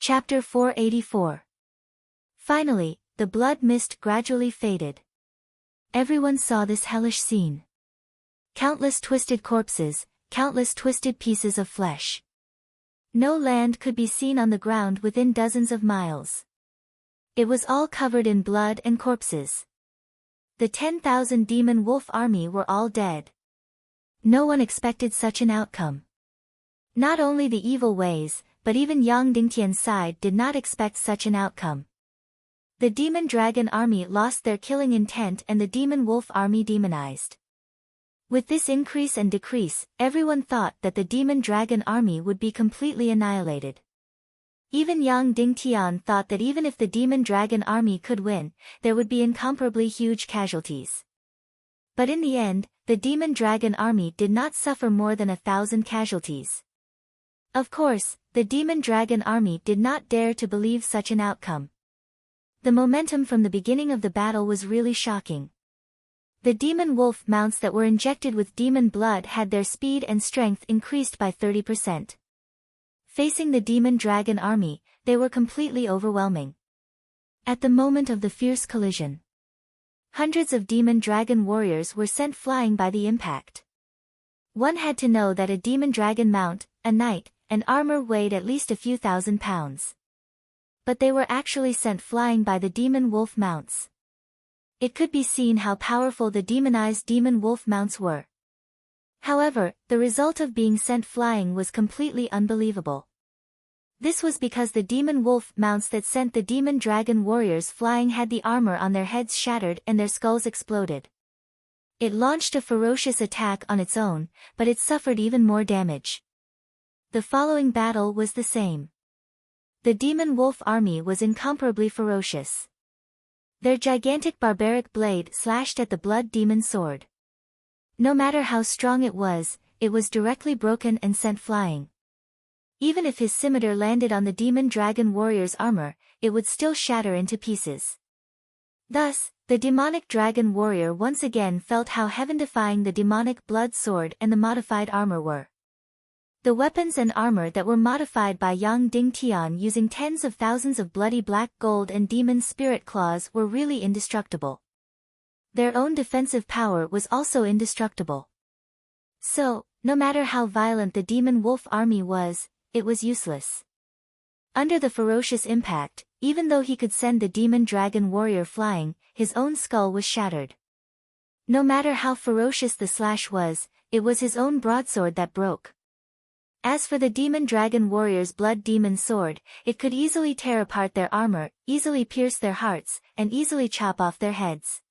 Chapter 484. Finally, the blood mist gradually faded. Everyone saw this hellish scene. Countless twisted corpses, countless twisted pieces of flesh. No land could be seen on the ground within dozens of miles. It was all covered in blood and corpses. The 10,000 demon wolf army were all dead. No one expected such an outcome. Not only the evil ways, but even Yang Dingtian's side did not expect such an outcome. The demon dragon army lost their killing intent and the demon wolf army demonized. With this increase and decrease, everyone thought that the demon dragon army would be completely annihilated. Even Yang Dingtian thought that even if the demon dragon army could win, there would be incomparably huge casualties. But in the end, the demon dragon army did not suffer more than 1,000 casualties. Of course, the demon dragon army did not dare to believe such an outcome. The momentum from the beginning of the battle was really shocking. The demon wolf mounts that were injected with demon blood had their speed and strength increased by 30%. Facing the demon dragon army, they were completely overwhelming. At the moment of the fierce collision, hundreds of demon dragon warriors were sent flying by the impact. One had to know that a demon dragon mount, a knight, and armor weighed at least a few thousand pounds. But they were actually sent flying by the demon wolf mounts. It could be seen how powerful the demonized demon wolf mounts were. However, the result of being sent flying was completely unbelievable. This was because the demon wolf mounts that sent the demon dragon warriors flying had the armor on their heads shattered and their skulls exploded. It launched a ferocious attack on its own, but it suffered even more damage. The following battle was the same. The demon wolf army was incomparably ferocious. Their gigantic barbaric blade slashed at the blood demon sword. No matter how strong it was directly broken and sent flying. Even if his scimitar landed on the demon dragon warrior's armor, it would still shatter into pieces. Thus, the demonic dragon warrior once again felt how heaven-defying the demonic blood sword and the modified armor were. The weapons and armor that were modified by Yang Dingtian using tens of thousands of bloody black gold and demon spirit claws were really indestructible. Their own defensive power was also indestructible. So, no matter how violent the demon wolf army was, it was useless. Under the ferocious impact, even though he could send the demon dragon warrior flying, his own skull was shattered. No matter how ferocious the slash was, it was his own broadsword that broke. As for the demon dragon warrior's blood demon sword, it could easily tear apart their armor, easily pierce their hearts, and easily chop off their heads.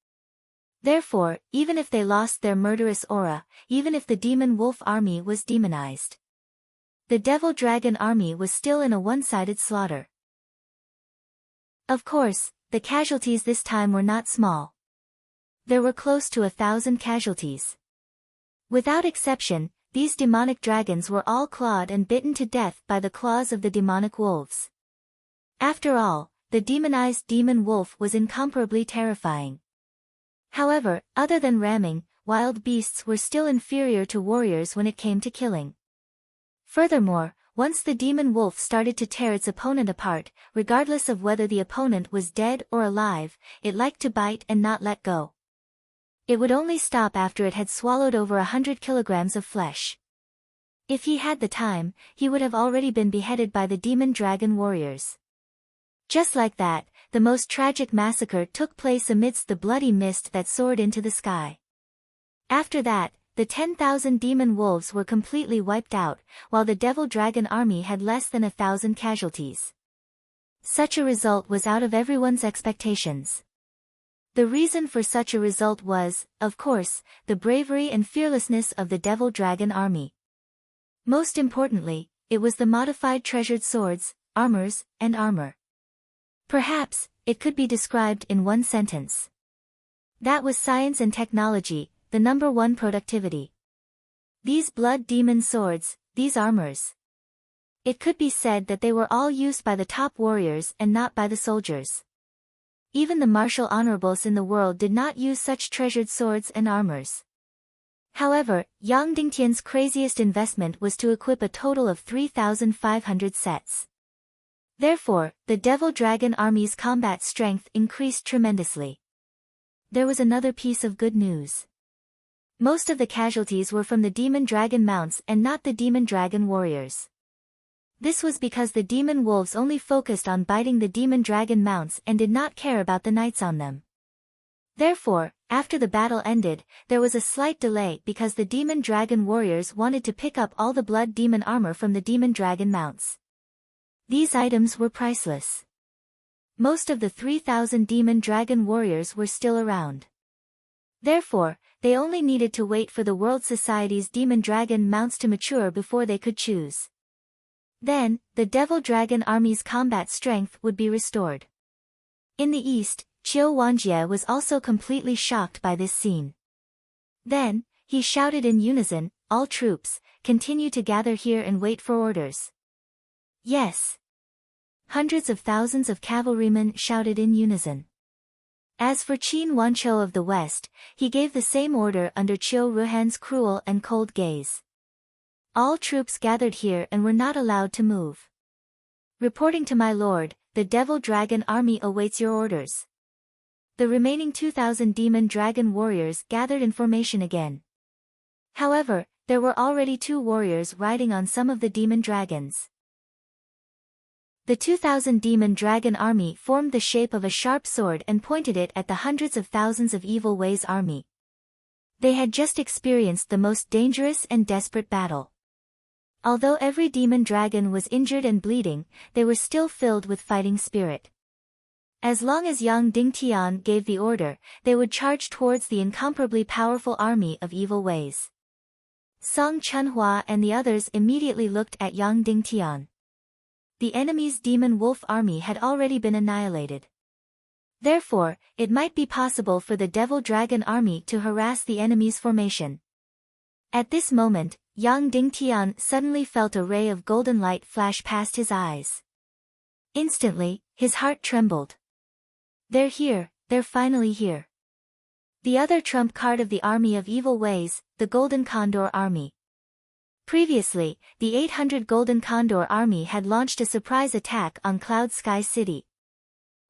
Therefore, even if they lost their murderous aura, even if the demon wolf army was demonized, the devil dragon army was still in a one-sided slaughter. Of course, the casualties this time were not small. There were close to 1,000 casualties. Without exception, these demonic dragons were all clawed and bitten to death by the claws of the demonic wolves. After all, the demonized demon wolf was incomparably terrifying. However, other than ramming, wild beasts were still inferior to warriors when it came to killing. Furthermore, once the demon wolf started to tear its opponent apart, regardless of whether the opponent was dead or alive, it liked to bite and not let go. It would only stop after it had swallowed over 100 kilograms of flesh. If he had the time, he would have already been beheaded by the demon dragon warriors. Just like that, the most tragic massacre took place amidst the bloody mist that soared into the sky. After that, the 10,000 demon wolves were completely wiped out, while the devil dragon army had less than 1,000 casualties. Such a result was out of everyone's expectations. The reason for such a result was, of course, the bravery and fearlessness of the devil dragon army. Most importantly, it was the modified treasured swords, armors, and armor. Perhaps, it could be described in one sentence. That was science and technology, the number one productivity. These blood demon swords, these armors. It could be said that they were all used by the top warriors and not by the soldiers. Even the martial honorables in the world did not use such treasured swords and armors. However, Yang Dingtian's craziest investment was to equip a total of 3,500 sets. Therefore, the Devil Dragon Army's combat strength increased tremendously. There was another piece of good news. Most of the casualties were from the Demon Dragon mounts and not the Demon Dragon warriors. This was because the Demon Wolves only focused on biting the Demon Dragon mounts and did not care about the knights on them. Therefore, after the battle ended, there was a slight delay because the Demon Dragon warriors wanted to pick up all the Blood Demon armor from the Demon Dragon mounts. These items were priceless. Most of the 3,000 Demon Dragon warriors were still around. Therefore, they only needed to wait for the World Society's Demon Dragon mounts to mature before they could choose. Then, the Devil Dragon Army's combat strength would be restored. In the east, Qiu Wanjie was also completely shocked by this scene. Then, he shouted in unison, "All troops, continue to gather here and wait for orders." Yes. Hundreds of thousands of cavalrymen shouted in unison. As for Qin Wanqiu of the west, he gave the same order under Qiu Ruhan's cruel and cold gaze. All troops gathered here and were not allowed to move. Reporting to my lord, the Devil Dragon Army awaits your orders. The remaining 2,000 Demon Dragon warriors gathered in formation again. However, there were already 2 warriors riding on some of the Demon Dragons. The 2,000 Demon Dragon Army formed the shape of a sharp sword and pointed it at the hundreds of thousands of Evil Way's army. They had just experienced the most dangerous and desperate battle. Although every Demon Dragon was injured and bleeding, they were still filled with fighting spirit. As long as Yang Dingtian gave the order, they would charge towards the incomparably powerful army of Evil Ways. Song Chunhua and the others immediately looked at Yang Dingtian. The enemy's Demon Wolf army had already been annihilated. Therefore, it might be possible for the Devil Dragon army to harass the enemy's formation. At this moment, Yang Dingtian suddenly felt a ray of golden light flash past his eyes. Instantly, his heart trembled. They're here, they're finally here. The other trump card of the army of Evil Ways, the Golden Condor Army. Previously, the 800 Golden Condor Army had launched a surprise attack on Cloud Sky City.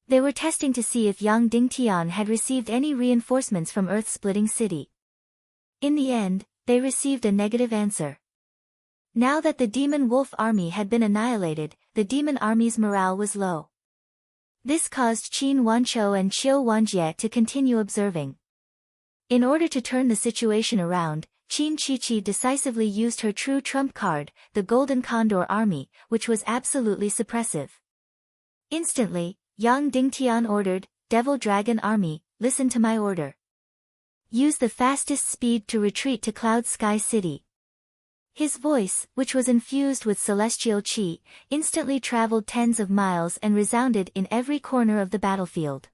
They were testing to see if Yang Dingtian had received any reinforcements from Earth-splitting city. In the end, they received a negative answer. Now that the Demon Wolf army had been annihilated, the Demon army's morale was low. This caused Qin Wanqiu and Qiu Wanjie to continue observing. In order to turn the situation around, Qin Qiqi decisively used her true trump card, the Golden Condor Army, which was absolutely suppressive. Instantly, Yang Dingtian ordered, "Devil Dragon Army, listen to my order. Use the fastest speed to retreat to Cloud Sky City." His voice, which was infused with celestial qi, instantly traveled tens of miles and resounded in every corner of the battlefield.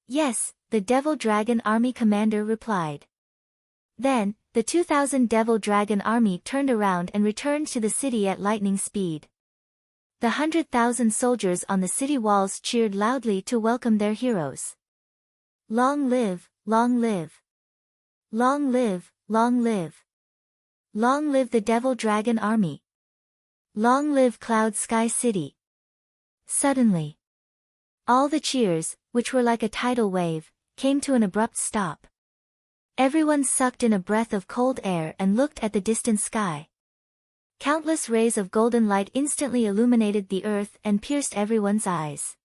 "Yes," the Devil Dragon Army commander replied. Then, the 2,000 Devil Dragon Army turned around and returned to the city at lightning speed. The 100,000 soldiers on the city walls cheered loudly to welcome their heroes. "Long live, long live! Long live, long live! Long live the Devil Dragon Army! Long live Cloud Sky City!" Suddenly, all the cheers, which were like a tidal wave, came to an abrupt stop. Everyone sucked in a breath of cold air and looked at the distant sky. Countless rays of golden light instantly illuminated the earth and pierced everyone's eyes.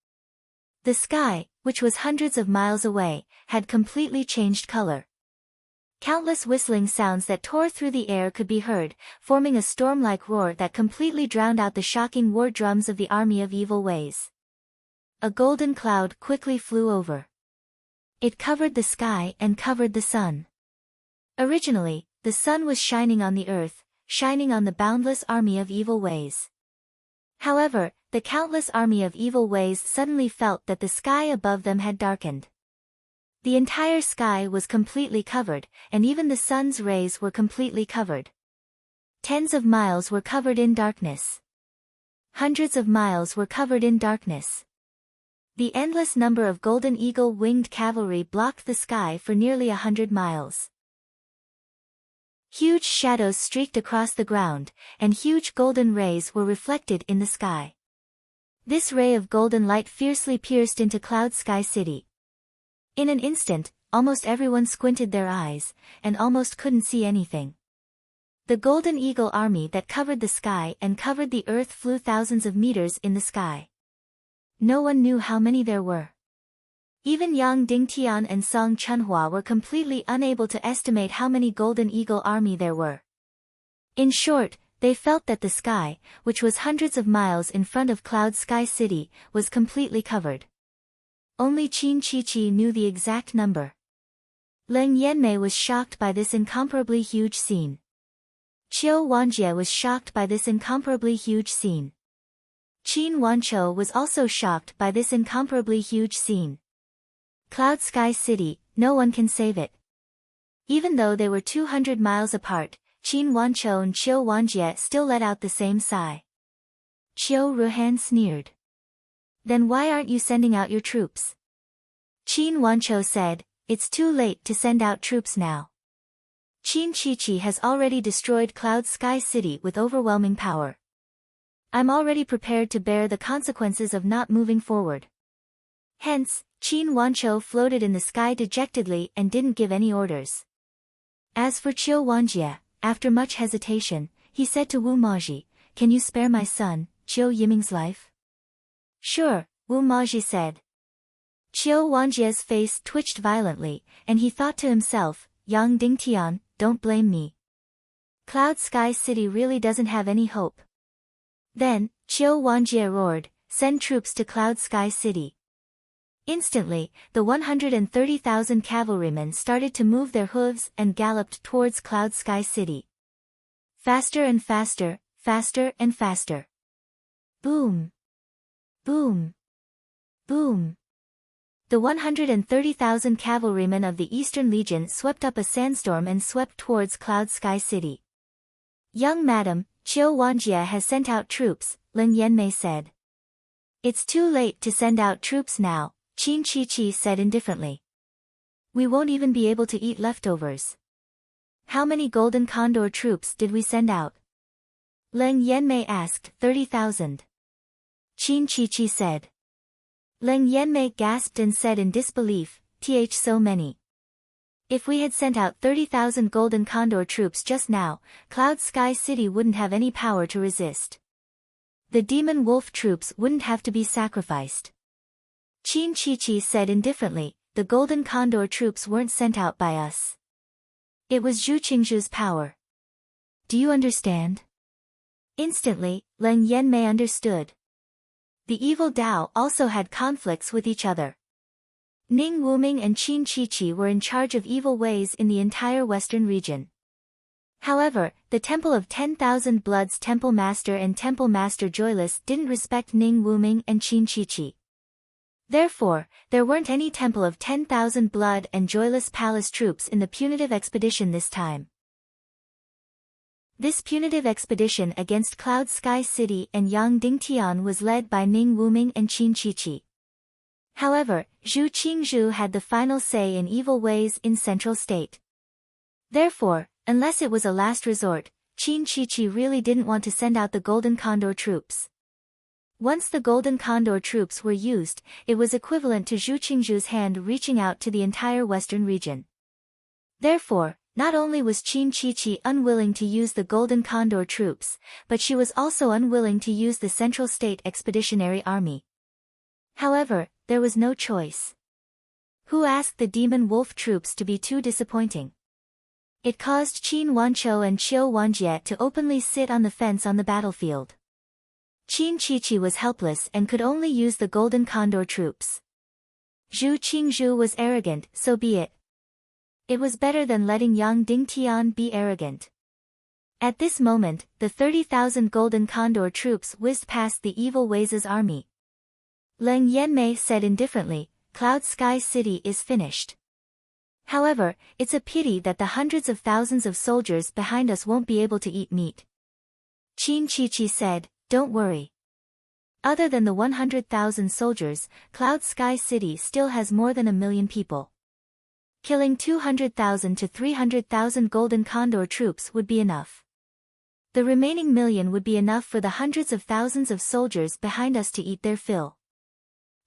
The sky, which was hundreds of miles away, had completely changed color. Countless whistling sounds that tore through the air could be heard, forming a storm-like roar that completely drowned out the shocking war drums of the army of Evil Ways. A golden cloud quickly flew over. It covered the sky and covered the sun. Originally, the sun was shining on the earth, shining on the boundless army of Evil Ways. However, the countless army of Evil Ways suddenly felt that the sky above them had darkened. The entire sky was completely covered, and even the sun's rays were completely covered. Tens of miles were covered in darkness. Hundreds of miles were covered in darkness. The endless number of golden eagle-winged cavalry blocked the sky for nearly 100 miles. Huge shadows streaked across the ground, and huge golden rays were reflected in the sky. This ray of golden light fiercely pierced into Cloud Sky City. In an instant, almost everyone squinted their eyes, and almost couldn't see anything. The Golden Eagle army that covered the sky and covered the earth flew thousands of meters in the sky. No one knew how many there were. Even Yang Dingtian and Song Chunhua were completely unable to estimate how many Golden Eagle army there were. In short, they felt that the sky, which was hundreds of miles in front of Cloud Sky City, was completely covered. Only Qin Chi knew the exact number. Leng Yanmei was shocked by this incomparably huge scene. Qiu Wanjie was shocked by this incomparably huge scene. Qin Wanchou was also shocked by this incomparably huge scene. Cloud Sky City, no one can save it. Even though they were 200 miles apart, Qin Wanchou and Qiu Wanjie still let out the same sigh. Qiu Ruhan sneered. Then why aren't you sending out your troops? Qin Wanchou said, it's too late to send out troops now. Qin Chi has already destroyed Cloud Sky City with overwhelming power. I'm already prepared to bear the consequences of not moving forward. Hence, Qin Wanchou floated in the sky dejectedly and didn't give any orders. As for Qiu Wanjie, after much hesitation, he said to Wu Maji, can you spare my son, Qiu Yiming's life? Sure, Wu Maji said. Qiu Wanjie's face twitched violently, and he thought to himself, Yang Dingtian, don't blame me. Cloud Sky City really doesn't have any hope. Then, Qiu Wanjie roared, send troops to Cloud Sky City. Instantly, the 130,000 cavalrymen started to move their hooves and galloped towards Cloud Sky City. Faster and faster, faster and faster. Boom! Boom! Boom! The 130,000 cavalrymen of the Eastern Legion swept up a sandstorm and swept towards Cloud Sky City. Young madam, Qiu Wanjie has sent out troops, Lin Yanmei said. It's too late to send out troops now, Qin Chi said indifferently. We won't even be able to eat leftovers. How many Golden Condor troops did we send out? Leng Yanmei asked. 30,000. Qin Chi said. Leng Yanmei gasped and said in disbelief, so many. If we had sent out 30,000 Golden Condor troops just now, Cloud Sky City wouldn't have any power to resist. The Demon Wolf troops wouldn't have to be sacrificed. Qin Chi said indifferently, the Golden Condor troops weren't sent out by us. It was Zhu Qingzhu's power. Do you understand? Instantly, Leng Yanmei understood. The evil Dao also had conflicts with each other. Ning Wuming and Qin Chi were in charge of evil ways in the entire western region. However, the Temple of 10,000 Bloods Temple Master and Temple Master Joyless didn't respect Ning Wuming and Qin Chi. Therefore, there weren't any Temple of 10,000 Blood and Joyless Palace troops in the punitive expedition this time. This punitive expedition against Cloud Sky City and Yang Dingtian was led by Ning Wuming and Qin Chi. However, Zhu Qingzhu had the final say in evil ways in Central State. Therefore, unless it was a last resort, Qin Chi really didn't want to send out the Golden Condor troops. Once the Golden Condor troops were used, it was equivalent to Zhu Qingzhu's hand reaching out to the entire western region. Therefore, not only was Qin Chi unwilling to use the Golden Condor troops, but she was also unwilling to use the Central State Expeditionary Army. However, there was no choice. Who asked the Demon Wolf troops to be too disappointing? It caused Qin Wanchou and Qiu Wanjie to openly sit on the fence on the battlefield. Qin Chi was helpless and could only use the Golden Condor troops. Zhu Qingzhu was arrogant, so be it. It was better than letting Yang Dingtian be arrogant. At this moment, the 30,000 Golden Condor troops whizzed past the Evil Ways' army. Leng Yanmei said indifferently, Cloud Sky City is finished. However, it's a pity that the hundreds of thousands of soldiers behind us won't be able to eat meat. Qin Chi said, don't worry. Other than the 100,000 soldiers, Cloud Sky City still has more than 1 million people. Killing 200,000 to 300,000 Golden Condor troops would be enough. The remaining million would be enough for the hundreds of thousands of soldiers behind us to eat their fill.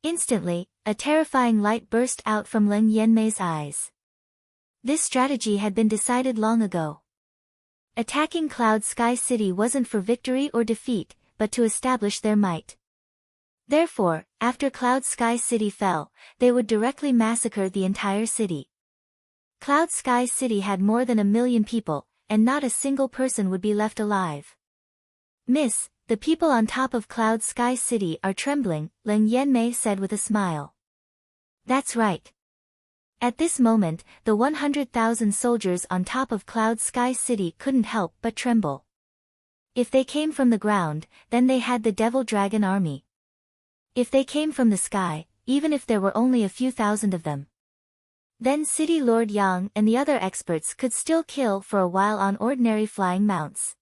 Instantly, a terrifying light burst out from Leng Yanmei's eyes. This strategy had been decided long ago. Attacking Cloud Sky City wasn't for victory or defeat, but to establish their might. Therefore, after Cloud Sky City fell, they would directly massacre the entire city. Cloud Sky City had more than 1 million people, and not a single person would be left alive. "Miss, the people on top of Cloud Sky City are trembling," Leng Yanmei said with a smile. "That's right." At this moment, the 100,000 soldiers on top of Cloud Sky City couldn't help but tremble. If they came from the ground, then they had the Devil Dragon army. If they came from the sky, even if there were only a few thousand of them, then City Lord Yang and the other experts could still kill for a while on ordinary flying mounts.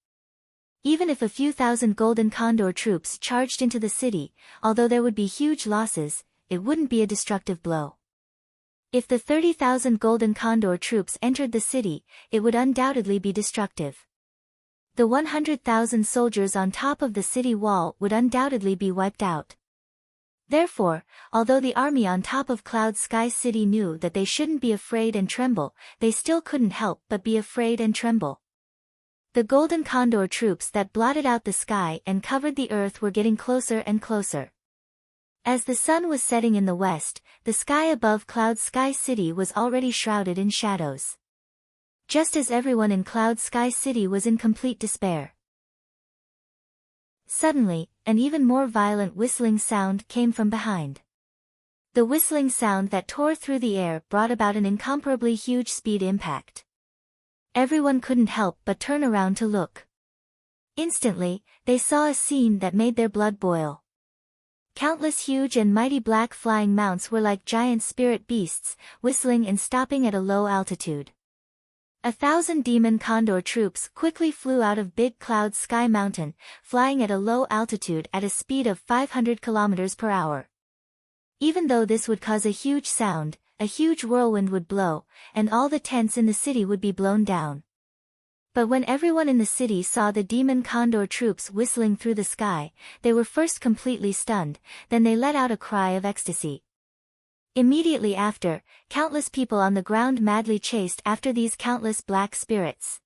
Even if a few thousand Golden Condor troops charged into the city, although there would be huge losses, it wouldn't be a destructive blow. If the 30,000 Golden Condor troops entered the city, it would undoubtedly be destructive. The 100,000 soldiers on top of the city wall would undoubtedly be wiped out. Therefore, although the army on top of Cloud Sky City knew that they shouldn't be afraid and tremble, they still couldn't help but be afraid and tremble. The Golden Condor troops that blotted out the sky and covered the earth were getting closer and closer. As the sun was setting in the west, the sky above Cloud Sky City was already shrouded in shadows. Just as everyone in Cloud Sky City was in complete despair. Suddenly, an even more violent whistling sound came from behind. The whistling sound that tore through the air brought about an incomparably huge speed impact. Everyone couldn't help but turn around to look. Instantly, they saw a scene that made their blood boil. Countless huge and mighty black flying mounts were like giant spirit beasts, whistling and stopping at a low altitude. 1,000 demon condor troops quickly flew out of Big Cloud Sky Mountain, flying at a low altitude at a speed of 500 km per hour. Even though this would cause a huge sound, a huge whirlwind would blow, and all the tents in the city would be blown down. But when everyone in the city saw the demon condor troops whistling through the sky, they were first completely stunned, then they let out a cry of ecstasy. Immediately after, countless people on the ground madly chased after these countless black spirits.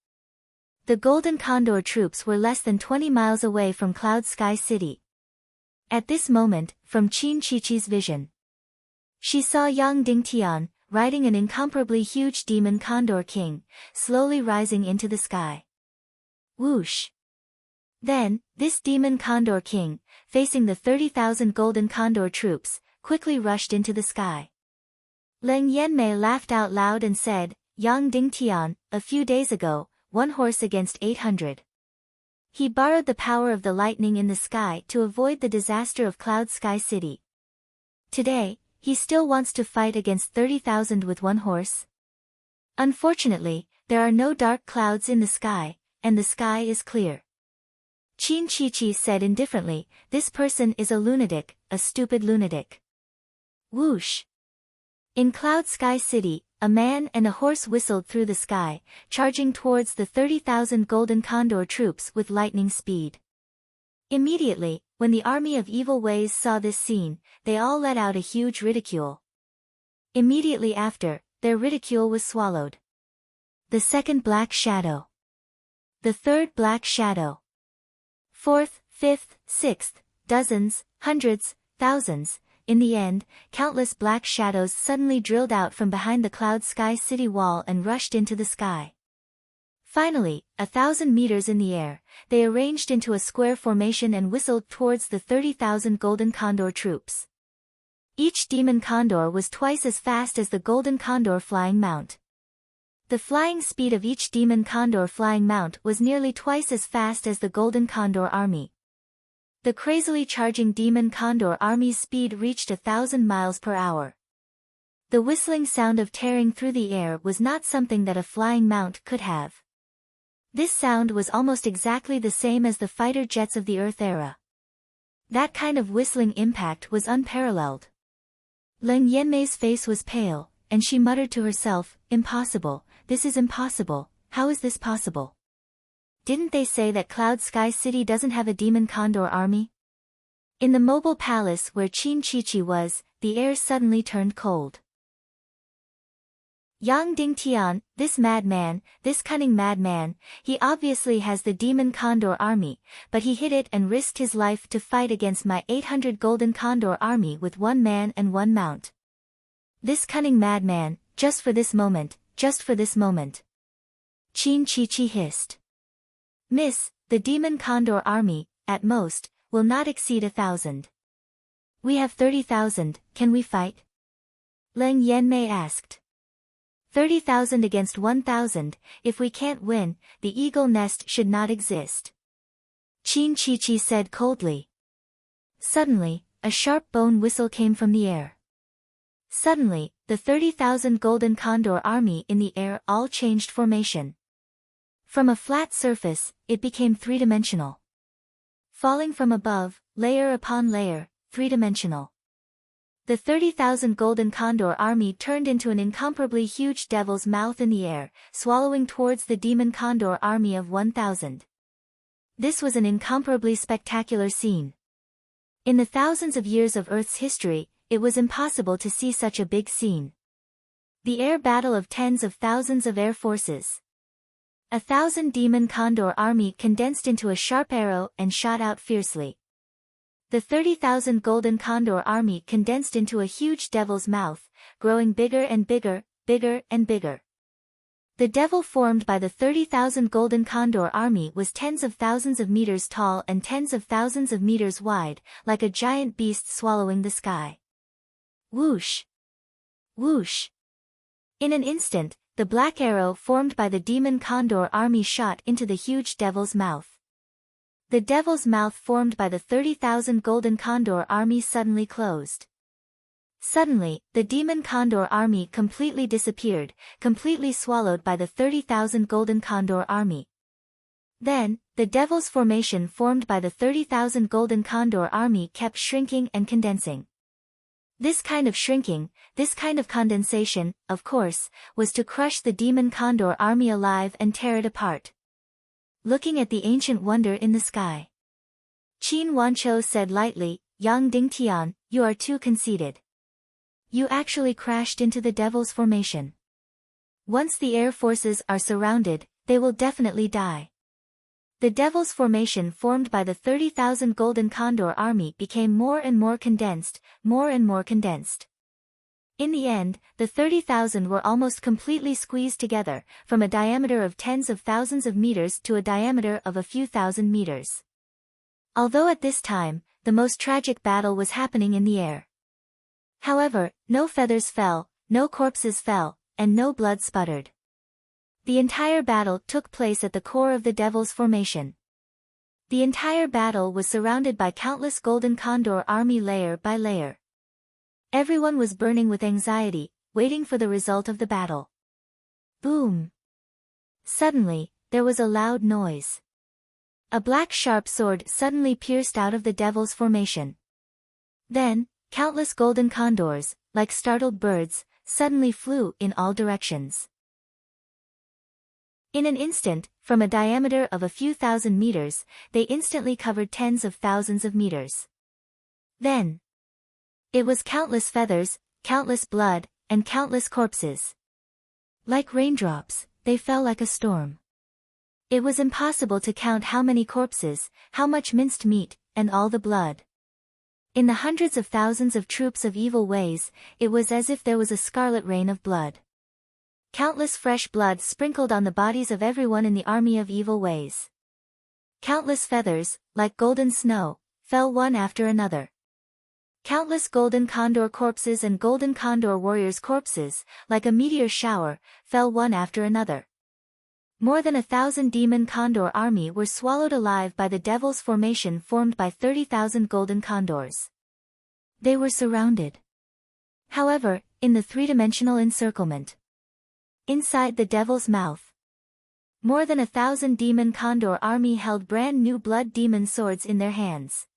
The Golden Condor troops were less than 20 miles away from Cloud Sky City. At this moment, from Qin Chichi's vision, she saw Yang Dingtian, riding an incomparably huge demon condor king, slowly rising into the sky. Whoosh! Then, this demon condor king, facing the 30,000 Golden Condor troops, quickly rushed into the sky. Leng Yanmei laughed out loud and said, "Yang Dingtian, a few days ago, 1 horse against 800. He borrowed the power of the lightning in the sky to avoid the disaster of Cloud Sky City. Today, he still wants to fight against 30,000 with 1 horse? Unfortunately, there are no dark clouds in the sky, and the sky is clear." Qin Chichi said indifferently, "This person is a lunatic, a stupid lunatic." Whoosh! In Cloud Sky City, a man and a horse whistled through the sky, charging towards the 30,000 Golden Condor troops with lightning speed. Immediately, when the army of evil ways saw this scene, they all let out a huge ridicule. Immediately after, their ridicule was swallowed. The second black shadow. The third black shadow. Fourth, fifth, sixth, dozens, hundreds, thousands. In the end, countless black shadows suddenly drilled out from behind the Cloud Sky City wall and rushed into the sky. Finally, 1,000 meters in the air, they arranged into a square formation and whistled towards the 30,000 Golden Condor troops. Each demon condor was twice as fast as the Golden Condor flying mount. The flying speed of each demon condor flying mount was nearly twice as fast as the Golden Condor army. The crazily charging demon condor army's speed reached 1,000 miles per hour. The whistling sound of tearing through the air was not something that a flying mount could have. This sound was almost exactly the same as the fighter jets of the Earth era. That kind of whistling impact was unparalleled. Leng Yanmei's face was pale, and she muttered to herself, "Impossible, this is impossible, how is this possible?" didn't they say that Cloud Sky City doesn't have a demon condor army? In the mobile palace where Qin Chi was, the air suddenly turned cold. Yang Dingtian, this madman, this cunning madman, he obviously has the demon condor army, but he hid it and risked his life to fight against my 800 golden condor army with one man and one mount. This cunning madman, just for this moment, just for this moment. Qin Chi hissed. Miss, the demon condor army, at most, will not exceed 1,000. We have 30,000, can we fight? Leng Yanmei asked. 30,000 against 1,000, if we can't win, the eagle nest should not exist. Qin Chi said coldly. Suddenly, a sharp bone whistle came from the air. Suddenly, the 30,000 golden condor army in the air all changed formation. From a flat surface, it became three-dimensional. Falling from above, layer upon layer, three-dimensional. The 30,000 golden condor army turned into an incomparably huge devil's mouth in the air, swallowing towards the demon condor army of 1,000. This was an incomparably spectacular scene. In the thousands of years of Earth's history, it was impossible to see such a big scene. The air battle of tens of thousands of air forces. 1,000 demon condor army condensed into a sharp arrow and shot out fiercely. The 30,000 golden condor army condensed into a huge devil's mouth, growing bigger and bigger, bigger and bigger. The devil formed by the 30,000 golden condor army was tens of thousands of meters tall and tens of thousands of meters wide, like a giant beast swallowing the sky. Whoosh! Whoosh! In an instant, the black arrow formed by the demon condor army shot into the huge devil's mouth. The devil's mouth formed by the 30,000 golden condor army suddenly closed. Suddenly, the demon condor army completely disappeared, completely swallowed by the 30,000 golden condor army. Then, the devil's formation formed by the 30,000 golden condor army kept shrinking and condensing. This kind of shrinking, this kind of condensation, of course, was to crush the demon condor army alive and tear it apart. Looking at the ancient wonder in the sky, Qin Wanqiu said lightly, Yang Dingtian, you are too conceited. You actually crashed into the devil's formation. Once the air forces are surrounded, they will definitely die. The devil's formation formed by the 30,000 golden condor army became more and more condensed, more and more condensed. In the end, the 30,000 were almost completely squeezed together, from a diameter of tens of thousands of meters to a diameter of a few thousand meters. Although at this time, the most tragic battle was happening in the air. However, no feathers fell, no corpses fell, and no blood sputtered. The entire battle took place at the core of the devil's formation. The entire battle was surrounded by countless golden condor army layer by layer. Everyone was burning with anxiety, waiting for the result of the battle. Boom! Suddenly, there was a loud noise. A black sharp sword suddenly pierced out of the devil's formation. Then, countless golden condors, like startled birds, suddenly flew in all directions. In an instant, from a diameter of a few thousand meters, they instantly covered tens of thousands of meters. Then, it was countless feathers, countless blood, and countless corpses. Like raindrops, they fell like a storm. It was impossible to count how many corpses, how much minced meat, and all the blood. In the hundreds of thousands of troops of evil ways, it was as if there was a scarlet rain of blood. Countless fresh blood sprinkled on the bodies of everyone in the army of evil ways. Countless feathers, like golden snow, fell one after another. Countless golden condor corpses and golden condor warriors' corpses, like a meteor shower, fell one after another. More than 1,000 demon condor army were swallowed alive by the devil's formation formed by 30,000 golden condors. They were surrounded. However, in the three-dimensional encirclement. Inside the devil's mouth. More than 1,000 demon condor army held brand new blood demon swords in their hands.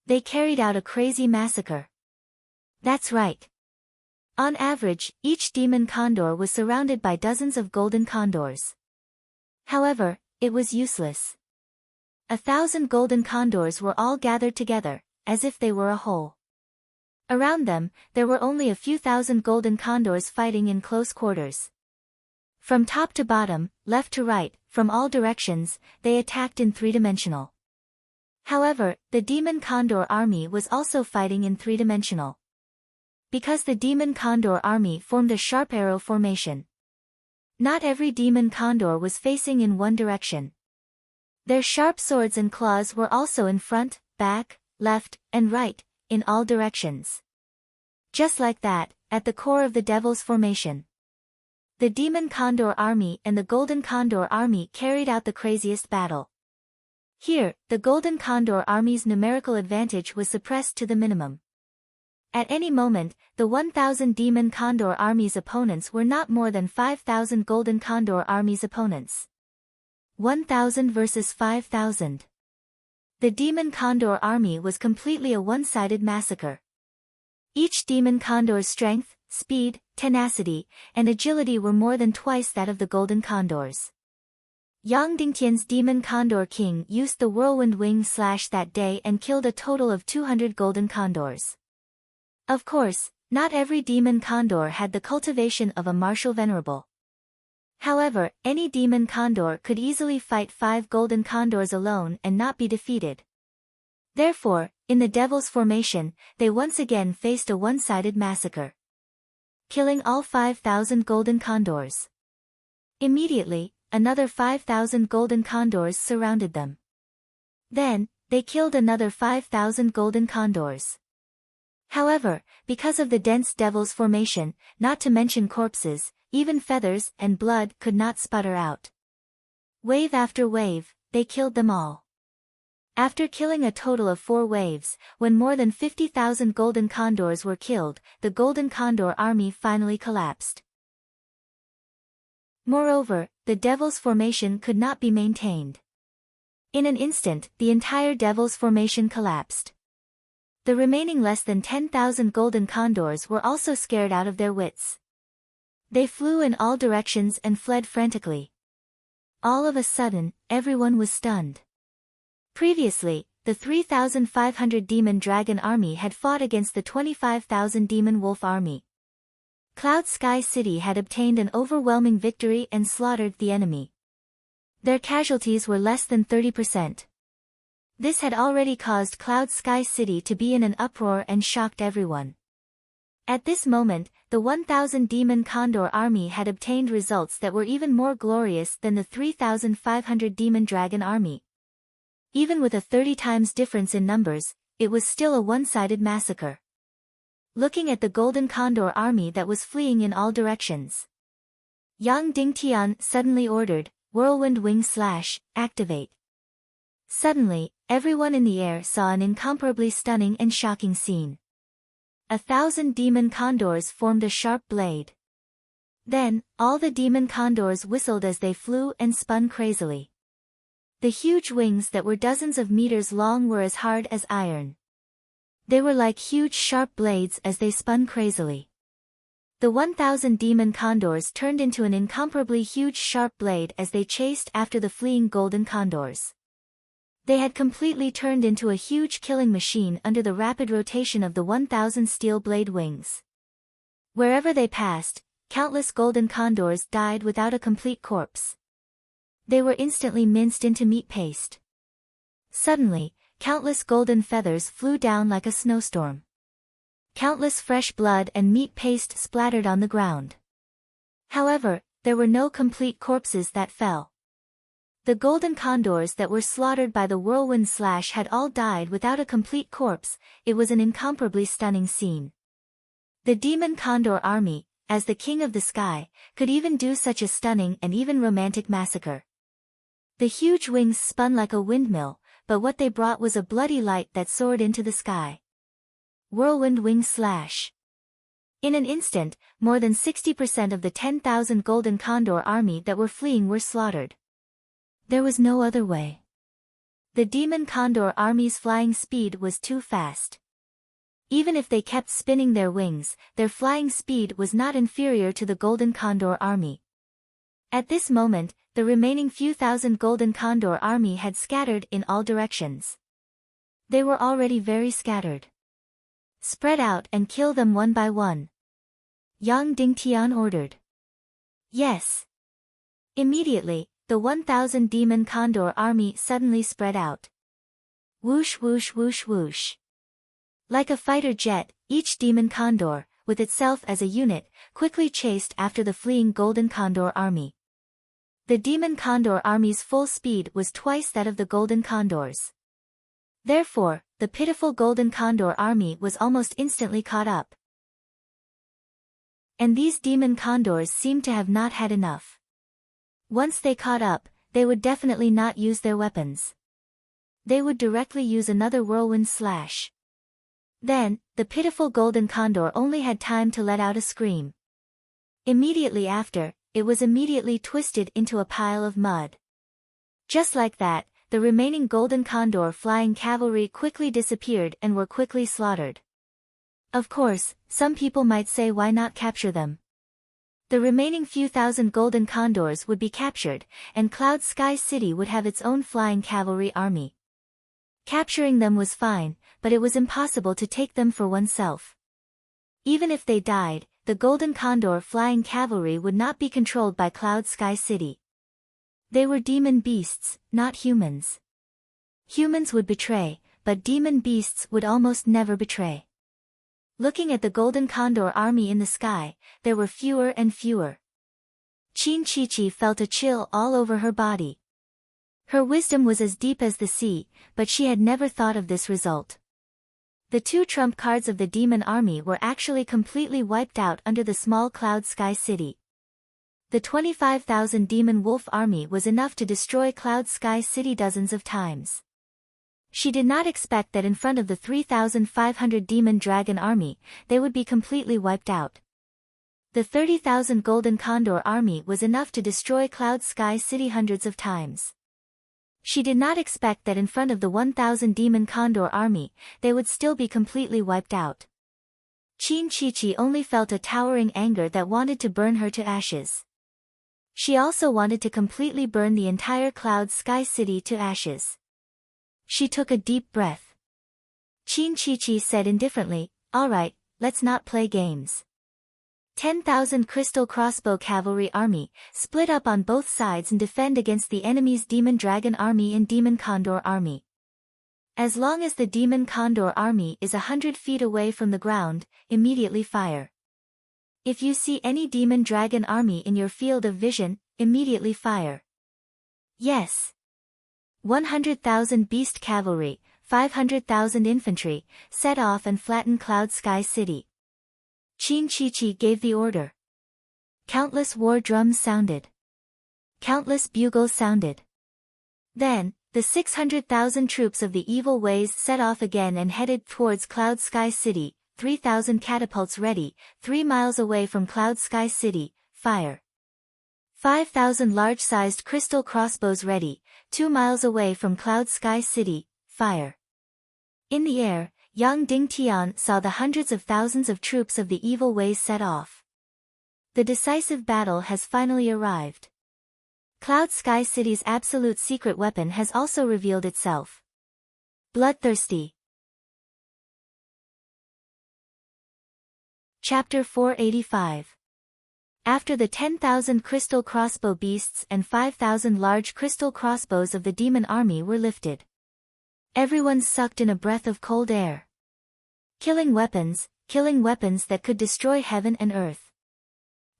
They carried out a crazy massacre. That's right. On average, each demon condor was surrounded by dozens of golden condors. However, it was useless. 1,000 golden condors were all gathered together, as if they were a whole. Around them, there were only a few thousand golden condors fighting in close quarters. From top to bottom, left to right, from all directions, they attacked in three-dimensional. However, the demon condor army was also fighting in three-dimensional. Because the demon condor army formed a sharp arrow formation. Not every demon condor was facing in one direction. Their sharp swords and claws were also in front, back, left, and right, in all directions. Just like that, at the core of the devil's formation. The demon condor army and the golden condor army carried out the craziest battle. Here, the golden condor army's numerical advantage was suppressed to the minimum. At any moment, the 1,000 demon condor army's opponents were not more than 5,000 golden condor army's opponents. 1,000 versus 5,000. The demon condor army was completely a one-sided massacre. Each demon condor's strength, speed, tenacity, and agility were more than twice that of the golden condors. Yang Dingtian's demon condor king used the whirlwind wing slash that day and killed a total of 200 golden condors. Of course, not every demon condor had the cultivation of a martial venerable. However, any demon condor could easily fight 5 golden condors alone and not be defeated. Therefore, in the devil's formation, they once again faced a one-sided massacre, killing all 5,000 golden condors. Immediately, another 5,000 golden condors surrounded them. Then, they killed another 5,000 golden condors. However, because of the dense devil's formation, not to mention corpses, even feathers and blood could not sputter out. Wave after wave, they killed them all. After killing a total of 4 waves, when more than 50,000 golden condors were killed, the golden condor army finally collapsed. Moreover, the devil's formation could not be maintained. In an instant, the entire devil's formation collapsed. The remaining less than 10,000 golden condors were also scared out of their wits. They flew in all directions and fled frantically. All of a sudden, everyone was stunned. Previously, the 3,500 demon dragon army had fought against the 25,000 demon wolf army. Cloud Sky City had obtained an overwhelming victory and slaughtered the enemy. Their casualties were less than 30%. This had already caused Cloud Sky City to be in an uproar and shocked everyone. At this moment, the 1,000 demon condor army had obtained results that were even more glorious than the 3,500 demon dragon army. Even with a 30 times difference in numbers, it was still a one-sided massacre. Looking at the golden condor army that was fleeing in all directions, Yang Dingtian suddenly ordered, whirlwind wing slash, activate. Suddenly, everyone in the air saw an incomparably stunning and shocking scene. 1,000 demon condors formed a sharp blade. Then, all the demon condors whistled as they flew and spun crazily. The huge wings that were dozens of meters long were as hard as iron. They were like huge sharp blades as they spun crazily. The 1,000 demon condors turned into an incomparably huge sharp blade as they chased after the fleeing golden condors. They had completely turned into a huge killing machine under the rapid rotation of the 1,000 steel blade wings. Wherever they passed, countless golden condors died without a complete corpse. They were instantly minced into meat paste. Suddenly, countless golden feathers flew down like a snowstorm. Countless fresh blood and meat paste splattered on the ground. However, there were no complete corpses that fell. The golden condors that were slaughtered by the whirlwind slash had all died without a complete corpse. It was an incomparably stunning scene. The demon condor army, as the king of the sky, could even do such a stunning and even romantic massacre. The huge wings spun like a windmill, but what they brought was a bloody light that soared into the sky. Whirlwind wing slash. In an instant, more than 60% of the 10,000 golden condor army that were fleeing were slaughtered. There was no other way. The demon condor army's flying speed was too fast. Even if they kept spinning their wings, their flying speed was not inferior to the golden condor army. At this moment, the remaining few thousand Golden Condor army had scattered in all directions. They were already very scattered. Spread out and kill them one by one, Yang Dingtian ordered. Yes. Immediately, the 1,000 Demon Condor army suddenly spread out. Whoosh whoosh whoosh whoosh. Like a fighter jet, each Demon Condor, with itself as a unit, quickly chased after the fleeing Golden Condor army. The Demon Condor army's full speed was twice that of the Golden Condors. Therefore, the pitiful Golden Condor army was almost instantly caught up. And these Demon Condors seemed to have not had enough. Once they caught up, they would definitely not use their weapons. They would directly use another whirlwind slash. Then, the pitiful Golden Condor only had time to let out a scream. Immediately after, it was immediately twisted into a pile of mud. Just like that, the remaining Golden Condor flying cavalry quickly disappeared and were quickly slaughtered. Of course, some people might say why not capture them? The remaining few thousand Golden Condors would be captured, and Cloud Sky City would have its own flying cavalry army. Capturing them was fine, but it was impossible to take them for oneself. Even if they died, the Golden Condor flying cavalry would not be controlled by Cloud Sky City. They were demon beasts, not humans. Humans would betray, but demon beasts would almost never betray. Looking at the Golden Condor army in the sky, there were fewer and fewer. Qin Chi felt a chill all over her body. Her wisdom was as deep as the sea, but she had never thought of this result. The two trump cards of the demon army were actually completely wiped out under the small Cloud Sky City. The 25,000 demon wolf army was enough to destroy Cloud Sky City dozens of times. She did not expect that in front of the 3,500 demon dragon army, they would be completely wiped out. The 30,000 Golden Condor army was enough to destroy Cloud Sky City hundreds of times. She did not expect that in front of the 1,000 Demon Condor army, they would still be completely wiped out. Qin Chi only felt a towering anger that wanted to burn her to ashes. She also wanted to completely burn the entire Cloud Sky City to ashes. She took a deep breath. Qin Chi said indifferently, "All right, let's not play games." 10,000 Crystal Crossbow Cavalry Army, split up on both sides and defend against the enemy's Demon Dragon Army and Demon Condor Army. As long as the Demon Condor Army is 100 feet away from the ground, immediately fire. If you see any Demon Dragon Army in your field of vision, immediately fire. Yes. 100,000 Beast Cavalry, 500,000 Infantry, set off and flatten Cloud Sky City. Qin Chi gave the order. Countless war drums sounded. Countless bugles sounded. Then, the 600,000 troops of the evil ways set off again and headed towards Cloud Sky City, 3,000 catapults ready, 3 miles away from Cloud Sky City, fire. 5,000 large-sized crystal crossbows ready, 2 miles away from Cloud Sky City, fire. In the air, Yang Dingtian saw the hundreds of thousands of troops of the evil ways set off. The decisive battle has finally arrived. Cloud Sky City's absolute secret weapon has also revealed itself. Bloodthirsty. Chapter 485. After the 10,000 crystal crossbow beasts and 5,000 large crystal crossbows of the demon army were lifted, everyone sucked in a breath of cold air. Killing weapons that could destroy heaven and earth.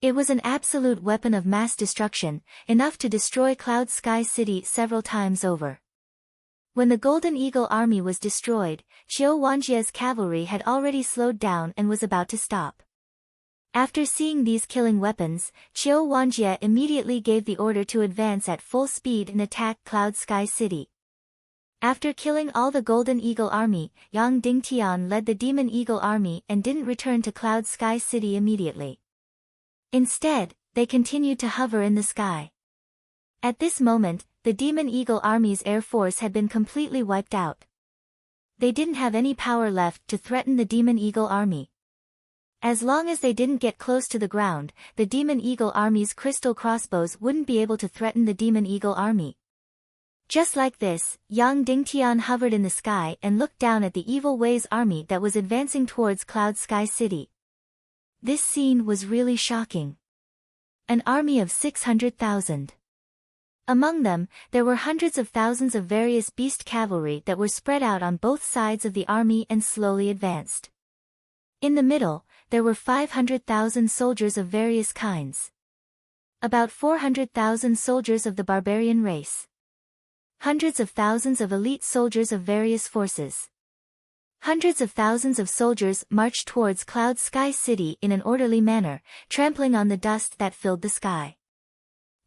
It was an absolute weapon of mass destruction, enough to destroy Cloud Sky City several times over. When the Golden Eagle army was destroyed, Qiu Wanjie's cavalry had already slowed down and was about to stop. After seeing these killing weapons, Qiu Wanjie immediately gave the order to advance at full speed and attack Cloud Sky City. After killing all the Golden Eagle army, Yang Dingtian led the Demon Eagle army and didn't return to Cloud Sky City immediately. Instead, they continued to hover in the sky. At this moment, the Demon Eagle army's air force had been completely wiped out. They didn't have any power left to threaten the Demon Eagle army. As long as they didn't get close to the ground, the Demon Eagle Army's crystal crossbows wouldn't be able to threaten the Demon Eagle Army. Just like this, Yang Dingtian hovered in the sky and looked down at the Evil Wei's army that was advancing towards Cloud Sky City. This scene was really shocking. An army of 600,000. Among them, there were hundreds of thousands of various beast cavalry that were spread out on both sides of the army and slowly advanced. In the middle, there were 500,000 soldiers of various kinds. About 400,000 soldiers of the barbarian race. Hundreds of thousands of elite soldiers of various forces. Hundreds of thousands of soldiers marched towards Cloud Sky City in an orderly manner, trampling on the dust that filled the sky.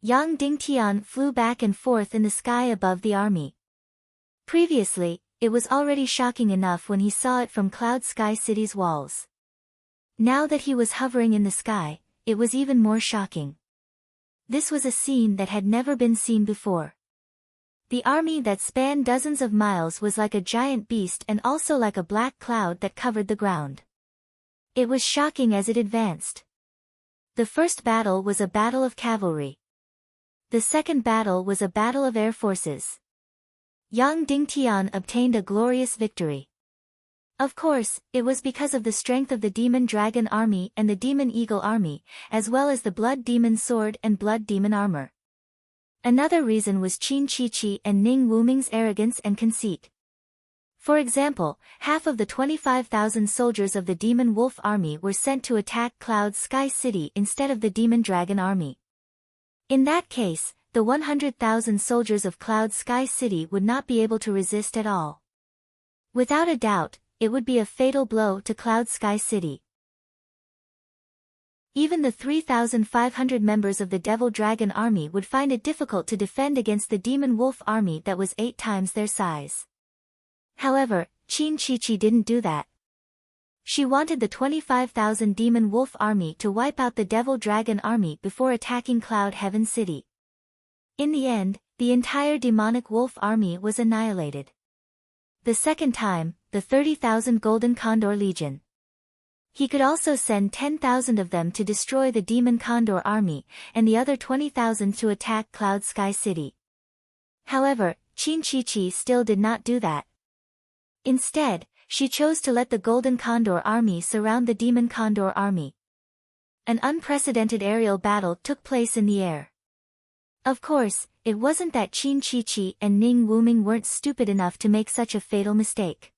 Yang Dingtian flew back and forth in the sky above the army. Previously, it was already shocking enough when he saw it from Cloud Sky City's walls. Now that he was hovering in the sky, it was even more shocking. This was a scene that had never been seen before. The army that spanned dozens of miles was like a giant beast and also like a black cloud that covered the ground. It was shocking as it advanced. The first battle was a battle of cavalry. The second battle was a battle of air forces. Yang Dingtian obtained a glorious victory. Of course, it was because of the strength of the Demon Dragon Army and the Demon Eagle Army, as well as the Blood Demon Sword and Blood Demon Armor. Another reason was Qin Chi and Ning Wuming's arrogance and conceit. For example, half of the 25,000 soldiers of the Demon Wolf Army were sent to attack Cloud Sky City instead of the Demon Dragon Army. In that case, the 100,000 soldiers of Cloud Sky City would not be able to resist at all. Without a doubt, it would be a fatal blow to Cloud Sky City. Even the 3,500 members of the Devil Dragon Army would find it difficult to defend against the Demon Wolf Army that was 8 times their size. However, Qin Chi didn't do that. She wanted the 25,000 Demon Wolf Army to wipe out the Devil Dragon Army before attacking Cloud Heaven City. In the end, the entire Demonic Wolf Army was annihilated. The second time, the 30,000 Golden Condor Legion. He could also send 10,000 of them to destroy the Demon Condor Army, and the other 20,000 to attack Cloud Sky City. However, Qin Chi still did not do that. Instead, she chose to let the Golden Condor Army surround the Demon Condor Army. An unprecedented aerial battle took place in the air. Of course, it wasn't that Qin Chi and Ning Wuming weren't stupid enough to make such a fatal mistake.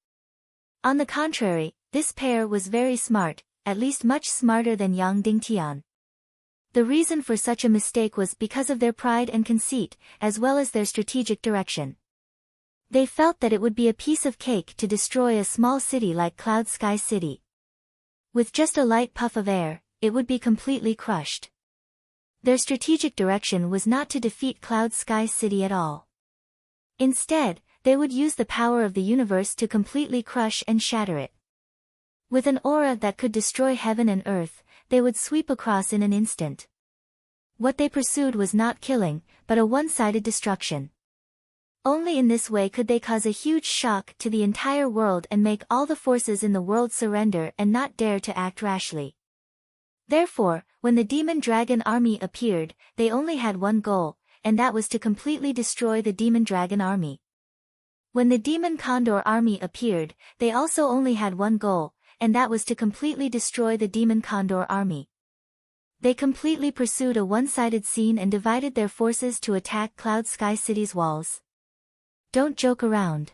On the contrary, this pair was very smart, at least much smarter than Yang Dingtian. The reason for such a mistake was because of their pride and conceit, as well as their strategic direction. They felt that it would be a piece of cake to destroy a small city like Cloud Sky City. With just a light puff of air, it would be completely crushed. Their strategic direction was not to defeat Cloud Sky City at all. Instead, they would use the power of the universe to completely crush and shatter it. With an aura that could destroy heaven and earth, they would sweep across in an instant. What they pursued was not killing, but a one-sided destruction. Only in this way could they cause a huge shock to the entire world and make all the forces in the world surrender and not dare to act rashly. Therefore, when the Demon Dragon Army appeared, they only had one goal, and that was to completely destroy the Demon Dragon Army. When the Demon Condor Army appeared, they also only had one goal, and that was to completely destroy the Demon Condor Army. They completely pursued a one-sided scene and divided their forces to attack Cloud Sky City's walls. Don't joke around.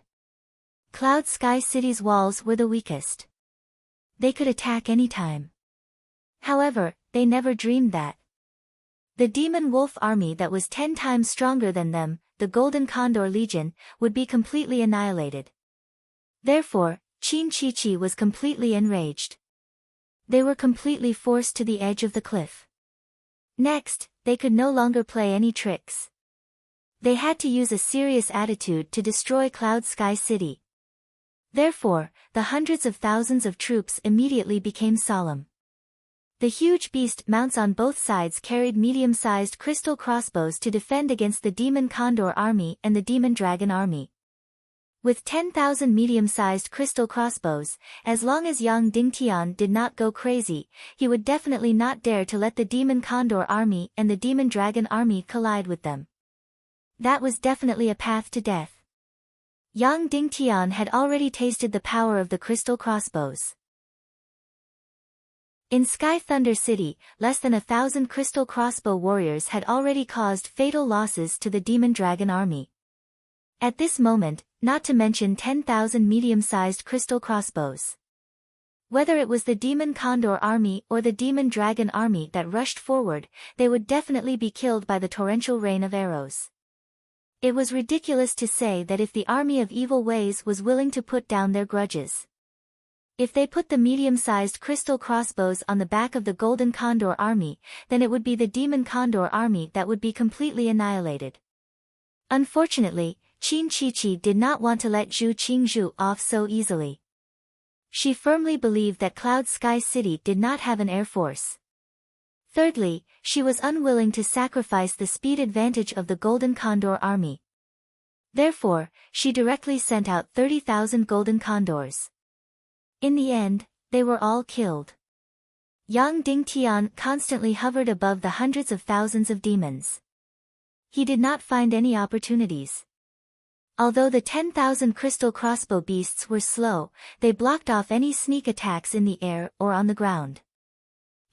Cloud Sky City's walls were the weakest. They could attack anytime. However, they never dreamed that the Demon Wolf Army that was 10 times stronger than them, the Golden Condor Legion, would be completely annihilated. Therefore, Qin Chi was completely enraged. They were completely forced to the edge of the cliff. Next, they could no longer play any tricks. They had to use a serious attitude to destroy Cloud Sky City. Therefore, the hundreds of thousands of troops immediately became solemn. The huge beast mounts on both sides carried medium-sized crystal crossbows to defend against the Demon Condor Army and the Demon Dragon Army. With 10,000 medium-sized crystal crossbows, as long as Yang Dingtian did not go crazy, he would definitely not dare to let the Demon Condor army and the Demon Dragon army collide with them. That was definitely a path to death. Yang Dingtian had already tasted the power of the crystal crossbows. In Sky Thunder City, less than 1,000 crystal crossbow warriors had already caused fatal losses to the Demon Dragon army. At this moment, not to mention 10,000 medium-sized crystal crossbows. Whether it was the Demon Condor army or the Demon Dragon army that rushed forward, they would definitely be killed by the torrential rain of arrows. It was ridiculous to say that if the army of evil ways was willing to put down their grudges. If they put the medium-sized crystal crossbows on the back of the Golden Condor army, then it would be the Demon Condor army that would be completely annihilated. Unfortunately, Qin Chichi did not want to let Zhu Qingzhu off so easily. She firmly believed that Cloud Sky City did not have an air force. Thirdly, she was unwilling to sacrifice the speed advantage of the Golden Condor army. Therefore, she directly sent out 30,000 Golden Condors. In the end, they were all killed. Yang Dingtian constantly hovered above the hundreds of thousands of demons. He did not find any opportunities. Although the 10,000 crystal crossbow beasts were slow, they blocked off any sneak attacks in the air or on the ground.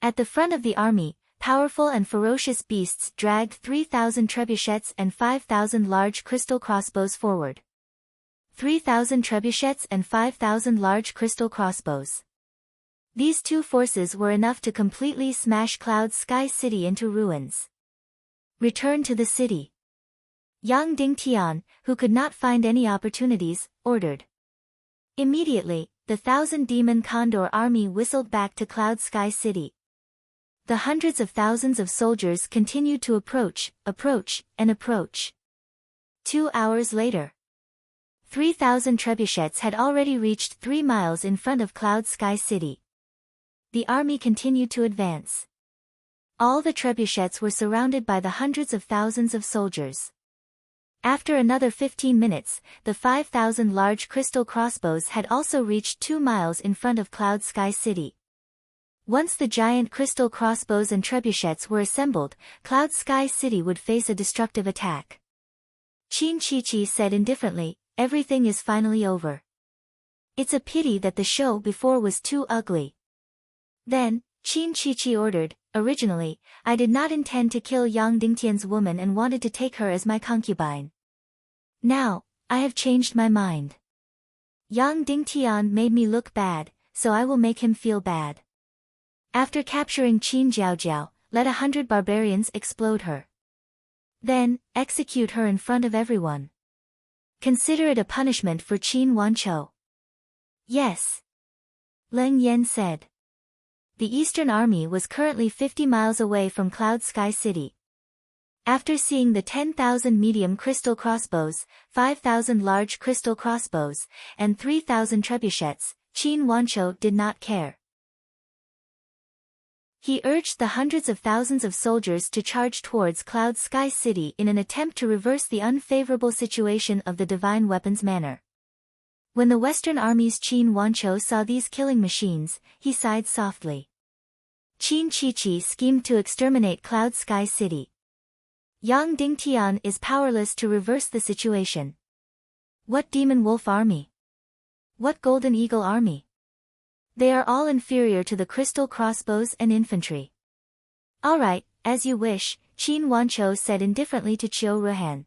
At the front of the army, powerful and ferocious beasts dragged 3,000 trebuchets and 5,000 large crystal crossbows forward. 3,000 trebuchets and 5,000 large crystal crossbows. These two forces were enough to completely smash Cloud Sky City into ruins. Return to the city. Yang Dingtian, who could not find any opportunities, ordered. Immediately, the 1,000 Demon Condor army whistled back to Cloud Sky City. The hundreds of thousands of soldiers continued to approach, and approach. 2 hours later, 3,000 trebuchets had already reached 3 miles in front of Cloud Sky City. The army continued to advance. All the trebuchets were surrounded by the hundreds of thousands of soldiers. After another 15 minutes, the 5,000 large crystal crossbows had also reached 2 miles in front of Cloud Sky City. Once the giant crystal crossbows and trebuchets were assembled, Cloud Sky City would face a destructive attack. Qin Chichi said indifferently, "Everything is finally over. It's a pity that the show before was too ugly." Then, Qin Chichi ordered, "Originally, I did not intend to kill Yang Dingtian's woman and wanted to take her as my concubine. Now, I have changed my mind. Yang Dingtian made me look bad, so I will make him feel bad. After capturing Qin Jiaojiao, let 100 barbarians explode her. Then, execute her in front of everyone. Consider it a punishment for Qin Wanqiu." "Yes," Leng Yan said. The Eastern Army was currently 50 miles away from Cloud Sky City. After seeing the 10,000 medium crystal crossbows, 5,000 large crystal crossbows, and 3,000 trebuchets, Qin Wanqiu did not care. He urged the hundreds of thousands of soldiers to charge towards Cloud Sky City in an attempt to reverse the unfavorable situation of the divine weapons manner. When the Western Army's Qin Wanqiu saw these killing machines, he sighed softly. Qin Chichi schemed to exterminate Cloud Sky City. Yang Dingtian is powerless to reverse the situation. What Demon Wolf Army? What Golden Eagle Army? They are all inferior to the crystal crossbows and infantry. "Alright, as you wish," Qin Wanqiu said indifferently to Qiu Ruhan.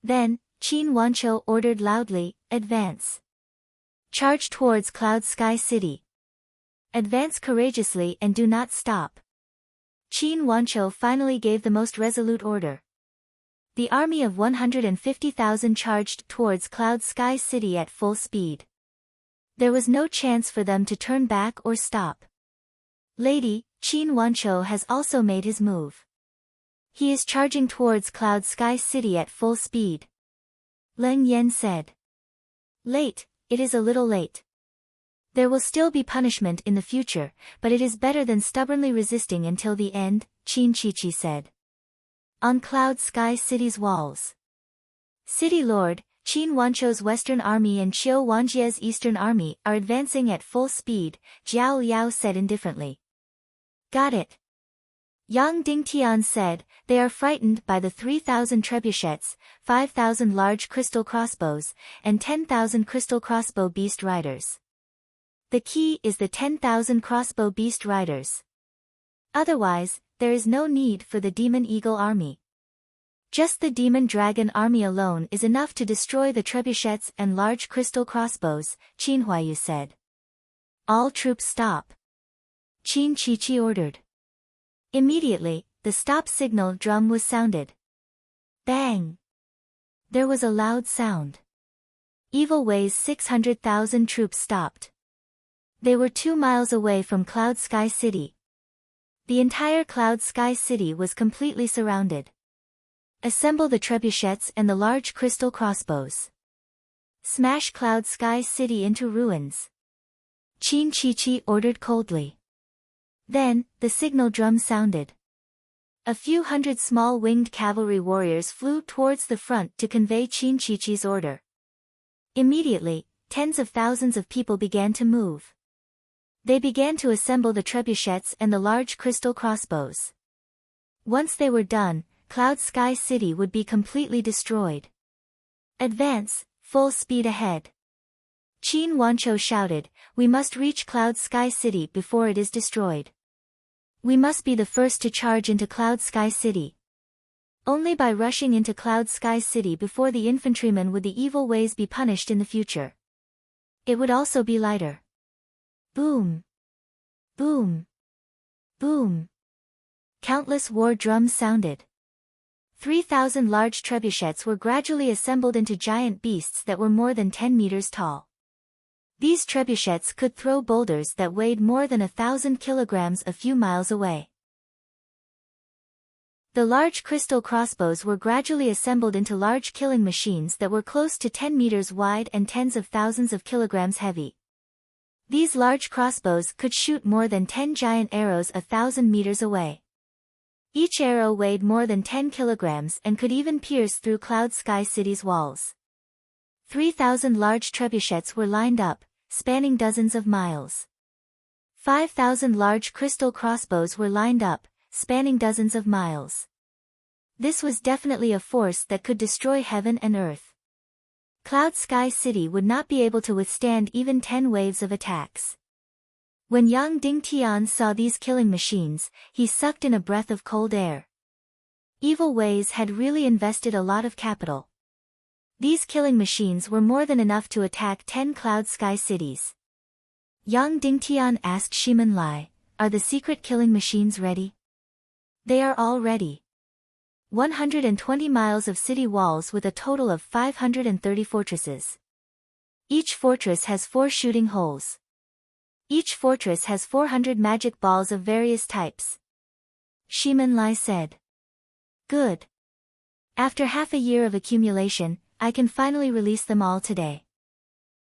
Then, Qin Wanqiu ordered loudly, "Advance. Charge towards Cloud Sky City. Advance courageously and do not stop." Qin Wanqiu finally gave the most resolute order. The army of 150,000 charged towards Cloud Sky City at full speed. There was no chance for them to turn back or stop. "Lady, Qin Wanqiu has also made his move. He is charging towards Cloud Sky City at full speed," Leng Yan said. "Late, it is a little late. There will still be punishment in the future, but it is better than stubbornly resisting until the end," Qin Chichi said. On Cloud Sky City's walls, City Lord, Qin Wanchou's Western Army and Qiu Wanjie's Eastern Army are advancing at full speed, Jiao Liao said indifferently. Got it. Yang Dingtian said, they are frightened by the 3,000 trebuchets, 5,000 large crystal crossbows, and 10,000 crystal crossbow beast riders. The key is the 10,000 crossbow beast riders. Otherwise, there is no need for the demon eagle army. Just the demon dragon army alone is enough to destroy the trebuchets and large crystal crossbows, Qin Huaiyu said. All troops stop. Qin Chichi ordered. Immediately, the stop signal drum was sounded. Bang! There was a loud sound. Evil Way's 600,000 troops stopped. They were 2 miles away from Cloud Sky City. The entire Cloud Sky City was completely surrounded. Assemble the trebuchets and the large crystal crossbows. Smash Cloud Sky City into ruins. Qin Chichi ordered coldly. Then, the signal drum sounded. A few hundred small winged cavalry warriors flew towards the front to convey Qin Chichi's order. Immediately, tens of thousands of people began to move. They began to assemble the trebuchets and the large crystal crossbows. Once they were done, Cloud Sky City would be completely destroyed. Advance, full speed ahead. Qin Wanchou shouted, we must reach Cloud Sky City before it is destroyed. We must be the first to charge into Cloud Sky City. Only by rushing into Cloud Sky City before the infantrymen would the evil ways be punished in the future. It would also be lighter. Boom! Boom! Boom! Countless war drums sounded. 3,000 large trebuchets were gradually assembled into giant beasts that were more than 10 meters tall. These trebuchets could throw boulders that weighed more than 1,000 kilograms a few miles away. The large crystal crossbows were gradually assembled into large killing machines that were close to 10 meters wide and tens of thousands of kilograms heavy. These large crossbows could shoot more than 10 giant arrows 1,000 meters away. Each arrow weighed more than 10 kilograms and could even pierce through Cloud Sky City's walls. 3,000 large trebuchets were lined up, spanning dozens of miles. 5,000 large crystal crossbows were lined up, spanning dozens of miles. This was definitely a force that could destroy heaven and earth. Cloud Sky City would not be able to withstand even 10 waves of attacks. When Yang Dingtian saw these killing machines, he sucked in a breath of cold air. Evil Ways had really invested a lot of capital. These killing machines were more than enough to attack 10 Cloud Sky cities. Yang Dingtian asked Shimen Lai, are the secret killing machines ready? They are all ready. 120 miles of city walls with a total of 530 fortresses. Each fortress has 4 shooting holes. Each fortress has 400 magic balls of various types. Shimen Lai said. Good. After half a year of accumulation, I can finally release them all today.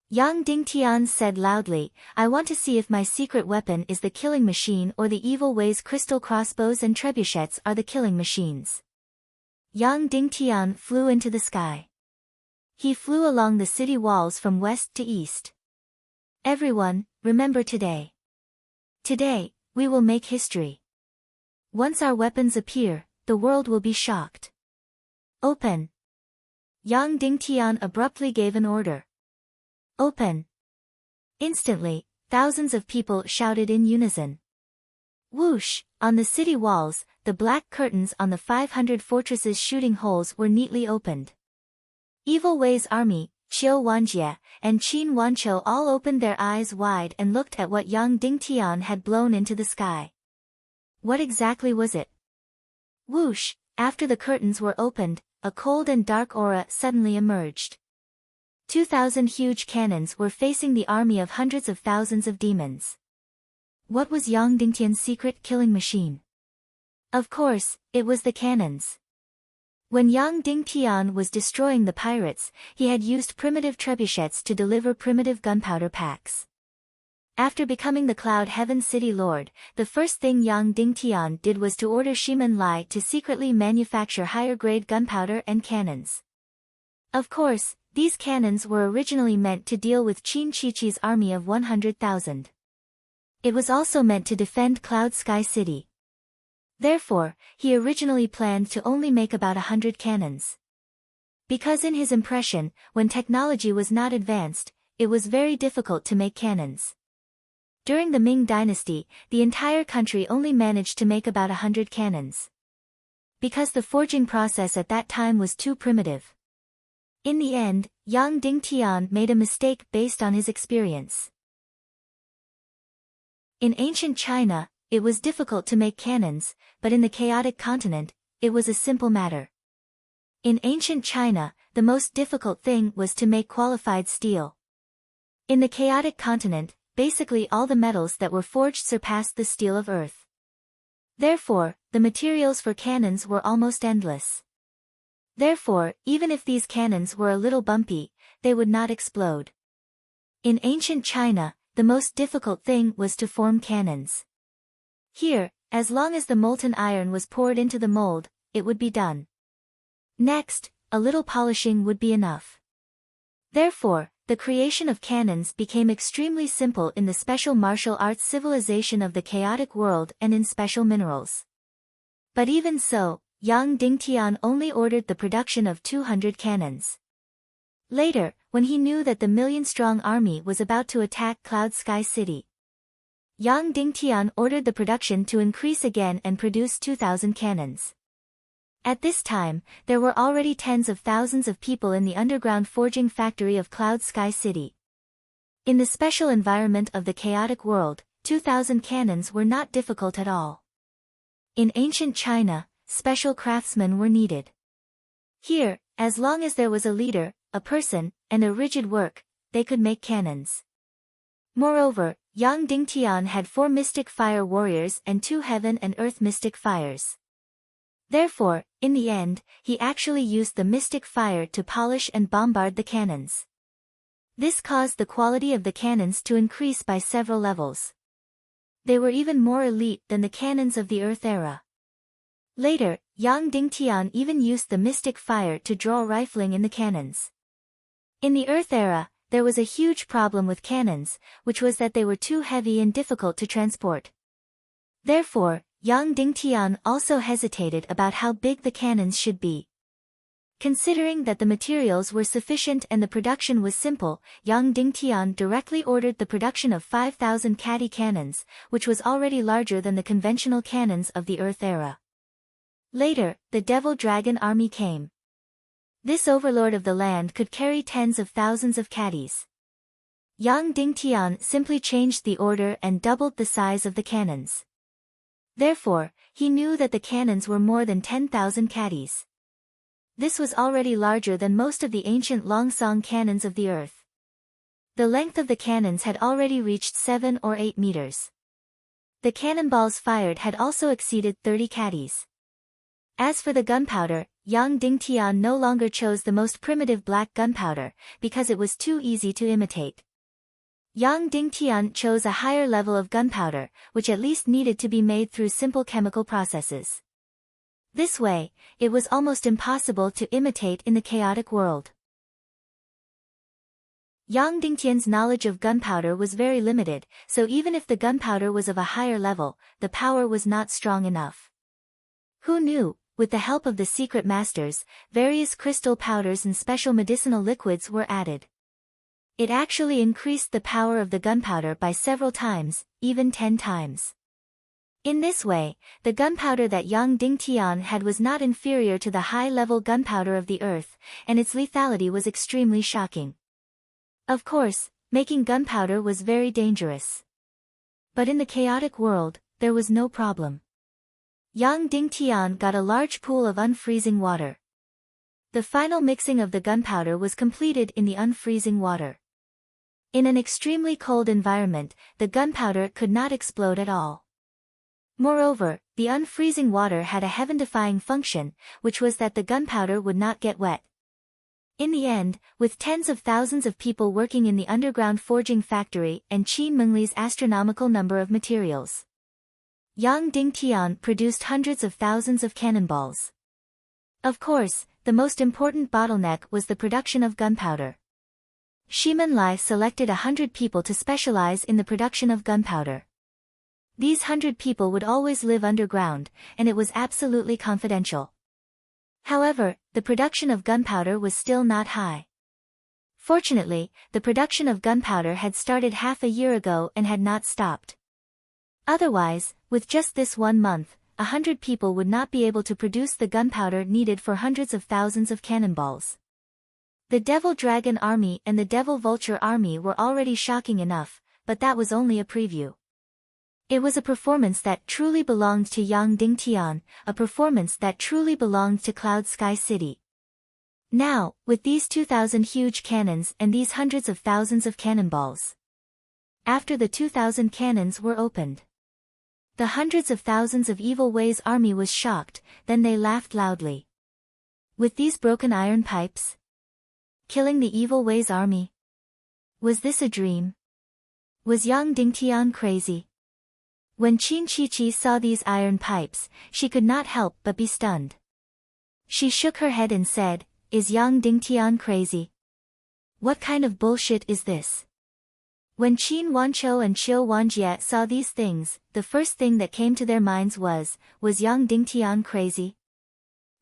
Yang Dingtian said loudly, I want to see if my secret weapon is the killing machine or the Evil Ways crystal crossbows and trebuchets are the killing machines. Yang Dingtian flew into the sky. He flew along the city walls from west to east. Everyone, remember today. Today, we will make history. Once our weapons appear, the world will be shocked. Open. Yang Dingtian abruptly gave an order. Open. Instantly, thousands of people shouted in unison. Whoosh! On the city walls, the black curtains on the 500 fortresses' shooting holes were neatly opened. Evil Way's army, Qiu Wanjie, and Qin Wanchou all opened their eyes wide and looked at what Yang Dingtian had blown into the sky. What exactly was it? Whoosh! After the curtains were opened, a cold and dark aura suddenly emerged. 2,000 huge cannons were facing the army of hundreds of thousands of demons. What was Yang Dingtian's secret killing machine? Of course, it was the cannons. When Yang Dingtian was destroying the pirates, he had used primitive trebuchets to deliver primitive gunpowder packs. After becoming the Cloud Heaven City Lord, the first thing Yang Dingtian did was to order Shimen Lai to secretly manufacture higher-grade gunpowder and cannons. Of course, These cannons were originally meant to deal with Qin Shi Huang's army of 100,000. It was also meant to defend Cloud Sky City. Therefore, he originally planned to only make about 100 cannons. Because in his impression, when technology was not advanced, it was very difficult to make cannons. During the Ming dynasty, the entire country only managed to make about 100 cannons. Because the forging process at that time was too primitive. In the end, Yang Dingtian made a mistake based on his experience. In ancient China, it was difficult to make cannons, but in the chaotic continent, it was a simple matter. In ancient China, the most difficult thing was to make qualified steel. In the chaotic continent, basically all the metals that were forged surpassed the steel of earth. Therefore, the materials for cannons were almost endless. Therefore, even if these cannons were a little bumpy, they would not explode. In ancient China, the most difficult thing was to form cannons. Here, as long as the molten iron was poured into the mold, it would be done. Next, a little polishing would be enough. Therefore, the creation of cannons became extremely simple in the special martial arts civilization of the chaotic world and in special minerals. But even so, Yang Dingtian only ordered the production of 200 cannons. Later, when he knew that the million-strong army was about to attack Cloud Sky City, Yang Dingtian ordered the production to increase again and produce 2,000 cannons. At this time, there were already tens of thousands of people in the underground forging factory of Cloud Sky City. In the special environment of the chaotic world, 2,000 cannons were not difficult at all. In ancient China, special craftsmen were needed. Here, as long as there was a leader, a person, and a rigid work, they could make cannons. Moreover, Yang Dingtian had 4 mystic fire warriors and 2 heaven and earth mystic fires. Therefore, in the end, he actually used the mystic fire to polish and bombard the cannons. This caused the quality of the cannons to increase by several levels. They were even more elite than the cannons of the Earth era. Later, Yang Dingtian even used the mystic fire to draw rifling in the cannons. In the Earth era, there was a huge problem with cannons, which was that they were too heavy and difficult to transport. Therefore, Yang Dingtian also hesitated about how big the cannons should be. Considering that the materials were sufficient and the production was simple, Yang Dingtian directly ordered the production of 5,000 catty cannons, which was already larger than the conventional cannons of the Earth era. Later, the Devil Dragon army came. This overlord of the land could carry tens of thousands of catties. Yang Dingtian simply changed the order and doubled the size of the cannons. Therefore, he knew that the cannons were more than 10,000 catties. This was already larger than most of the ancient Longsong cannons of the earth. The length of the cannons had already reached 7 or 8 meters. The cannonballs fired had also exceeded 30 catties. As for the gunpowder, Yang Dingtian no longer chose the most primitive black gunpowder, because it was too easy to imitate. Yang Dingtian chose a higher level of gunpowder, which at least needed to be made through simple chemical processes. This way, it was almost impossible to imitate in the chaotic world. Yang Dingtian's knowledge of gunpowder was very limited, so even if the gunpowder was of a higher level, the power was not strong enough. Who knew, with the help of the secret masters, various crystal powders and special medicinal liquids were added. It actually increased the power of the gunpowder by several times, even 10 times. In this way, the gunpowder that Yang Dingtian had was not inferior to the high-level gunpowder of the earth, and its lethality was extremely shocking. Of course, making gunpowder was very dangerous. But in the chaotic world, there was no problem. Yang Dingtian got a large pool of unfreezing water. The final mixing of the gunpowder was completed in the unfreezing water. In an extremely cold environment, the gunpowder could not explode at all. Moreover, the unfreezing water had a heaven-defying function, which was that the gunpowder would not get wet. In the end, with tens of thousands of people working in the underground forging factory and Qin Mengli's astronomical number of materials, Yang Dingtian produced hundreds of thousands of cannonballs. Of course, the most important bottleneck was the production of gunpowder. Shiman Lai selected 100 people to specialize in the production of gunpowder. These 100 people would always live underground, and it was absolutely confidential. However, the production of gunpowder was still not high. Fortunately, the production of gunpowder had started half a year ago and had not stopped. Otherwise, with just this 1 month, 100 people would not be able to produce the gunpowder needed for hundreds of thousands of cannonballs. The Devil Dragon Army and the Devil Vulture Army were already shocking enough, but that was only a preview. It was a performance that truly belonged to Yang Dingtian, a performance that truly belonged to Cloud Sky City. Now, with these 2,000 huge cannons and these hundreds of thousands of cannonballs. After the 2,000 cannons were opened, the hundreds of thousands of Evil Way's army was shocked, then they laughed loudly. With these broken iron pipes? Killing the Evil Way's army? Was this a dream? Was Yang Dingtian crazy? When Qin Chi saw these iron pipes, she could not help but be stunned. She shook her head and said, "Is Yang Dingtian crazy? What kind of bullshit is this?" When Qin Wanqiu and Qiu Wanjie saw these things, the first thing that came to their minds was Yang Dingtian crazy?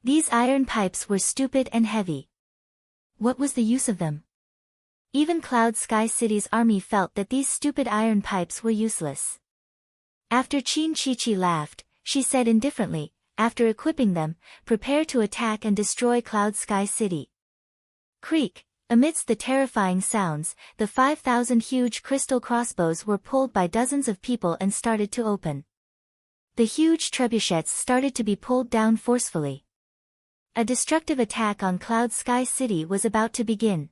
These iron pipes were stupid and heavy. What was the use of them? Even Cloud Sky City's army felt that these stupid iron pipes were useless. After Qin Chi laughed, she said indifferently, "After equipping them, prepare to attack and destroy Cloud Sky City." Creak! Amidst the terrifying sounds, the 5,000 huge crystal crossbows were pulled by dozens of people and started to open. The huge trebuchets started to be pulled down forcefully. A destructive attack on Cloud Sky City was about to begin.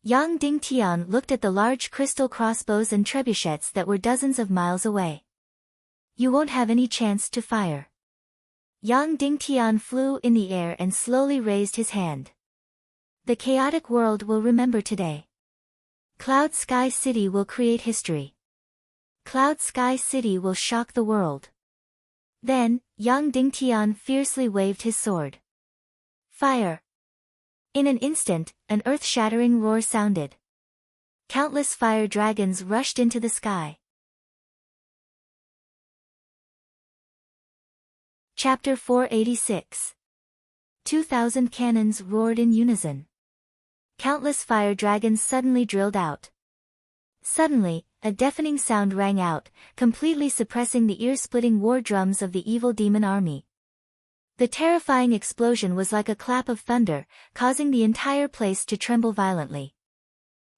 Yang Dingtian looked at the large crystal crossbows and trebuchets that were dozens of miles away. "You won't have any chance to fire." Yang Dingtian flew in the air and slowly raised his hand. "The chaotic world will remember today. Cloud Sky City will create history. Cloud Sky City will shock the world." Then, Yang Dingtian fiercely waved his sword. Fire! In an instant, an earth-shattering roar sounded. Countless fire dragons rushed into the sky. Chapter 486. 2,000 cannons roared in unison. Countless fire dragons suddenly drilled out. Suddenly, a deafening sound rang out, completely suppressing the ear-splitting war drums of the evil demon army. The terrifying explosion was like a clap of thunder, causing the entire place to tremble violently.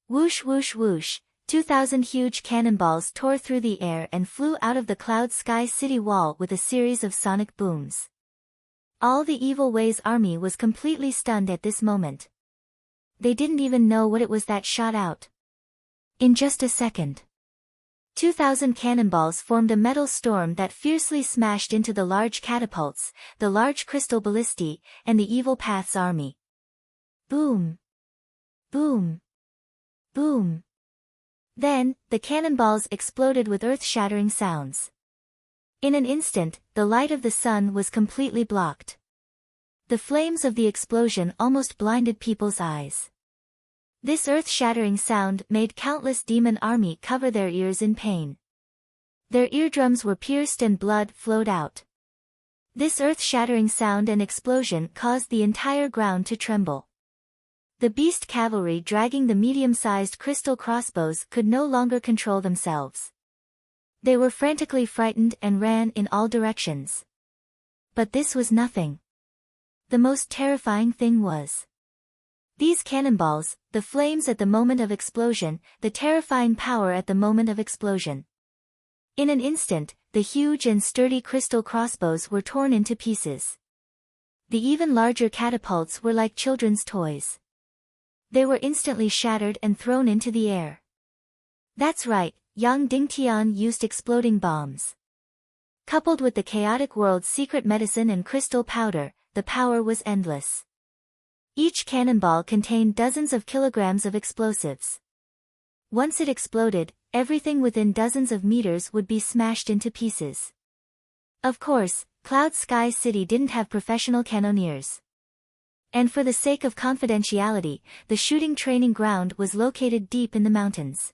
Whoosh whoosh whoosh, 2,000 huge cannonballs tore through the air and flew out of the Cloud Sky City wall with a series of sonic booms. All the Evil Way's army was completely stunned at this moment. They didn't even know what it was that shot out. In just a second, 2,000 cannonballs formed a metal storm that fiercely smashed into the large catapults, the large crystal ballistae, and the Evil Path's army. Boom! Boom! Boom! Then, the cannonballs exploded with earth-shattering sounds. In an instant, the light of the sun was completely blocked. The flames of the explosion almost blinded people's eyes. This earth-shattering sound made countless demon army cover their ears in pain. Their eardrums were pierced and blood flowed out. This earth-shattering sound and explosion caused the entire ground to tremble. The beast cavalry dragging the medium-sized crystal crossbows could no longer control themselves. They were frantically frightened and ran in all directions. But this was nothing. The most terrifying thing was these cannonballs, the flames at the moment of explosion, the terrifying power at the moment of explosion. In an instant, the huge and sturdy crystal crossbows were torn into pieces. The even larger catapults were like children's toys. They were instantly shattered and thrown into the air. That's right, Yang Dingtian used exploding bombs. Coupled with the chaotic world's secret medicine and crystal powder, the power was endless. Each cannonball contained dozens of kilograms of explosives. Once it exploded, everything within dozens of meters would be smashed into pieces. Of course, Cloud Sky City didn't have professional cannoneers. And for the sake of confidentiality, the shooting training ground was located deep in the mountains.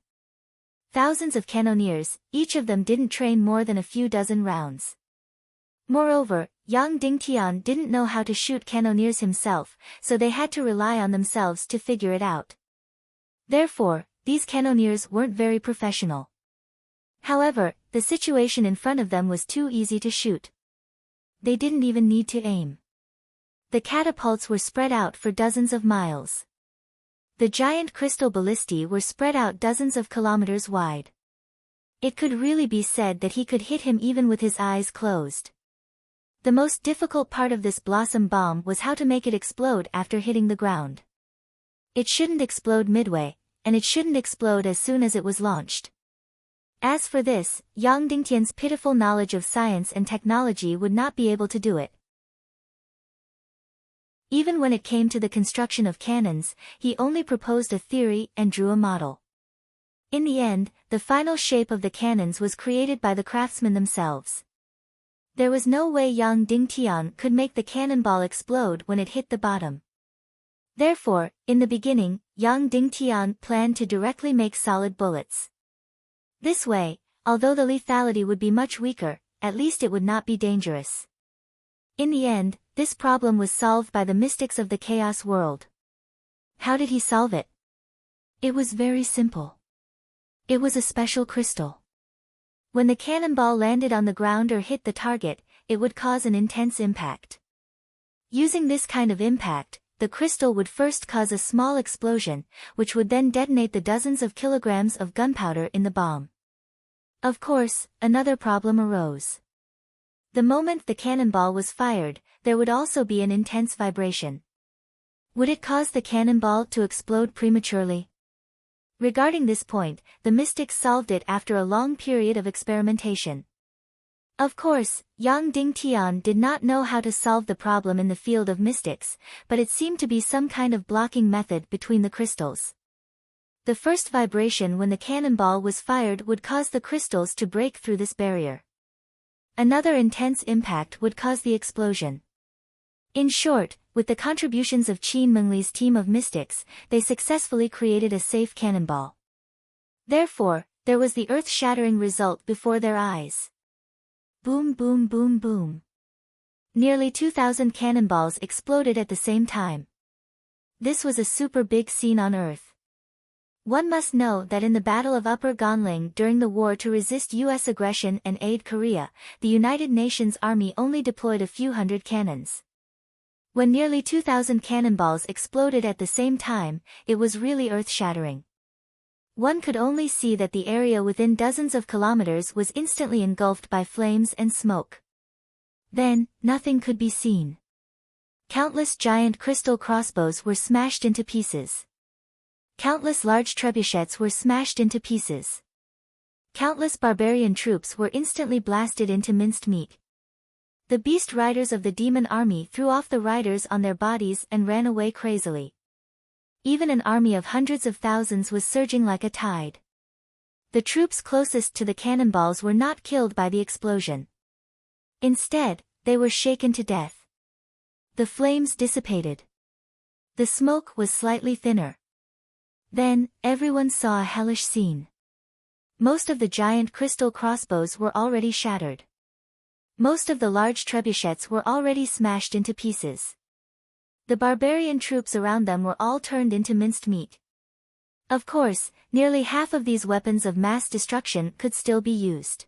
Thousands of cannoneers, each of them didn't train more than a few dozen rounds. Moreover, Yang Dingtian didn't know how to shoot cannoneers himself, so they had to rely on themselves to figure it out. Therefore, these cannoneers weren't very professional. However, the situation in front of them was too easy to shoot. They didn't even need to aim. The catapults were spread out for dozens of miles. The giant crystal ballistae were spread out dozens of kilometers wide. It could really be said that he could hit him even with his eyes closed. The most difficult part of this blossom bomb was how to make it explode after hitting the ground. It shouldn't explode midway, and it shouldn't explode as soon as it was launched. As for this, Yang Dingtian's pitiful knowledge of science and technology would not be able to do it. Even when it came to the construction of cannons, he only proposed a theory and drew a model. In the end, the final shape of the cannons was created by the craftsmen themselves. There was no way Yang Dingtian could make the cannonball explode when it hit the bottom. Therefore, in the beginning, Yang Dingtian planned to directly make solid bullets. This way, although the lethality would be much weaker, at least it would not be dangerous. In the end, this problem was solved by the mystics of the chaos world. How did he solve it? It was very simple. It was a special crystal. When the cannonball landed on the ground or hit the target, it would cause an intense impact. Using this kind of impact, the crystal would first cause a small explosion, which would then detonate the dozens of kilograms of gunpowder in the bomb. Of course, another problem arose. The moment the cannonball was fired, there would also be an intense vibration. Would it cause the cannonball to explode prematurely? Regarding this point, the mystics solved it after a long period of experimentation. Of course, Yang Dingtian did not know how to solve the problem in the field of mystics, but it seemed to be some kind of blocking method between the crystals. The first vibration when the cannonball was fired would cause the crystals to break through this barrier. Another intense impact would cause the explosion. In short, with the contributions of Qin Mengli's team of mystics, they successfully created a safe cannonball. Therefore, there was the earth-shattering result before their eyes. Boom boom boom boom. Nearly 2,000 cannonballs exploded at the same time. This was a super big scene on Earth. One must know that in the Battle of Upper Ganling during the war to resist U.S. aggression and aid Korea, the United Nations Army only deployed a few hundred cannons. When nearly 2,000 cannonballs exploded at the same time, it was really earth-shattering. One could only see that the area within dozens of kilometers was instantly engulfed by flames and smoke. Then, nothing could be seen. Countless giant crystal crossbows were smashed into pieces. Countless large trebuchets were smashed into pieces. Countless barbarian troops were instantly blasted into minced meat. The beast riders of the demon army threw off the riders on their bodies and ran away crazily. Even an army of hundreds of thousands was surging like a tide. The troops closest to the cannonballs were not killed by the explosion. Instead, they were shaken to death. The flames dissipated. The smoke was slightly thinner. Then, everyone saw a hellish scene. Most of the giant crystal crossbows were already shattered. Most of the large trebuchets were already smashed into pieces. The barbarian troops around them were all turned into minced meat. Of course, nearly half of these weapons of mass destruction could still be used.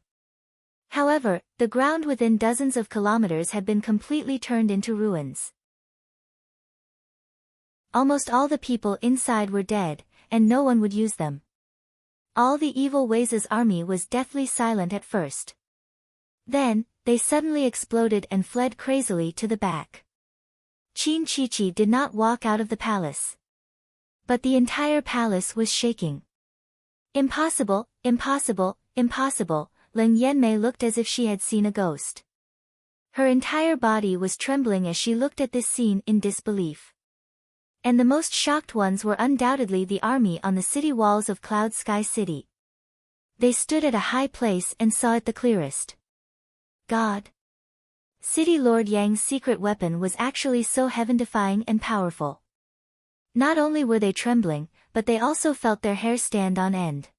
However, the ground within dozens of kilometers had been completely turned into ruins. Almost all the people inside were dead, and no one would use them. All the evil Wei's army was deathly silent at first. Then, they suddenly exploded and fled crazily to the back. Qin Chichi did not walk out of the palace. But the entire palace was shaking. Impossible, impossible, impossible, Leng Yanmei looked as if she had seen a ghost. Her entire body was trembling as she looked at this scene in disbelief. And the most shocked ones were undoubtedly the army on the city walls of Cloud Sky City. They stood at a high place and saw it the clearest. God! City Lord Yang's secret weapon was actually so heaven-defying and powerful. Not only were they trembling, but they also felt their hair stand on end.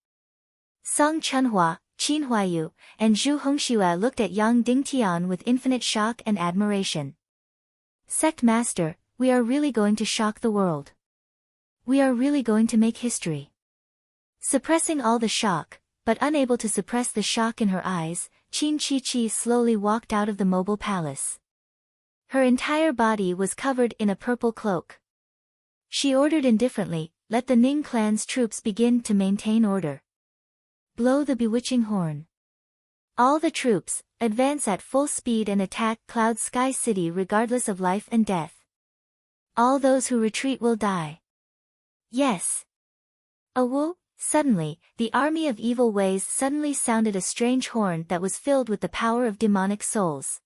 Song Chunhua, Qin Huayu, and Zhu Hongxue looked at Yang Dingtian with infinite shock and admiration. Sect Master, we are really going to shock the world. We are really going to make history. Suppressing all the shock, but unable to suppress the shock in her eyes, Qin Chi slowly walked out of the mobile palace. Her entire body was covered in a purple cloak. She ordered indifferently, let the Ning clan's troops begin to maintain order. Blow the bewitching horn. All the troops, advance at full speed and attack Cloud Sky City regardless of life and death. All those who retreat will die. Yes. Awu! Suddenly, the army of evil ways suddenly sounded a strange horn that was filled with the power of demonic souls.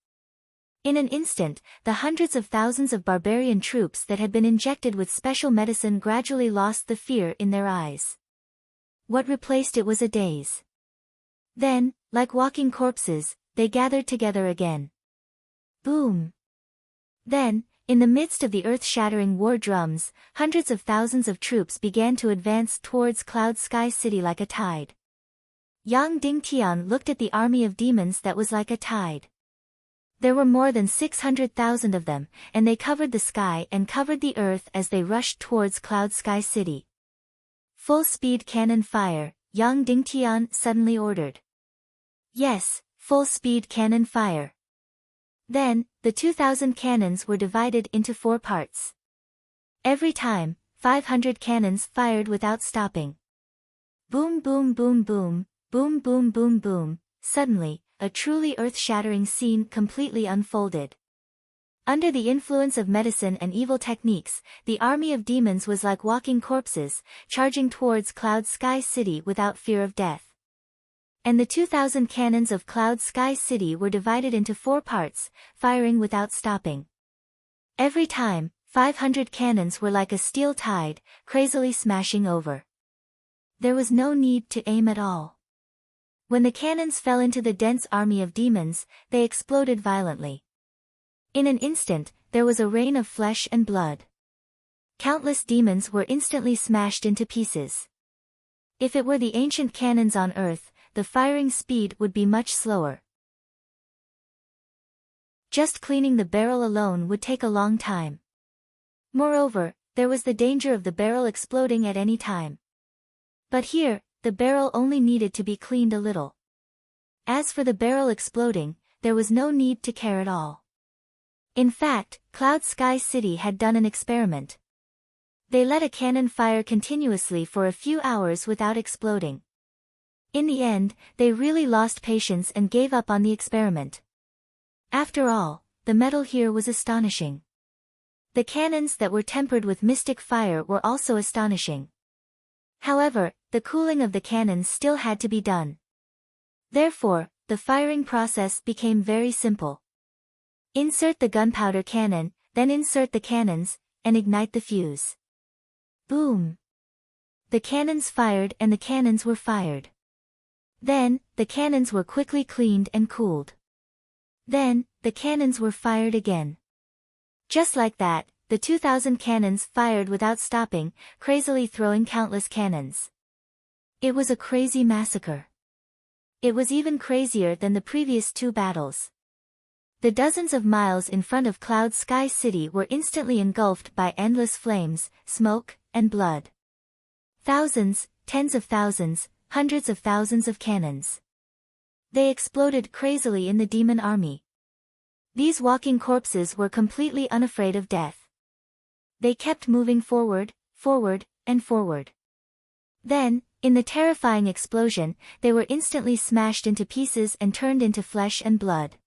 In an instant, the hundreds of thousands of barbarian troops that had been injected with special medicine gradually lost the fear in their eyes. What replaced it was a daze. Then, like walking corpses, they gathered together again. Boom! Then, in the midst of the earth-shattering war drums, hundreds of thousands of troops began to advance towards Cloud Sky City like a tide. Yang Dingtian looked at the army of demons that was like a tide. There were more than 600,000 of them, and they covered the sky and covered the earth as they rushed towards Cloud Sky City. Full-speed cannon fire, Yang Dingtian suddenly ordered. Yes, full-speed cannon fire. Then, the 2,000 cannons were divided into 4 parts. Every time, 500 cannons fired without stopping. Boom boom boom boom, boom boom boom boom, suddenly, a truly earth-shattering scene completely unfolded. Under the influence of medicine and evil techniques, the army of demons was like walking corpses, charging towards Cloud Sky City without fear of death. And the 2,000 cannons of Cloud Sky City were divided into 4 parts, firing without stopping. Every time, 500 cannons were like a steel tide, crazily smashing over. There was no need to aim at all. When the cannons fell into the dense army of demons, they exploded violently. In an instant, there was a rain of flesh and blood. Countless demons were instantly smashed into pieces. If it were the ancient cannons on Earth, the firing speed would be much slower. Just cleaning the barrel alone would take a long time. Moreover, there was the danger of the barrel exploding at any time. But here, the barrel only needed to be cleaned a little. As for the barrel exploding, there was no need to care at all. In fact, Cloud Sky City had done an experiment. They let a cannon fire continuously for a few hours without exploding. In the end, they really lost patience and gave up on the experiment. After all, the metal here was astonishing. The cannons that were tempered with mystic fire were also astonishing. However, the cooling of the cannons still had to be done. Therefore, the firing process became very simple. Insert the gunpowder cannon, then insert the cannons, and ignite the fuse. Boom! The cannons fired and the cannons were fired. Then, the cannons were quickly cleaned and cooled. Then, the cannons were fired again. Just like that, the 2,000 cannons fired without stopping, crazily throwing countless cannons. It was a crazy massacre. It was even crazier than the previous 2 battles. The dozens of miles in front of Cloud Sky City were instantly engulfed by endless flames, smoke, and blood. Thousands, tens of thousands, hundreds of thousands of cannons. They exploded crazily in the demon army. These walking corpses were completely unafraid of death. They kept moving forward, forward, and forward. Then, in the terrifying explosion, they were instantly smashed into pieces and turned into flesh and blood.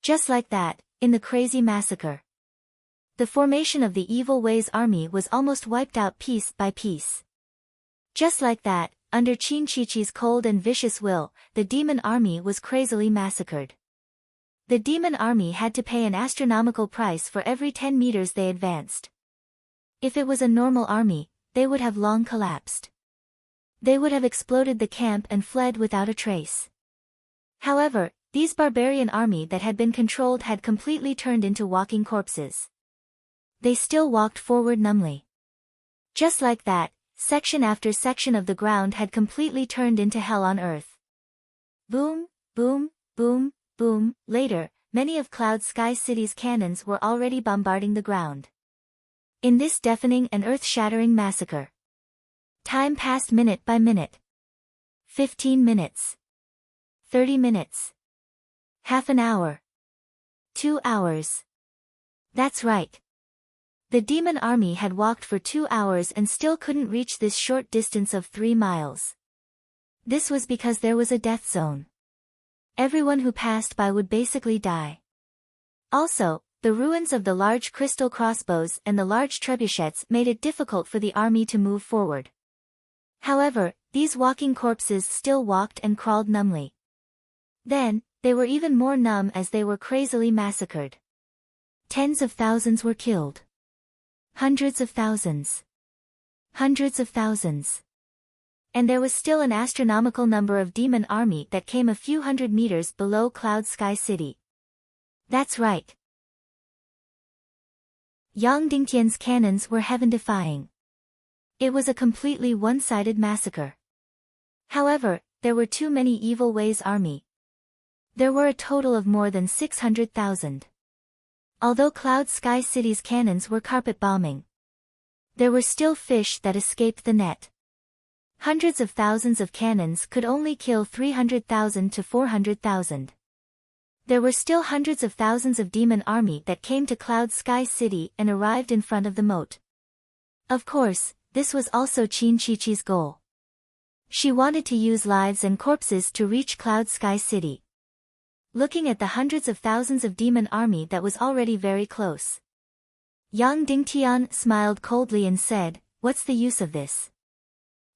Just like that, in the crazy massacre. The formation of the Evil Ways army was almost wiped out piece by piece. Just like that, under Qin Chi-Chi's cold and vicious will, the demon army was crazily massacred. The demon army had to pay an astronomical price for every 10 meters they advanced. If it was a normal army, they would have long collapsed. They would have exploded the camp and fled without a trace. However, These barbarian army that had been controlled had completely turned into walking corpses. They still walked forward numbly. Just like that, section after section of the ground had completely turned into hell on earth. Boom, boom, boom, boom. Later, many of Cloud Sky City's cannons were already bombarding the ground. In this deafening and earth-shattering massacre, time passed minute by minute. 15 minutes. 30 minutes. Half an hour. 2 hours. That's right. The demon army had walked for 2 hours and still couldn't reach this short distance of 3 miles. This was because there was a death zone. Everyone who passed by would basically die. Also, the ruins of the large crystal crossbows and the large trebuchets made it difficult for the army to move forward. However, these walking corpses still walked and crawled numbly. Then, they were even more numb as they were crazily massacred. Tens of thousands were killed. Hundreds of thousands. Hundreds of thousands. And there was still an astronomical number of demon army that came a few hundred meters below Cloud Sky City. That's right. Yang Dingtian's cannons were heaven-defying. It was a completely one-sided massacre. However, there were too many Evil Way's army. There were a total of more than 600,000. Although Cloud Sky City's cannons were carpet bombing, there were still fish that escaped the net. Hundreds of thousands of cannons could only kill 300,000 to 400,000. There were still hundreds of thousands of demon army that came to Cloud Sky City and arrived in front of the moat. Of course, this was also Qin Chi-Chi's goal. She wanted to use lives and corpses to reach Cloud Sky City. Looking at the hundreds of thousands of demon army that was already very close, Yang Dingtian smiled coldly and said, "What's the use of this?"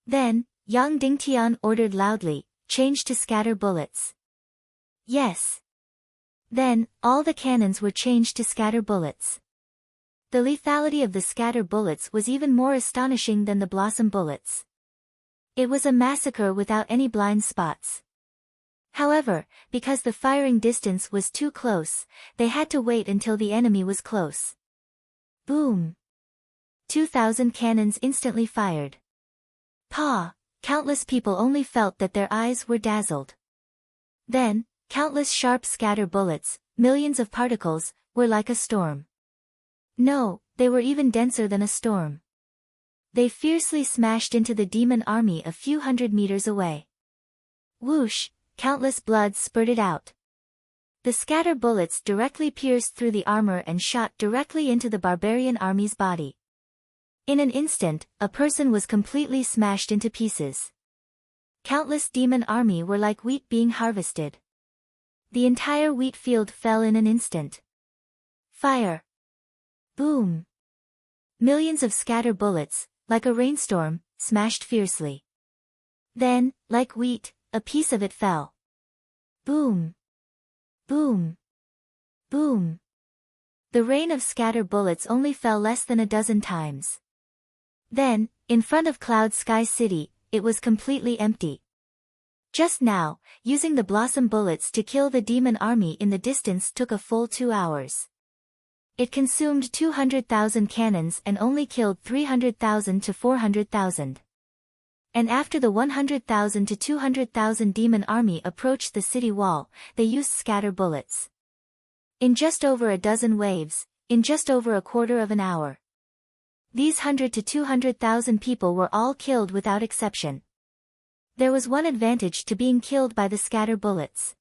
Then, Yang Dingtian ordered loudly, "Change to scatter bullets." Yes. Then, all the cannons were changed to scatter bullets. The lethality of the scatter bullets was even more astonishing than the blossom bullets. It was a massacre without any blind spots. However, because the firing distance was too close, they had to wait until the enemy was close. Boom! 2,000 cannons instantly fired. Pa! Countless people only felt that their eyes were dazzled. Then, countless sharp scatter bullets, millions of particles, were like a storm. No, they were even denser than a storm. They fiercely smashed into the demon army a few hundred meters away. Whoosh! Countless blood spurted out. The scatter bullets directly pierced through the armor and shot directly into the barbarian army's body. In an instant, a person was completely smashed into pieces. Countless demon army were like wheat being harvested. The entire wheat field fell in an instant. Fire! Boom! Millions of scatter bullets, like a rainstorm, smashed fiercely. Then, like wheat, a piece of it fell. Boom! Boom! Boom! The rain of scatter bullets only fell less than a dozen times. Then, in front of Cloud Sky City, it was completely empty. Just now, using the blossom bullets to kill the demon army in the distance took a full 2 hours. It consumed 200,000 cannons and only killed 300,000 to 400,000. And after the 100,000 to 200,000 demon army approached the city wall, they used scatter bullets. In just over a dozen waves, in just over a quarter of an hour. These 100 to 200,000 people were all killed without exception. There was one advantage to being killed by the scatter bullets.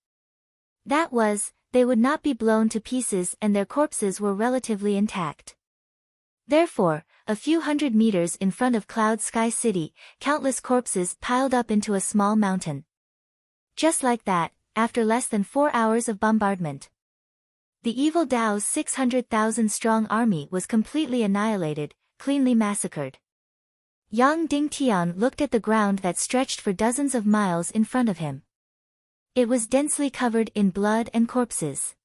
That was, they would not be blown to pieces and their corpses were relatively intact. Therefore, a few hundred meters in front of Cloud Sky City, countless corpses piled up into a small mountain. Just like that, after less than 4 hours of bombardment, the evil Dao's 600,000 strong army was completely annihilated, cleanly massacred. Yang Dingtian looked at the ground that stretched for dozens of miles in front of him. It was densely covered in blood and corpses.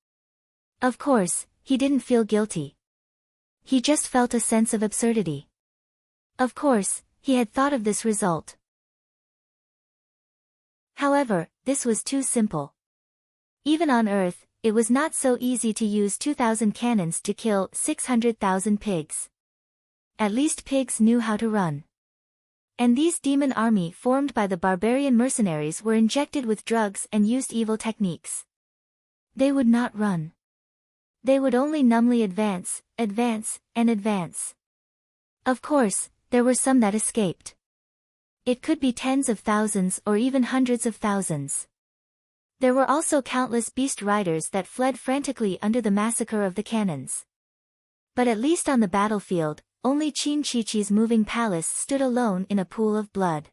Of course, he didn't feel guilty. He just felt a sense of absurdity. Of course, he had thought of this result. However, this was too simple. Even on Earth, it was not so easy to use 2,000 cannons to kill 600,000 pigs. At least pigs knew how to run. And these demon army formed by the barbarian mercenaries were injected with drugs and used evil techniques. They would not run. They would only numbly advance, advance, and advance. Of course, there were some that escaped. It could be tens of thousands or even hundreds of thousands. There were also countless beast riders that fled frantically under the massacre of the cannons. But at least on the battlefield, only Qin Chi-Chi's moving palace stood alone in a pool of blood.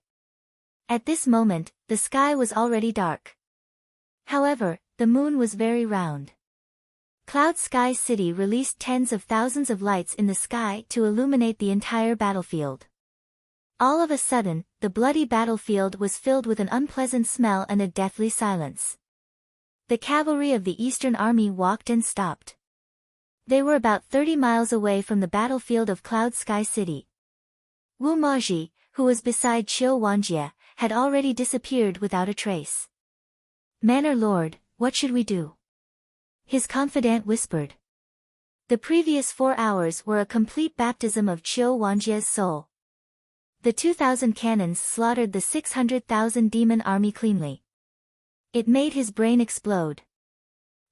At this moment, the sky was already dark. However, the moon was very round. Cloud Sky City released tens of thousands of lights in the sky to illuminate the entire battlefield. All of a sudden, the bloody battlefield was filled with an unpleasant smell and a deathly silence. The cavalry of the Eastern Army walked and stopped. They were about 30 miles away from the battlefield of Cloud Sky City. Wu Maji, who was beside Qiu Wanjie, had already disappeared without a trace. "Manor Lord, what should we do?" his confidant whispered. The previous 4 hours were a complete baptism of Qiu Wanjie's soul. The 2,000 cannons slaughtered the 600,000 demon army cleanly. It made his brain explode.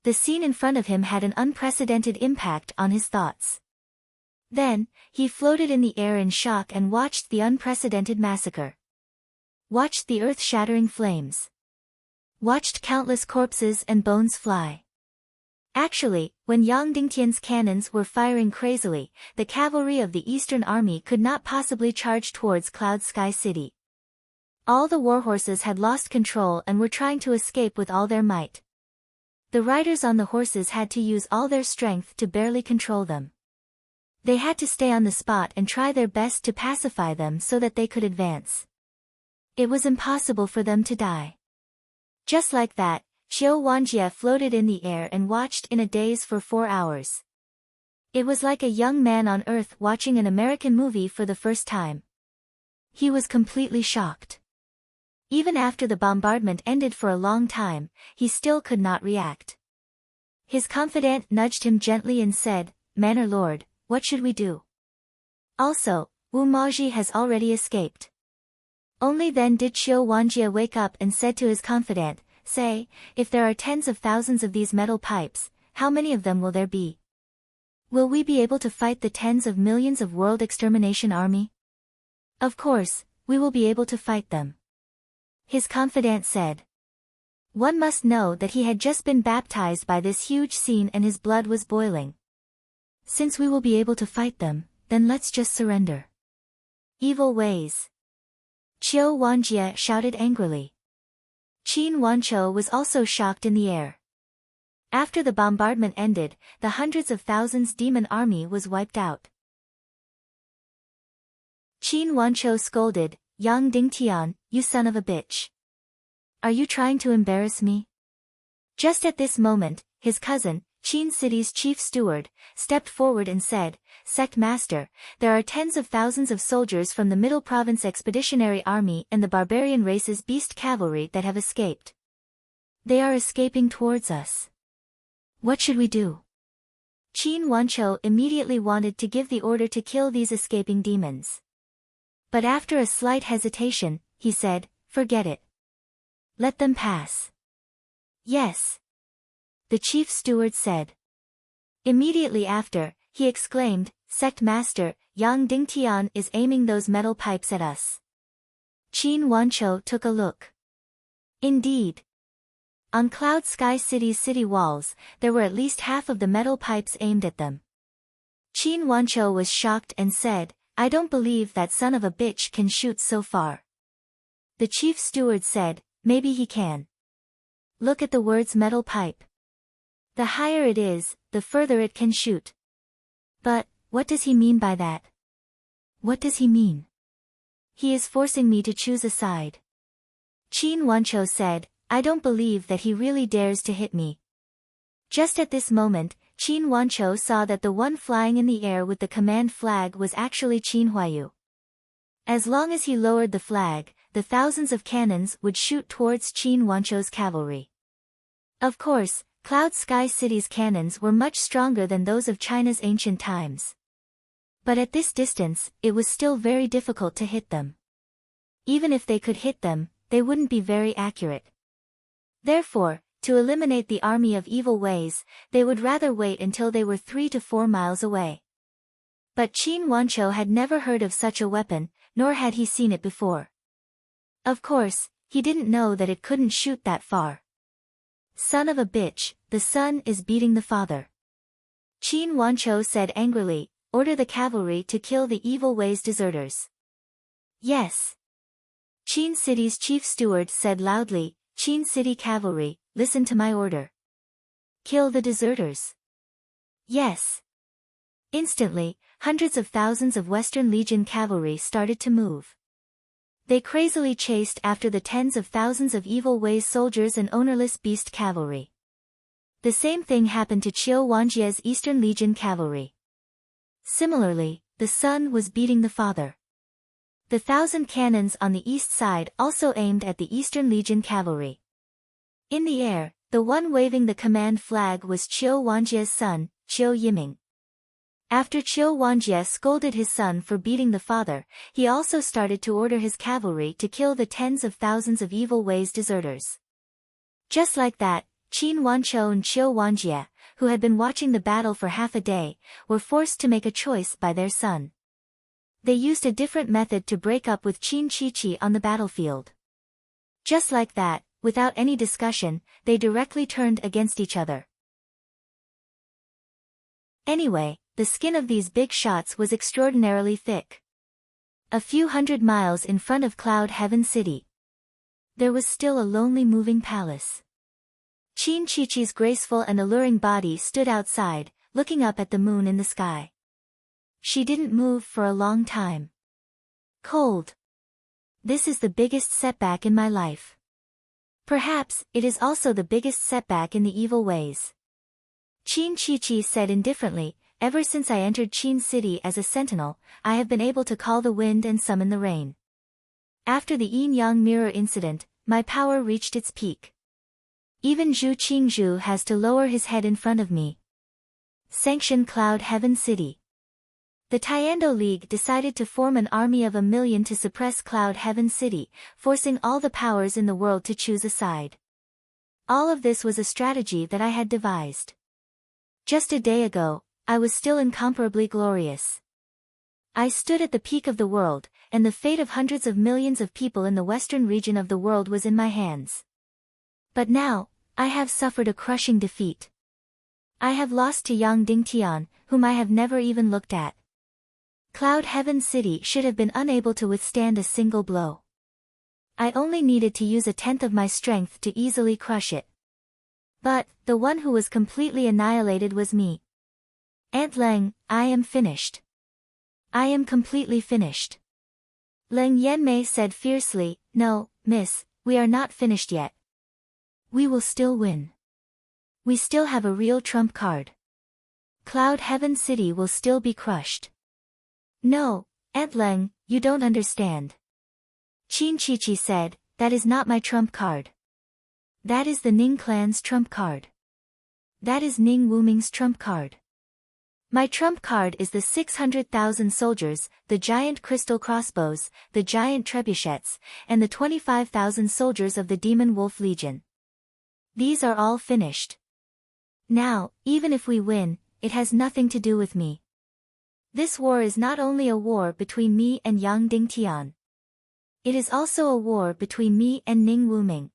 The scene in front of him had an unprecedented impact on his thoughts. Then, he floated in the air in shock and watched the unprecedented massacre. Watched the earth-shattering flames. Watched countless corpses and bones fly. Actually, when Yang Dingtian's cannons were firing crazily, the cavalry of the Eastern Army could not possibly charge towards Cloud Sky City. All the warhorses had lost control and were trying to escape with all their might. The riders on the horses had to use all their strength to barely control them. They had to stay on the spot and try their best to pacify them so that they could advance. It was impossible for them to die. Just like that, Qiu Wanjie floated in the air and watched in a daze for 4 hours. It was like a young man on Earth watching an American movie for the first time. He was completely shocked. Even after the bombardment ended for a long time, he still could not react. His confidant nudged him gently and said, "Manor Lord, what should we do?" Also, Wu Maji has already escaped. Only then did Qiu Wanjie wake up and said to his confidant, "Say, if there are tens of thousands of these metal pipes, how many of them will there be? Will we be able to fight the tens of millions of world extermination army?" "Of course, we will be able to fight them," his confidant said. One must know that he had just been baptized by this huge scene and his blood was boiling. "Since we will be able to fight them, then let's just surrender." "Evil ways!" Qiu Wanjie shouted angrily. Qin Wanqiu was also shocked in the air. After the bombardment ended, the hundreds of thousands demon army was wiped out. Qin Wanqiu scolded, "Yang Dingtian, you son of a bitch. Are you trying to embarrass me?" Just at this moment, his cousin, Qin City's chief steward, stepped forward and said, "Sect Master, there are tens of thousands of soldiers from the Middle Province Expeditionary Army and the barbarian race's beast cavalry that have escaped. They are escaping towards us. What should we do?" Qin Wanqiu immediately wanted to give the order to kill these escaping demons. But after a slight hesitation, he said, "Forget it. Let them pass." "Yes," the chief steward said. Immediately after, he exclaimed, "Sect Master, Yang Dingtian is aiming those metal pipes at us." Qin Wanqiu took a look. Indeed. On Cloud Sky City's city walls, there were at least half of the metal pipes aimed at them. Qin Wanqiu was shocked and said, "I don't believe that son of a bitch can shoot so far." The chief steward said, "Maybe he can. Look at the words metal pipe. The higher it is, the further it can shoot." "But, what does he mean by that? What does he mean? He is forcing me to choose a side." Qin Wanqiu said, "I don't believe that he really dares to hit me." Just at this moment, Qin Wanqiu saw that the one flying in the air with the command flag was actually Qin Huayu. As long as he lowered the flag, the thousands of cannons would shoot towards Qin Wanqiu's cavalry. Of course, Cloud Sky City's cannons were much stronger than those of China's ancient times. But at this distance, it was still very difficult to hit them. Even if they could hit them, they wouldn't be very accurate. Therefore, to eliminate the army of evil ways, they would rather wait until they were 3 to 4 miles away. But Qin Wanchou had never heard of such a weapon, nor had he seen it before. Of course, he didn't know that it couldn't shoot that far. Son of a bitch, the son is beating the father. Qin Wanchou said angrily, order the cavalry to kill the evil ways deserters. Yes. Qin City's chief steward said loudly, Qin City cavalry, listen to my order. Kill the deserters. Yes. Instantly, hundreds of thousands of Western Legion cavalry started to move. They crazily chased after the tens of thousands of evil ways soldiers and ownerless beast cavalry. The same thing happened to Qiu Wanjie's Eastern Legion cavalry. Similarly, the son was beating the father. The 1,000 cannons on the east side also aimed at the Eastern Legion cavalry. In the air, the one waving the command flag was Qiu Wanjie's son, Qiu Yiming. After Qiu Wanjie scolded his son for beating the father, he also started to order his cavalry to kill the tens of thousands of evil ways deserters. Just like that, Qin Wanchou and Qiu Wanjie, who had been watching the battle for half a day, were forced to make a choice by their son. They used a different method to break up with Qin Chichi on the battlefield. Just like that, without any discussion, they directly turned against each other. Anyway, the skin of these big shots was extraordinarily thick. A few hundred miles in front of Cloud Heaven City, there was still a lonely moving palace. Qin Chichi's graceful and alluring body stood outside, looking up at the moon in the sky. She didn't move for a long time. Cold. This is the biggest setback in my life. Perhaps, it is also the biggest setback in the evil ways. Qin Chichi said indifferently, ever since I entered Qin City as a sentinel, I have been able to call the wind and summon the rain. After the yin-yang mirror incident, my power reached its peak. Even Zhu Qingzhu has to lower his head in front of me. Sanction Cloud Heaven City. The Tiando League decided to form an army of 1 million to suppress Cloud Heaven City, forcing all the powers in the world to choose a side. All of this was a strategy that I had devised. Just a day ago, I was still incomparably glorious. I stood at the peak of the world, and the fate of hundreds of millions of people in the western region of the world was in my hands. But now, I have suffered a crushing defeat. I have lost to Yang Dingtian, whom I have never even looked at. Cloud Heaven City should have been unable to withstand a single blow. I only needed to use 1/10 of my strength to easily crush it. But, the one who was completely annihilated was me. Aunt Leng, I am finished. I am completely finished. Leng Yanmei said fiercely, no, miss, we are not finished yet. We will still win. We still have a real trump card. Cloud Heaven City will still be crushed. No, Aunt Leng, you don't understand. Qin Chichi said, that is not my trump card. That is the Ning clan's trump card. That is Ning Wuming's trump card. My trump card is the 600,000 soldiers, the giant crystal crossbows, the giant trebuchets, and the 25,000 soldiers of the Demon Wolf Legion. These are all finished. Now, even if we win, it has nothing to do with me. This war is not only a war between me and Yang Dingtian. It is also a war between me and Ning Wuming.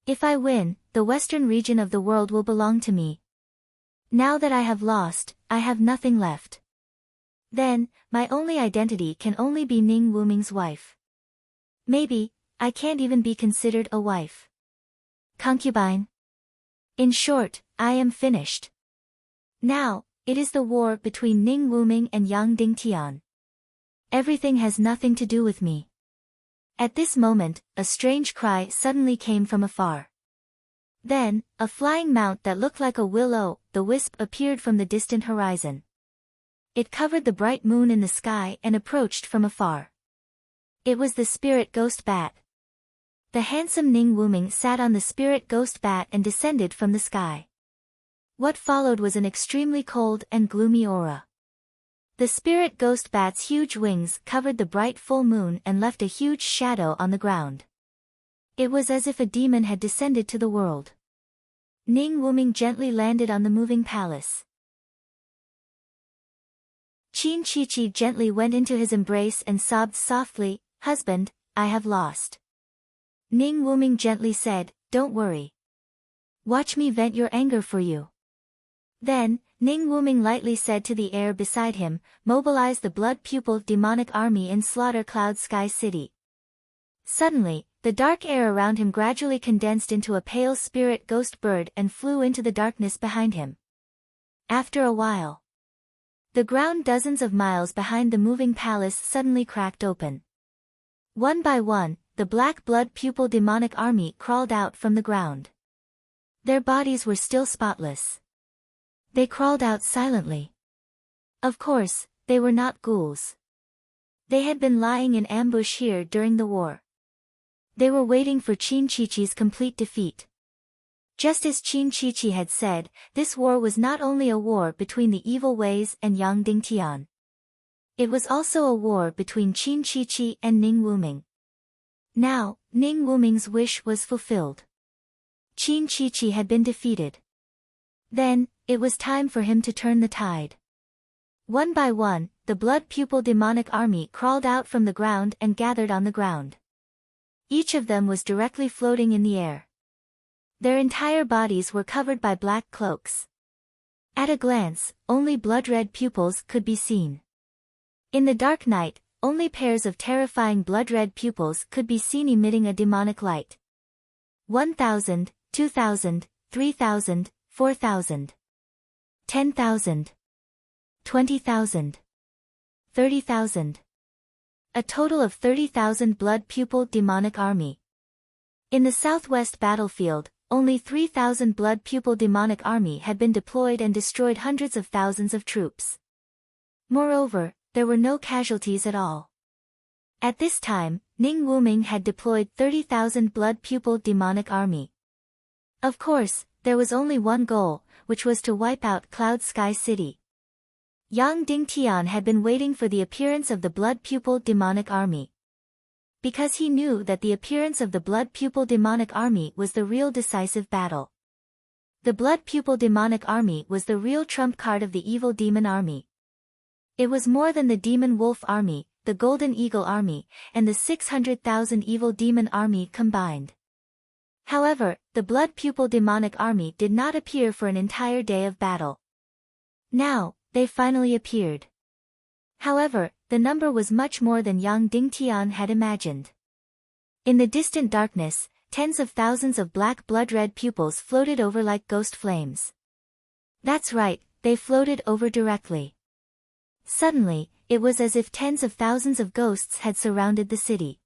If I win, the western region of the world will belong to me. Now that I have lost, I have nothing left. Then, my only identity can only be Ning Wuming's wife. Maybe, I can't even be considered a wife. Concubine. In short, I am finished. Now, it is the war between Ning Wuming and Yang Dingtian. Everything has nothing to do with me. At this moment, a strange cry suddenly came from afar. Then, a flying mount that looked like a will-o'-the-wisp appeared from the distant horizon. It covered the bright moon in the sky and approached from afar. It was the spirit ghost bat. The handsome Ning Wuming sat on the spirit ghost bat and descended from the sky. What followed was an extremely cold and gloomy aura. The spirit ghost bat's huge wings covered the bright full moon and left a huge shadow on the ground. It was as if a demon had descended to the world. Ning Wuming gently landed on the moving palace. Qin Chi gently went into his embrace and sobbed softly, "Husband, I have lost." Ning Wuming gently said, "Don't worry. Watch me vent your anger for you." Then, Ning Wuming lightly said to the air beside him, "Mobilize the blood pupil demonic army in Slaughter Cloud Sky City." Suddenly, the dark air around him gradually condensed into a pale spirit ghost bird and flew into the darkness behind him. After a while, the ground dozens of miles behind the moving palace suddenly cracked open. One by one, the black blood pupil demonic army crawled out from the ground. Their bodies were still spotless. They crawled out silently. Of course, they were not ghouls. They had been lying in ambush here during the war. They were waiting for Qin Chi's complete defeat. Just as Qin Chi had said, this war was not only a war between the evil ways and Yang Dingtian. It was also a war between Qin Chi and Ning Wuming. Now, Ning Wuming's wish was fulfilled. Qin Chi had been defeated. Then, it was time for him to turn the tide. One by one, the blood pupil demonic army crawled out from the ground and gathered on the ground. Each of them was directly floating in the air. Their entire bodies were covered by black cloaks. At a glance, only blood-red pupils could be seen. In the dark night, only pairs of terrifying blood-red pupils could be seen emitting a demonic light. 1,000, 2,000, 3,000, 4,000. 10,000. 20,000. 30,000. A total of 30,000 blood pupil demonic army. In the southwest battlefield, only 3,000 blood pupil demonic army had been deployed and destroyed hundreds of thousands of troops. Moreover, there were no casualties at all. At this time, Ning Wuming had deployed 30,000 blood pupil demonic army. Of course, there was only one goal, which was to wipe out Cloud Sky City. Yang Dingtian had been waiting for the appearance of the blood pupil demonic army. Because he knew that the appearance of the blood pupil demonic army was the real decisive battle. The blood pupil demonic army was the real trump card of the evil demon army. It was more than the demon wolf army, the golden eagle army, and the 600,000 evil demon army combined. However, the blood pupil demonic army did not appear for an entire day of battle. Now, they finally appeared. However, the number was much more than Yang Dingtian had imagined. In the distant darkness, tens of thousands of black blood-red pupils floated over like ghost flames. That's right, they floated over directly. Suddenly, it was as if tens of thousands of ghosts had surrounded the city.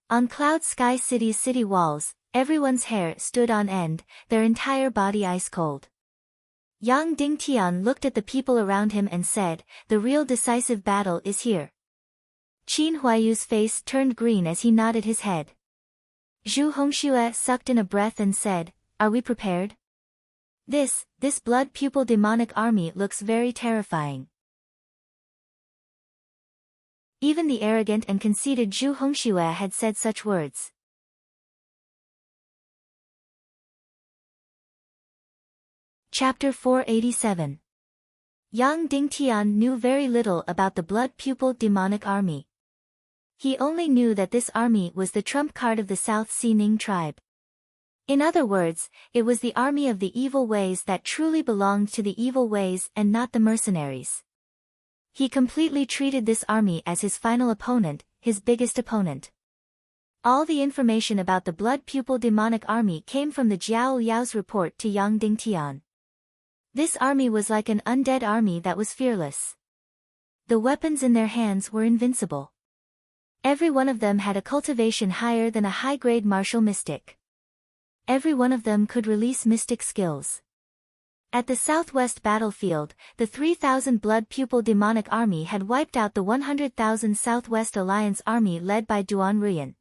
On Cloud Sky City's city walls, everyone's hair stood on end, their entire body ice-cold. Yang Dingtian looked at the people around him and said, "The real decisive battle is here." Qin Huayu's face turned green as he nodded his head. Zhu Hongxue sucked in a breath and said, "Are we prepared? This blood pupil demonic army looks very terrifying." Even the arrogant and conceited Zhu Hongxue had said such words. Chapter 487. Yang Dingtian knew very little about the blood pupil demonic army. He only knew that this army was the trump card of the South Sea Ning tribe. In other words, it was the army of the evil ways that truly belonged to the evil ways and not the mercenaries. He completely treated this army as his final opponent, his biggest opponent. All the information about the blood pupil demonic army came from the Jiao Yao's report to Yang Dingtian. This army was like an undead army that was fearless. The weapons in their hands were invincible. Every one of them had a cultivation higher than a high-grade martial mystic. Every one of them could release mystic skills. At the southwest battlefield, the 3,000 blood pupil demonic army had wiped out the 100,000 Southwest Alliance army led by Duan Ruyan.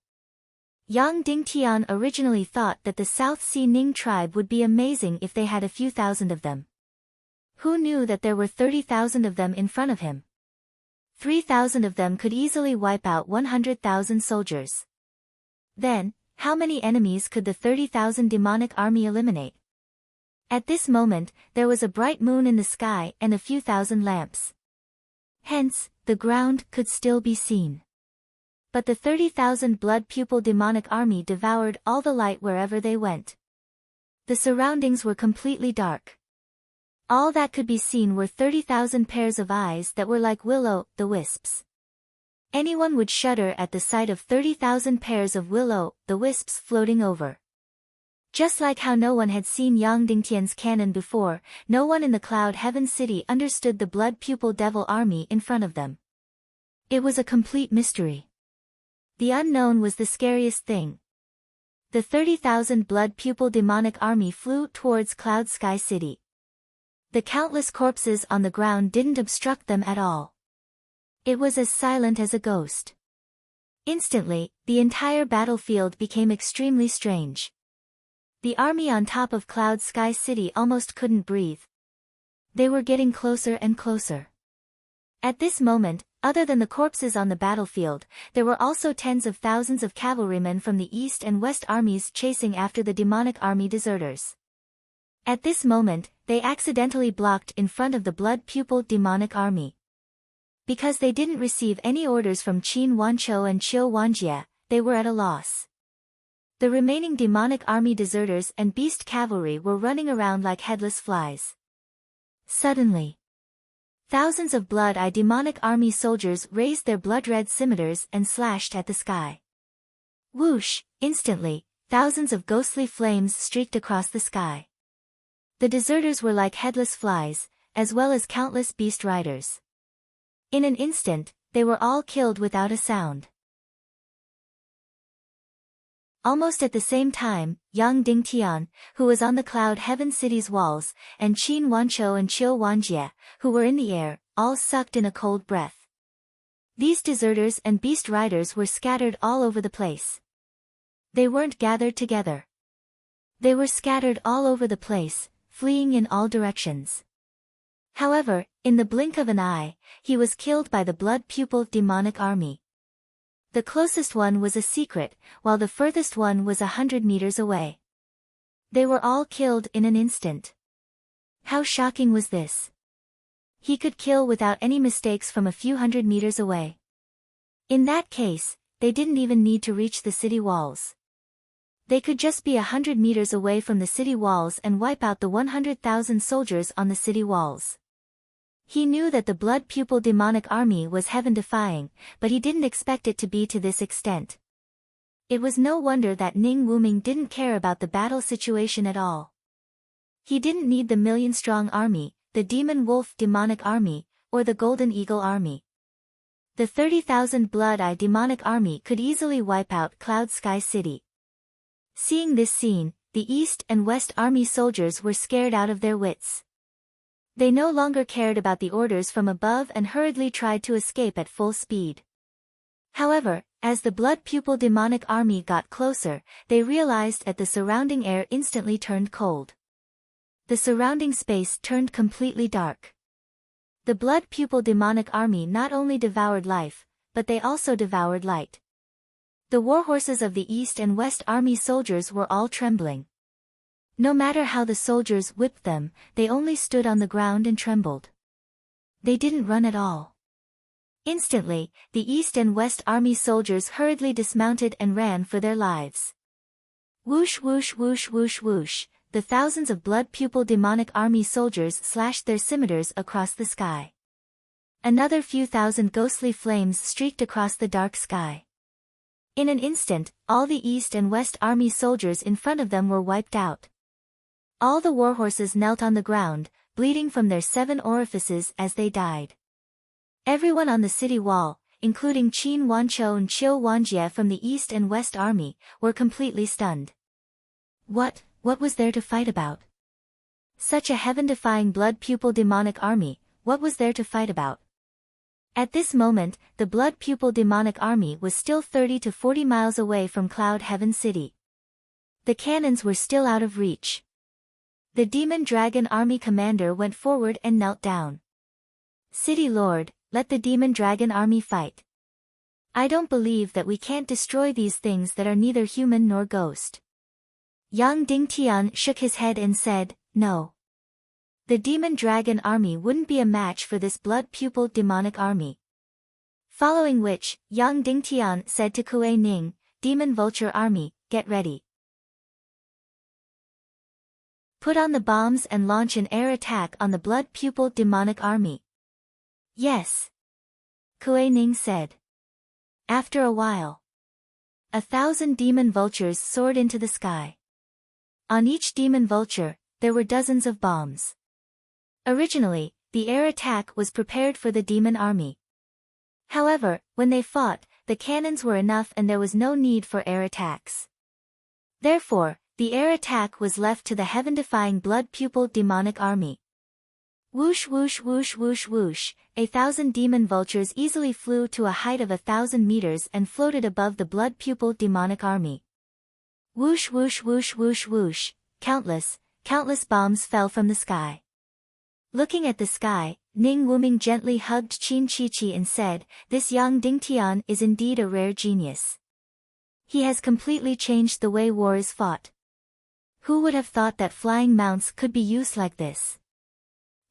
Yang Dingtian originally thought that the South Sea Ning tribe would be amazing if they had a few thousand of them. Who knew that there were 30,000 of them in front of him? 3,000 of them could easily wipe out 100,000 soldiers. Then, how many enemies could the 30,000 demonic army eliminate? At this moment, there was a bright moon in the sky and a few thousand lamps. Hence, the ground could still be seen. But the 30,000 blood-pupil demonic army devoured all the light wherever they went. The surroundings were completely dark. All that could be seen were 30,000 pairs of eyes that were like will-o'-the-wisps. Anyone would shudder at the sight of 30,000 pairs of will-o'-the-wisps floating over. Just like how no one had seen Yang Dingtian's cannon before, no one in the Cloud Heaven City understood the blood-pupil devil army in front of them. It was a complete mystery. The unknown was the scariest thing. The 30,000 blood-pupil demonic army flew towards Cloud Sky City. The countless corpses on the ground didn't obstruct them at all. It was as silent as a ghost. Instantly, the entire battlefield became extremely strange. The army on top of Cloud Sky City almost couldn't breathe. They were getting closer and closer. At this moment, other than the corpses on the battlefield, there were also tens of thousands of cavalrymen from the East and West armies chasing after the demonic army deserters. At this moment, they accidentally blocked in front of the blood-pupil demonic army. Because they didn't receive any orders from Qin Wanqiu and Qiu Wanjie, they were at a loss. The remaining demonic army deserters and beast cavalry were running around like headless flies. Suddenly, thousands of blood-eye demonic army soldiers raised their blood-red scimitars and slashed at the sky. Whoosh! Instantly, thousands of ghostly flames streaked across the sky. The deserters were like headless flies, as well as countless beast riders. In an instant, they were all killed without a sound. Almost at the same time, Yang Dingtian, who was on the Cloud Heaven City's walls, and Qin Wanqiu and Qiu Wanjie, who were in the air, all sucked in a cold breath. These deserters and beast riders were scattered all over the place. They weren't gathered together. They were scattered all over the place, fleeing in all directions. However, in the blink of an eye, he was killed by the blood-pupil demonic army. The closest one was a secret, while the furthest one was 100 meters away. They were all killed in an instant. How shocking was this? He could kill without any mistakes from a few hundred meters away. In that case, they didn't even need to reach the city walls. They could just be 100 meters away from the city walls and wipe out the 100,000 soldiers on the city walls. He knew that the blood-pupil demonic army was heaven-defying, but he didn't expect it to be to this extent. It was no wonder that Ning Wuming didn't care about the battle situation at all. He didn't need the million-strong army, the Demon Wolf demonic army, or the Golden Eagle army. The 30,000 blood-eye demonic army could easily wipe out Cloud Sky City. Seeing this scene, the East and West army soldiers were scared out of their wits. They no longer cared about the orders from above and hurriedly tried to escape at full speed. However, as the blood-pupil demonic army got closer, they realized that the surrounding air instantly turned cold. The surrounding space turned completely dark. The blood-pupil demonic army not only devoured life, but they also devoured light. The warhorses of the East and West army soldiers were all trembling. No matter how the soldiers whipped them, they only stood on the ground and trembled. They didn't run at all. Instantly, the East and West army soldiers hurriedly dismounted and ran for their lives. Whoosh whoosh whoosh whoosh whoosh, the thousands of blood-pupil demonic army soldiers slashed their scimitars across the sky. Another few thousand ghostly flames streaked across the dark sky. In an instant, all the East and West army soldiers in front of them were wiped out. All the warhorses knelt on the ground, bleeding from their 7 orifices as they died. Everyone on the city wall, including Qin Wanqiu and Qiu Wanjie from the East and West army, were completely stunned. What was there to fight about? Such a heaven-defying blood-pupil demonic army, what was there to fight about? At this moment, the blood pupil demonic army was still 30 to 40 miles away from Cloud Heaven City. The cannons were still out of reach. The demon dragon army commander went forward and knelt down. City Lord, let the demon dragon army fight. I don't believe that we can't destroy these things that are neither human nor ghost. Yang Dingtian shook his head and said, no. The demon dragon army wouldn't be a match for this blood pupil demonic army. Following which, Yang Dingtian said to Kuei Ning, demon vulture army, get ready. Put on the bombs and launch an air attack on the blood pupil demonic army. Yes. Kuei Ning said. After a while, 1,000 demon vultures soared into the sky. On each demon vulture, there were dozens of bombs. Originally, the air attack was prepared for the demon army. However, when they fought, the cannons were enough and there was no need for air attacks. Therefore, the air attack was left to the heaven-defying blood pupil demonic army. Whoosh whoosh whoosh whoosh whoosh, 1,000 demon vultures easily flew to a height of 1,000 meters and floated above the blood pupil demonic army. Whoosh whoosh whoosh whoosh whoosh, countless bombs fell from the sky. Looking at the sky, Ning Wuming gently hugged Qin Chichi and said, this Yang Dingtian is indeed a rare genius. He has completely changed the way war is fought. Who would have thought that flying mounts could be used like this?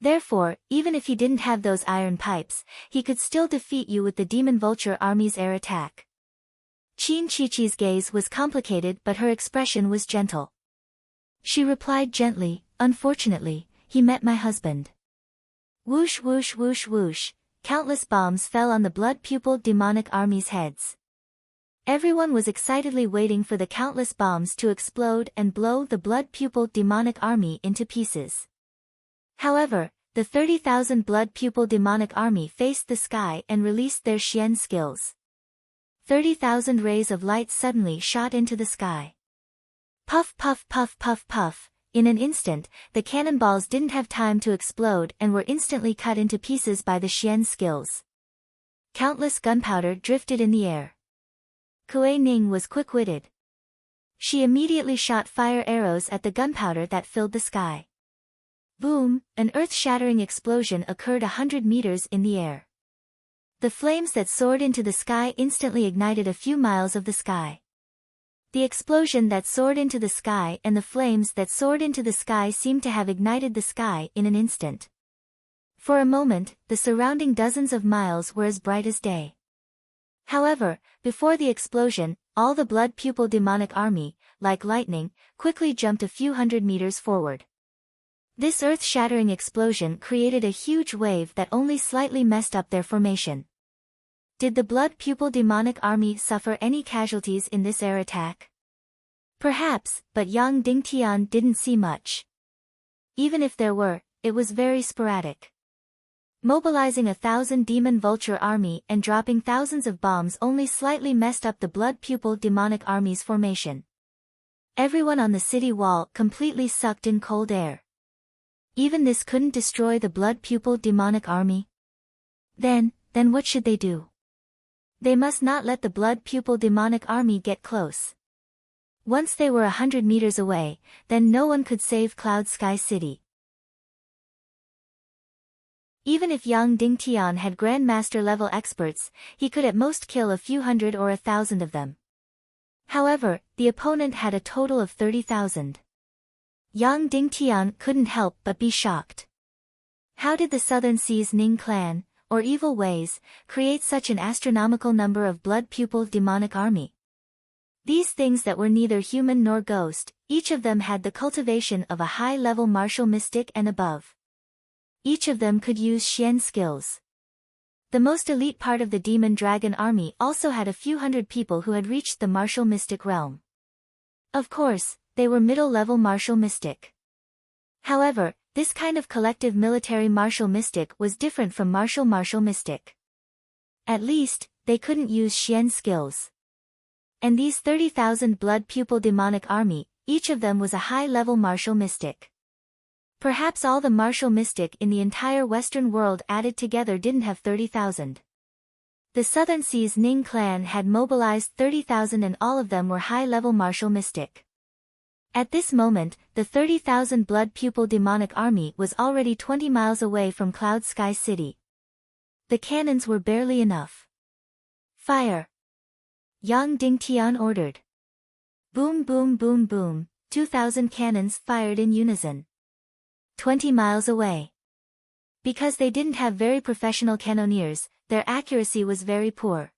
Therefore, even if he didn't have those iron pipes, he could still defeat you with the demon vulture army's air attack. Qin Chichi's gaze was complicated but her expression was gentle. She replied gently, unfortunately, he met my husband. Whoosh whoosh whoosh whoosh, countless bombs fell on the blood pupil demonic army's heads. Everyone was excitedly waiting for the countless bombs to explode and blow the blood pupil demonic army into pieces. However, the 30,000 blood pupil demonic army faced the sky and released their Xian skills. 30,000 rays of light suddenly shot into the sky. Puff puff puff puff puff, in an instant, the cannonballs didn't have time to explode and were instantly cut into pieces by the Xian skills. Countless gunpowder drifted in the air. Kuei Ning was quick-witted. She immediately shot fire arrows at the gunpowder that filled the sky. Boom, an earth-shattering explosion occurred 100 meters in the air. The flames that soared into the sky instantly ignited a few miles of the sky. The explosion that soared into the sky and the flames that soared into the sky seemed to have ignited the sky in an instant. For a moment, the surrounding dozens of miles were as bright as day. However, before the explosion, all the blood pupil demonic army, like lightning, quickly jumped a few hundred meters forward. This earth-shattering explosion created a huge wave that only slightly messed up their formation. Did the blood pupil demonic army suffer any casualties in this air attack? Perhaps, but Yang Dingtian didn't see much. Even if there were, it was very sporadic. Mobilizing 1,000 demon vulture army and dropping thousands of bombs only slightly messed up the blood pupil demonic army's formation. Everyone on the city wall completely sucked in cold air. Even this couldn't destroy the blood pupil demonic army? Then what should they do? They must not let the blood pupil demonic army get close. Once they were 100 meters away, then no one could save Cloud Sky City. Even if Yang Dingtian had Grandmaster level experts, he could at most kill a few hundred or 1,000 of them. However, the opponent had a total of 30,000. Yang Dingtian couldn't help but be shocked. How did the Southern Sea's Ning clan, or evil ways, create such an astronomical number of blood pupil demonic army? These things that were neither human nor ghost, each of them had the cultivation of a high-level martial mystic and above. Each of them could use Xian skills. The most elite part of the demon dragon army also had a few hundred people who had reached the martial mystic realm. Of course, they were middle-level martial mystic. However, this kind of collective military martial mystic was different from martial mystic. At least, they couldn't use Xian skills. And these 30,000 blood pupil demonic army, each of them was a high-level martial mystic. Perhaps all the martial mystic in the entire Western world added together didn't have 30,000. The Southern Sea's Ning clan had mobilized 30,000 and all of them were high-level martial mystic. At this moment, the 30,000 blood pupil demonic army was already 20 miles away from Cloud Sky City. The cannons were barely enough. Fire! Yang Dingtian ordered. Boom boom boom boom, 2,000 cannons fired in unison. 20 miles away. Because they didn't have very professional cannoneers, their accuracy was very poor.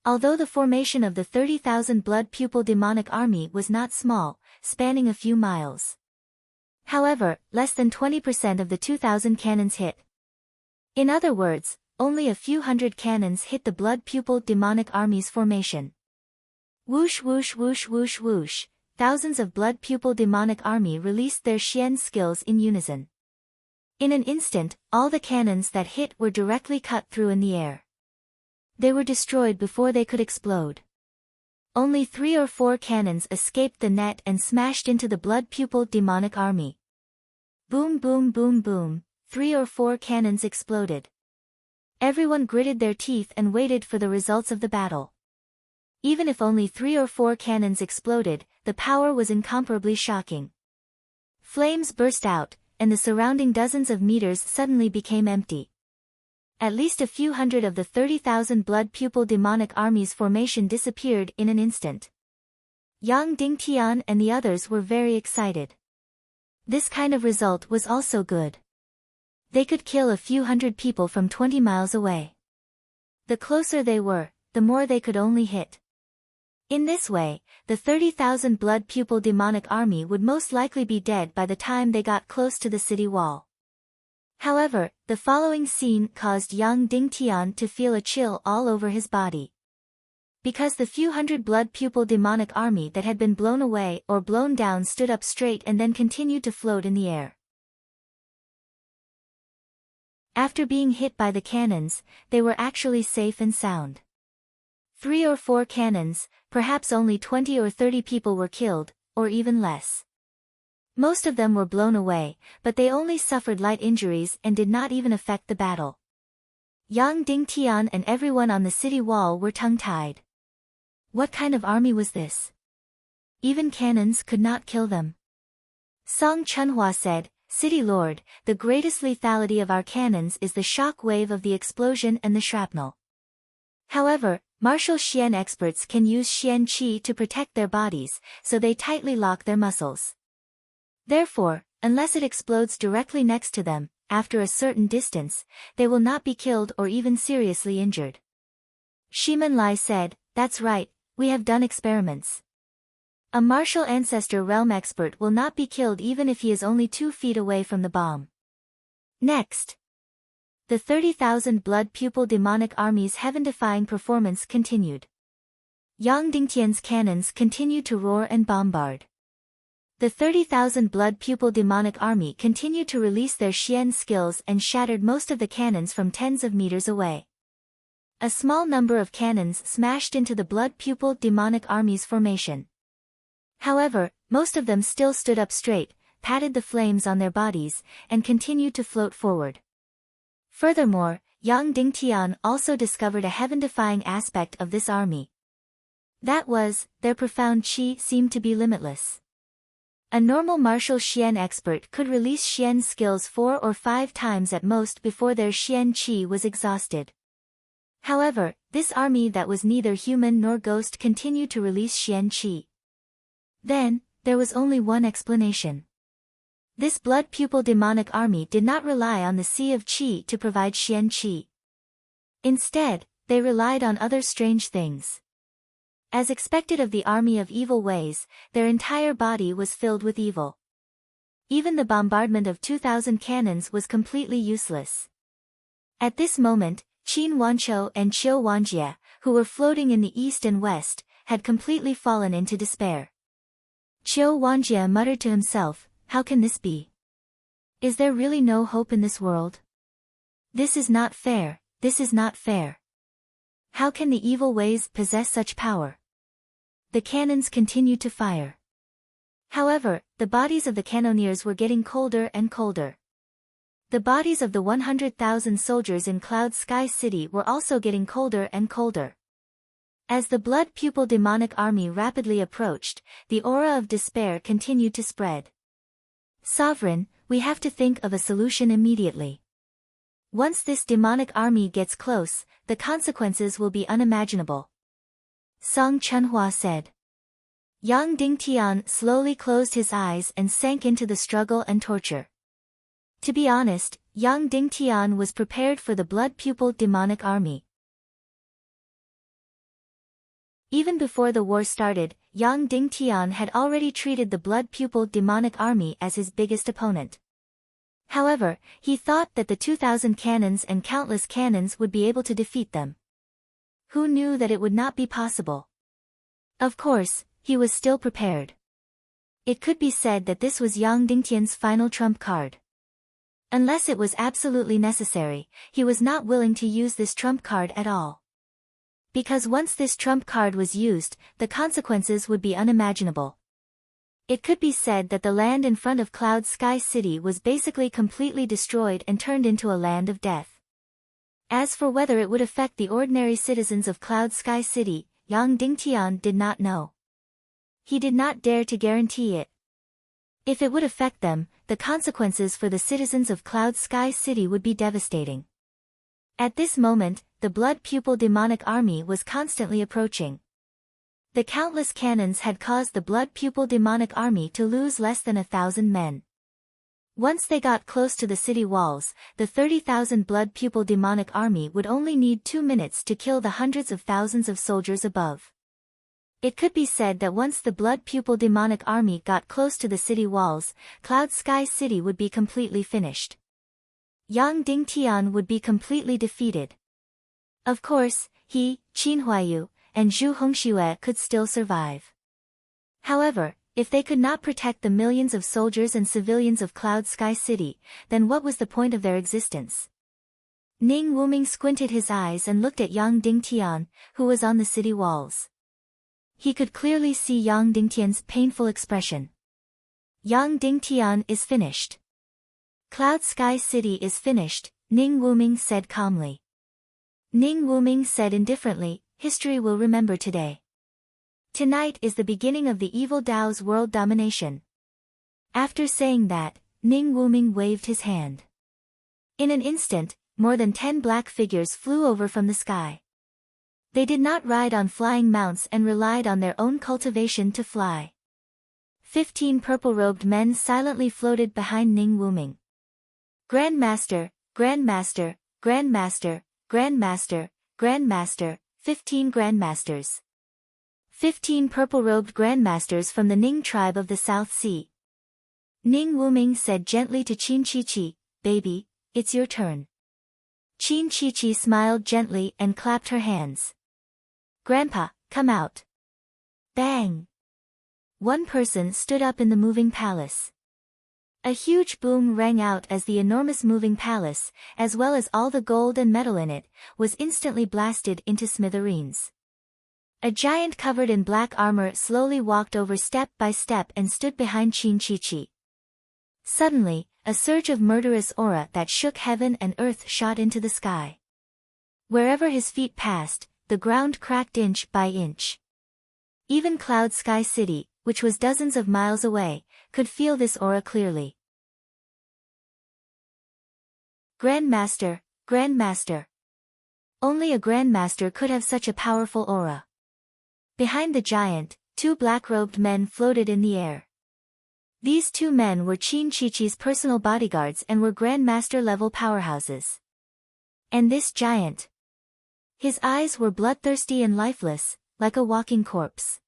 Although the formation of the 30,000 blood pupil demonic army was not small, spanning a few miles. However, less than 20% of the 2,000 cannons hit. In other words, only a few hundred cannons hit the blood pupil demonic army's formation. Whoosh whoosh whoosh whoosh whoosh, thousands of blood pupil demonic army released their Xian skills in unison. In an instant, all the cannons that hit were directly cut through in the air. They were destroyed before they could explode. Only 3 or 4 cannons escaped the net and smashed into the blood pupil demonic army. Boom boom boom boom, 3 or 4 cannons exploded. Everyone gritted their teeth and waited for the results of the battle. Even if only 3 or 4 cannons exploded, the power was incomparably shocking. Flames burst out, and the surrounding dozens of meters suddenly became empty. At least a few hundred of the 30,000 blood pupil demonic army's formation disappeared in an instant. Yang Dingtian and the others were very excited. This kind of result was also good. They could kill a few hundred people from 20 miles away. The closer they were, the more they could only hit. In this way, the 30,000 blood pupil demonic army would most likely be dead by the time they got close to the city wall. However, the following scene caused Yang Dingtian to feel a chill all over his body. Because the few hundred blood pupil demonic army that had been blown away or blown down stood up straight and then continued to float in the air. After being hit by the cannons, they were actually safe and sound. 3 or 4 cannons, perhaps only 20 or 30 people were killed, or even less. Most of them were blown away, but they only suffered light injuries and did not even affect the battle. Yang Dingtian and everyone on the city wall were tongue-tied. What kind of army was this? Even cannons could not kill them. Song Chunhua said, "City Lord, the greatest lethality of our cannons is the shock wave of the explosion and the shrapnel. However, martial Xian experts can use Xian Qi to protect their bodies, so they tightly lock their muscles. Therefore, unless it explodes directly next to them, after a certain distance, they will not be killed or even seriously injured." Shiman Lai said, "That's right, we have done experiments. A martial ancestor realm expert will not be killed even if he is only 2 feet away from the bomb." Next, the 30,000 blood pupil demonic army's heaven-defying performance continued. Yang Dingtian's cannons continued to roar and bombard. The 30,000 blood pupil demonic army continued to release their Xian skills and shattered most of the cannons from tens of meters away. A small number of cannons smashed into the blood pupil demonic army's formation. However, most of them still stood up straight, patted the flames on their bodies, and continued to float forward. Furthermore, Yang Dingtian also discovered a heaven-defying aspect of this army. That was, their profound qi seemed to be limitless. A normal martial Xian expert could release Xian skills 4 or 5 times at most before their Xian qi was exhausted. However, this army that was neither human nor ghost continued to release Xian qi. Then, there was only one explanation. This blood pupil demonic army did not rely on the sea of qi to provide Xian qi. Instead, they relied on other strange things. As expected of the army of evil ways, their entire body was filled with evil. Even the bombardment of 2,000 cannons was completely useless. At this moment, Qin Wanqiu and Qiu Wanjie, who were floating in the east and west, had completely fallen into despair. Qiu Wanjie muttered to himself, "How can this be? Is there really no hope in this world? This is not fair, this is not fair. How can the evil ways possess such power?" The cannons continued to fire. However, the bodies of the cannoneers were getting colder and colder. The bodies of the 100,000 soldiers in Cloud Sky City were also getting colder and colder. As the blood pupil demonic army rapidly approached, the aura of despair continued to spread. Sovereign, we have to think of a solution immediately. Once this demonic army gets close, the consequences will be unimaginable. Song Chunhua said. Yang Dingtian slowly closed his eyes and sank into the struggle and torture. To be honest, Yang Dingtian was prepared for the blood pupil demonic army. Even before the war started, Yang Dingtian had already treated the blood pupil demonic army as his biggest opponent. However, he thought that the 2,000 cannons and countless cannons would be able to defeat them. Who knew that it would not be possible? Of course, he was still prepared. It could be said that this was Yang Dingtian's final trump card. Unless it was absolutely necessary, he was not willing to use this trump card at all. Because once this trump card was used, the consequences would be unimaginable. It could be said that the land in front of Cloud Sky City was basically completely destroyed and turned into a land of death. As for whether it would affect the ordinary citizens of Cloud Sky City, Yang Dingtian did not know. He did not dare to guarantee it. If it would affect them, the consequences for the citizens of Cloud Sky City would be devastating. At this moment, the blood pupil demonic army was constantly approaching. The countless cannons had caused the blood pupil demonic army to lose less than 1,000 men. Once they got close to the city walls, the 30,000 blood pupil demonic army would only need 2 minutes to kill the hundreds of thousands of soldiers above. It could be said that once the blood pupil demonic army got close to the city walls, Cloud Sky City would be completely finished. Yang Dingtian would be completely defeated. Of course, he, Qin Huaiyu, and Zhu Hongxue could still survive. However, if they could not protect the millions of soldiers and civilians of Cloud Sky City, then what was the point of their existence? Ning Wuming squinted his eyes and looked at Yang Dingtian, who was on the city walls. He could clearly see Yang Dingtian's painful expression. Yang Dingtian is finished. Cloud Sky City is finished, Ning Wuming said calmly. Ning Wuming said indifferently, history will remember today. Tonight is the beginning of the evil Dao's world domination. After saying that, Ning Wuming waved his hand. In an instant, more than 10 black figures flew over from the sky. They did not ride on flying mounts and relied on their own cultivation to fly. 15 purple-robed men silently floated behind Ning Wuming. Grandmaster, Grandmaster, Grandmaster, Grandmaster, Grandmaster, 15 Grandmasters. 15 purple-robed Grandmasters from the Ning tribe of the South Sea. Ning Wuming said gently to Qin Chi-Chi, baby, it's your turn. Qin Chi-Chi smiled gently and clapped her hands. Grandpa, come out. Bang! One person stood up in the moving palace. A huge boom rang out as the enormous moving palace, as well as all the gold and metal in it, was instantly blasted into smithereens. A giant covered in black armor slowly walked over step by step and stood behind Qin Chi-Chi. Suddenly, a surge of murderous aura that shook heaven and earth shot into the sky. Wherever his feet passed, the ground cracked inch by inch. Even Cloud Sky City, which was dozens of miles away, could feel this aura clearly. Grandmaster, Grandmaster. Only a Grandmaster could have such a powerful aura. Behind the giant, 2 black-robed men floated in the air. These 2 men were Qin Chi-Chi's personal bodyguards and were Grandmaster-level powerhouses. And this giant. His eyes were bloodthirsty and lifeless, like a walking corpse.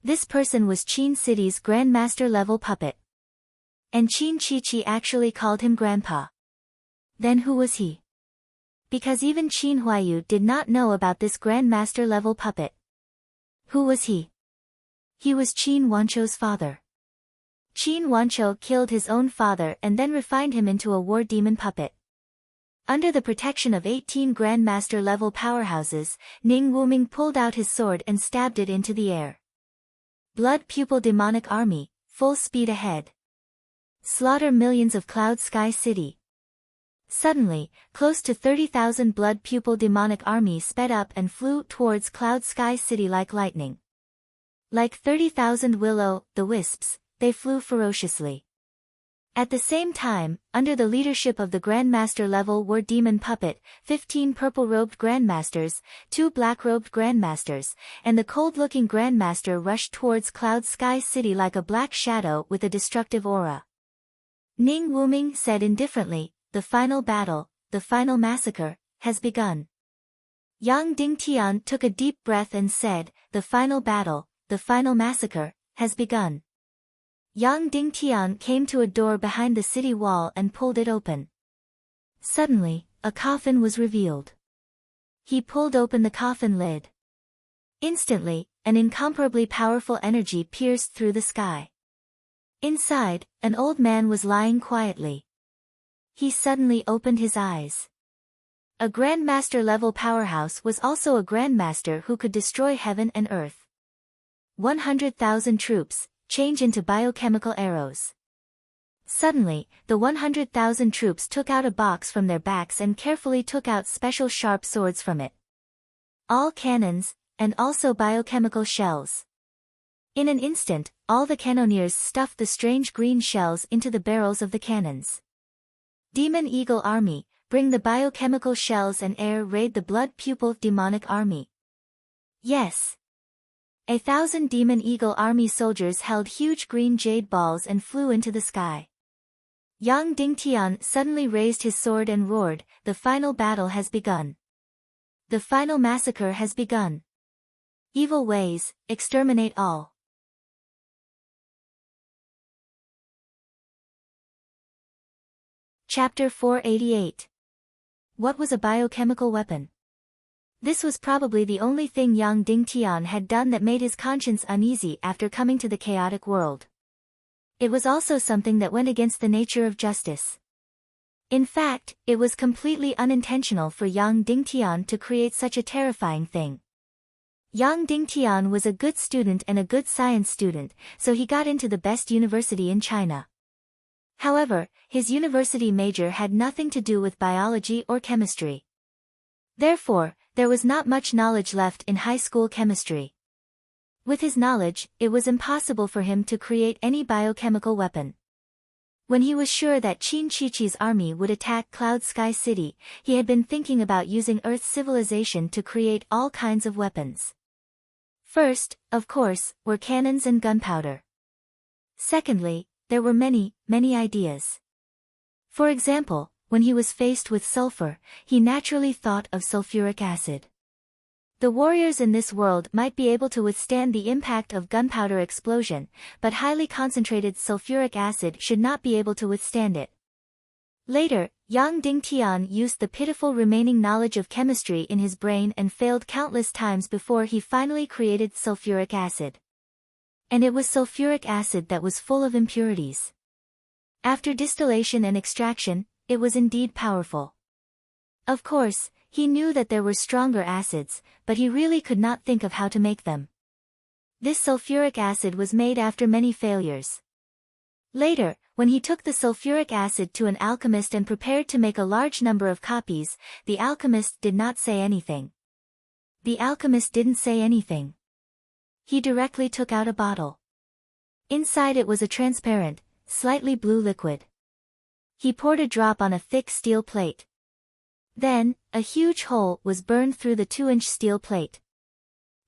This person was Qin City's Grandmaster-level puppet. And Qin Chi-Chi actually called him Grandpa. Then who was he? Because even Qin Huaiyu did not know about this Grandmaster-level puppet. Who was he? He was Qin Wancho's father. Qin Wancho killed his own father and then refined him into a war demon puppet. Under the protection of 18 Grandmaster-level powerhouses, Ning Wuming pulled out his sword and stabbed it into the air. Blood Pupil Demonic Army, full speed ahead. Slaughter millions of Cloud Sky City. Suddenly, close to 30,000 blood pupil demonic army sped up and flew towards Cloud Sky City like lightning. Like 30,000 will-o'-the-wisps, they flew ferociously. At the same time, under the leadership of the Grandmaster level War Demon Puppet, 15 purple-robed Grandmasters, 2 black-robed Grandmasters, and the cold-looking Grandmaster rushed towards Cloud Sky City like a black shadow with a destructive aura. Ning Wuming said indifferently, "The final battle, the final massacre, has begun." Yang Dingtian took a deep breath and said, "The final battle, the final massacre, has begun." Yang Dingtian came to a door behind the city wall and pulled it open. Suddenly, a coffin was revealed. He pulled open the coffin lid. Instantly, an incomparably powerful energy pierced through the sky. Inside, an old man was lying quietly. He suddenly opened his eyes. A Grandmaster-level powerhouse was also a Grandmaster who could destroy heaven and earth. 100,000 troops, change into biochemical arrows. Suddenly, the 100,000 troops took out a box from their backs and carefully took out special sharp swords from it. All cannons, and also biochemical shells. In an instant, all the cannoneers stuffed the strange green shells into the barrels of the cannons. Demon Eagle Army, bring the biochemical shells and air raid the blood pupil demonic army. Yes. 1,000 Demon Eagle Army soldiers held huge green jade balls and flew into the sky. Yang Dingtian suddenly raised his sword and roared, "The final battle has begun. The final massacre has begun. Evil ways, exterminate all." Chapter 488. What was a biochemical weapon? This was probably the only thing Yang Dingtian had done that made his conscience uneasy after coming to the chaotic world. It was also something that went against the nature of justice. In fact, it was completely unintentional for Yang Dingtian to create such a terrifying thing. Yang Dingtian was a good student and a good science student, so he got into the best university in China. However, his university major had nothing to do with biology or chemistry. Therefore, there was not much knowledge left in high school chemistry. With his knowledge, it was impossible for him to create any biochemical weapon. When he was sure that Qin Chichi's army would attack Cloud Sky City, he had been thinking about using Earth's civilization to create all kinds of weapons. First, of course, were cannons and gunpowder. Secondly, there were many ideas. For example, when he was faced with sulfur, he naturally thought of sulfuric acid. The warriors in this world might be able to withstand the impact of gunpowder explosion, but highly concentrated sulfuric acid should not be able to withstand it. Later, Yang Dingtian used the pitiful remaining knowledge of chemistry in his brain and failed countless times before he finally created sulfuric acid. And it was sulfuric acid that was full of impurities. After distillation and extraction, it was indeed powerful. Of course, he knew that there were stronger acids, but he really could not think of how to make them. This sulfuric acid was made after many failures. Later, when he took the sulfuric acid to an alchemist and prepared to make a large number of copies, the alchemist did not say anything. The alchemist didn't say anything. He directly took out a bottle. Inside it was a transparent, slightly blue liquid. He poured a drop on a thick steel plate. Then, a huge hole was burned through the 2-inch steel plate.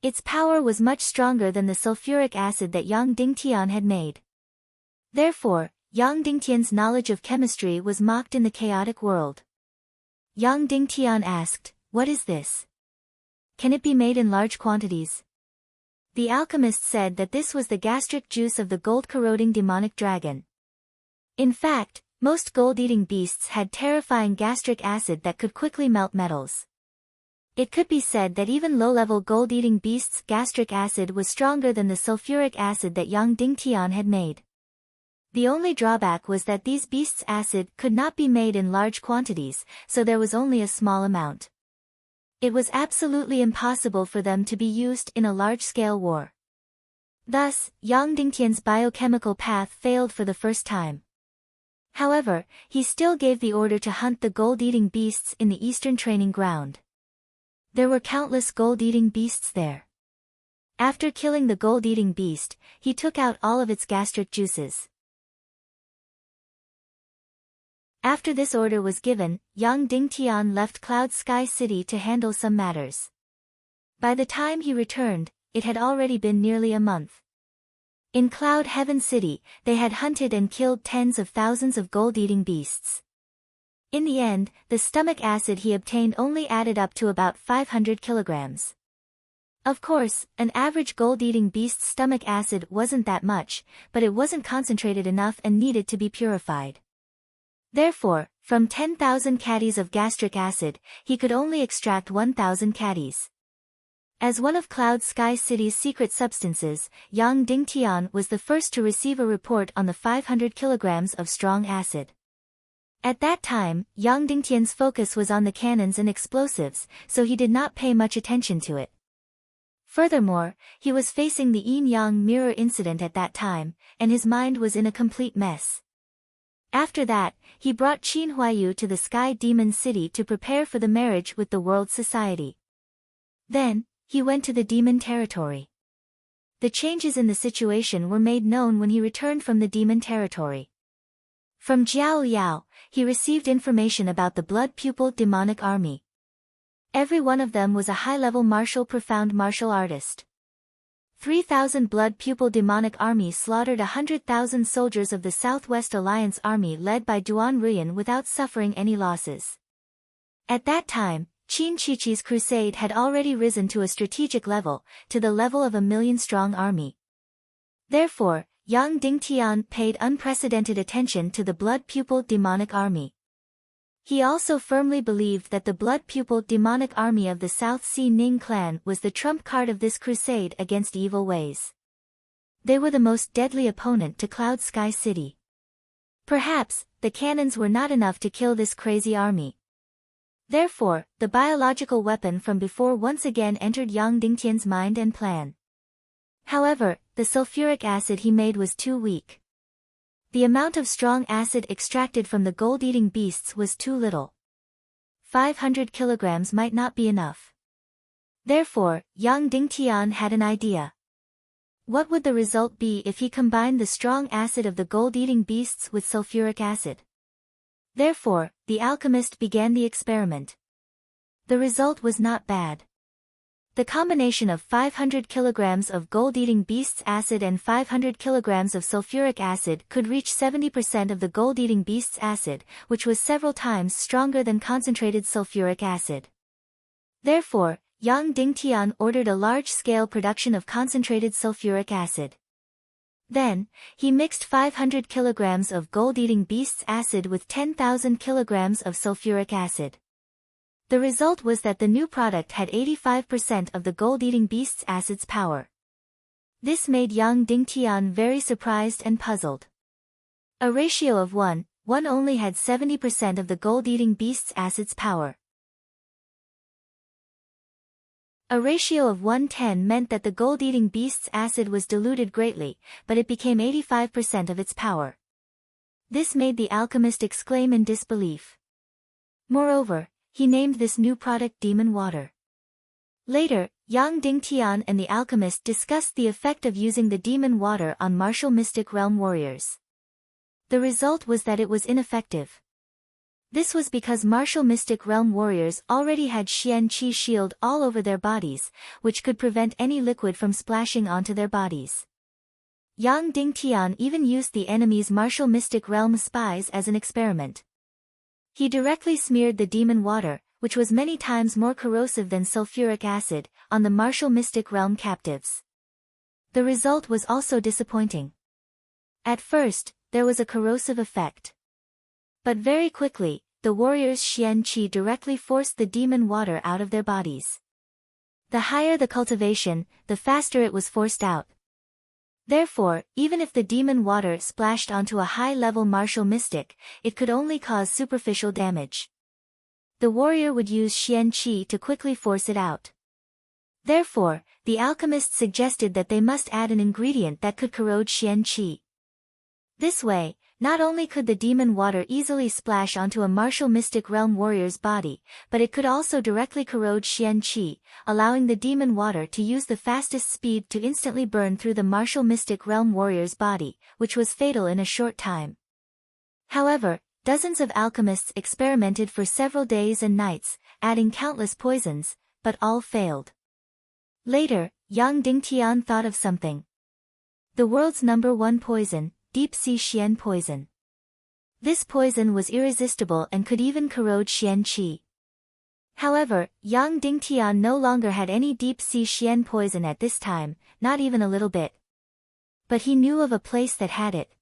Its power was much stronger than the sulfuric acid that Yang Dingtian had made. Therefore, Yang Dingtian's knowledge of chemistry was mocked in the chaotic world. Yang Dingtian asked, "What is this? Can it be made in large quantities?" The alchemist said that this was the gastric juice of the gold-corroding demonic dragon. In fact, most gold-eating beasts had terrifying gastric acid that could quickly melt metals. It could be said that even low-level gold-eating beasts' gastric acid was stronger than the sulfuric acid that Yang Dingtian had made. The only drawback was that these beasts' acid could not be made in large quantities, so there was only a small amount. It was absolutely impossible for them to be used in a large-scale war. Thus, Yang Dingtian's biochemical path failed for the first time. However, he still gave the order to hunt the gold-eating beasts in the eastern training ground. There were countless gold-eating beasts there. After killing the gold-eating beast, he took out all of its gastric juices. After this order was given, young Ding Tian left Cloud Sky City to handle some matters. By the time he returned, it had already been nearly a month. In Cloud Heaven City, they had hunted and killed tens of thousands of gold-eating beasts. In the end, the stomach acid he obtained only added up to about 500 kilograms. Of course, an average gold-eating beast's stomach acid wasn't that much, but it wasn't concentrated enough and needed to be purified. Therefore, from 10,000 caddies of gastric acid, he could only extract 1,000 caddies. As one of Cloud Sky City's secret substances, Yang Dingtian was the first to receive a report on the 500 kilograms of strong acid. At that time, Yang Dingtian's focus was on the cannons and explosives, so he did not pay much attention to it. Furthermore, he was facing the yin-yang mirror incident at that time, and his mind was in a complete mess. After that, he brought Qin Huayu to the Sky Demon City to prepare for the marriage with the World Society. Then, he went to the demon territory. The changes in the situation were made known when he returned from the demon territory. From Jiao Liao, he received information about the Blood Pupil demonic army. Every one of them was a high-level profound martial artist. 3,000 Blood Pupil demonic army slaughtered 100,000 soldiers of the Southwest Alliance army led by Duan Ruyan without suffering any losses. At that time, Qin Chichi's crusade had already risen to a strategic level, to the level of a million-strong army. Therefore, Yang Dingtian paid unprecedented attention to the Blood Pupil demonic army. He also firmly believed that the Blood Pupil demonic army of the South Sea Ning clan was the trump card of this crusade against evil ways. They were the most deadly opponent to Cloud Sky City. Perhaps, the cannons were not enough to kill this crazy army. Therefore, the biological weapon from before once again entered Yang Dingtian's mind and plan. However, the sulfuric acid he made was too weak. The amount of strong acid extracted from the gold-eating beasts was too little. 500 kilograms might not be enough. Therefore, Yang Dingtian had an idea. What would the result be if he combined the strong acid of the gold-eating beasts with sulfuric acid? Therefore, the alchemist began the experiment. The result was not bad. The combination of 500 kilograms of gold-eating beast's acid and 500 kilograms of sulfuric acid could reach 70% of the gold-eating beast's acid, which was several times stronger than concentrated sulfuric acid. Therefore, Yang Dingtian ordered a large-scale production of concentrated sulfuric acid. Then, he mixed 500 kilograms of gold-eating beast's acid with 10,000 kilograms of sulfuric acid. The result was that the new product had 85% of the gold-eating beast's acid's power. This made Yang Dingtian very surprised and puzzled. A ratio of 1 only had 70% of the gold-eating beast's acid's power. A ratio of 1:10 meant that the gold-eating beast's acid was diluted greatly, but it became 85% of its power. This made the alchemist exclaim in disbelief. Moreover, he named this new product Demon Water. Later, Yang Dingtian and the alchemist discussed the effect of using the demon water on martial mystic realm warriors. The result was that it was ineffective. This was because martial mystic realm warriors already had Xian Qi shield all over their bodies, which could prevent any liquid from splashing onto their bodies. Yang Dingtian even used the enemy's martial mystic realm spies as an experiment. He directly smeared the demon water, which was many times more corrosive than sulfuric acid, on the martial mystic realm captives. The result was also disappointing. At first, there was a corrosive effect. But very quickly, the warriors' Xian Qi directly forced the demon water out of their bodies. The higher the cultivation, the faster it was forced out. Therefore, even if the demon water splashed onto a high-level martial mystic, it could only cause superficial damage. The warrior would use Xian Qi to quickly force it out. Therefore, the alchemist suggested that they must add an ingredient that could corrode Xian Qi. This way, Not only could the demon water easily splash onto a martial mystic realm warrior's body, but it could also directly corrode Xian Qi, allowing the demon water to use the fastest speed to instantly burn through the martial mystic realm warrior's body, which was fatal in a short time. However, dozens of alchemists experimented for several days and nights, adding countless poisons, but all failed. Later, Yang Dingtian thought of something. The world's #1 poison, deep-sea Xian poison. This poison was irresistible and could even corrode Xian Qi. However, Yang Dingtian no longer had any deep-sea Xian poison at this time, not even a little bit. But he knew of a place that had it.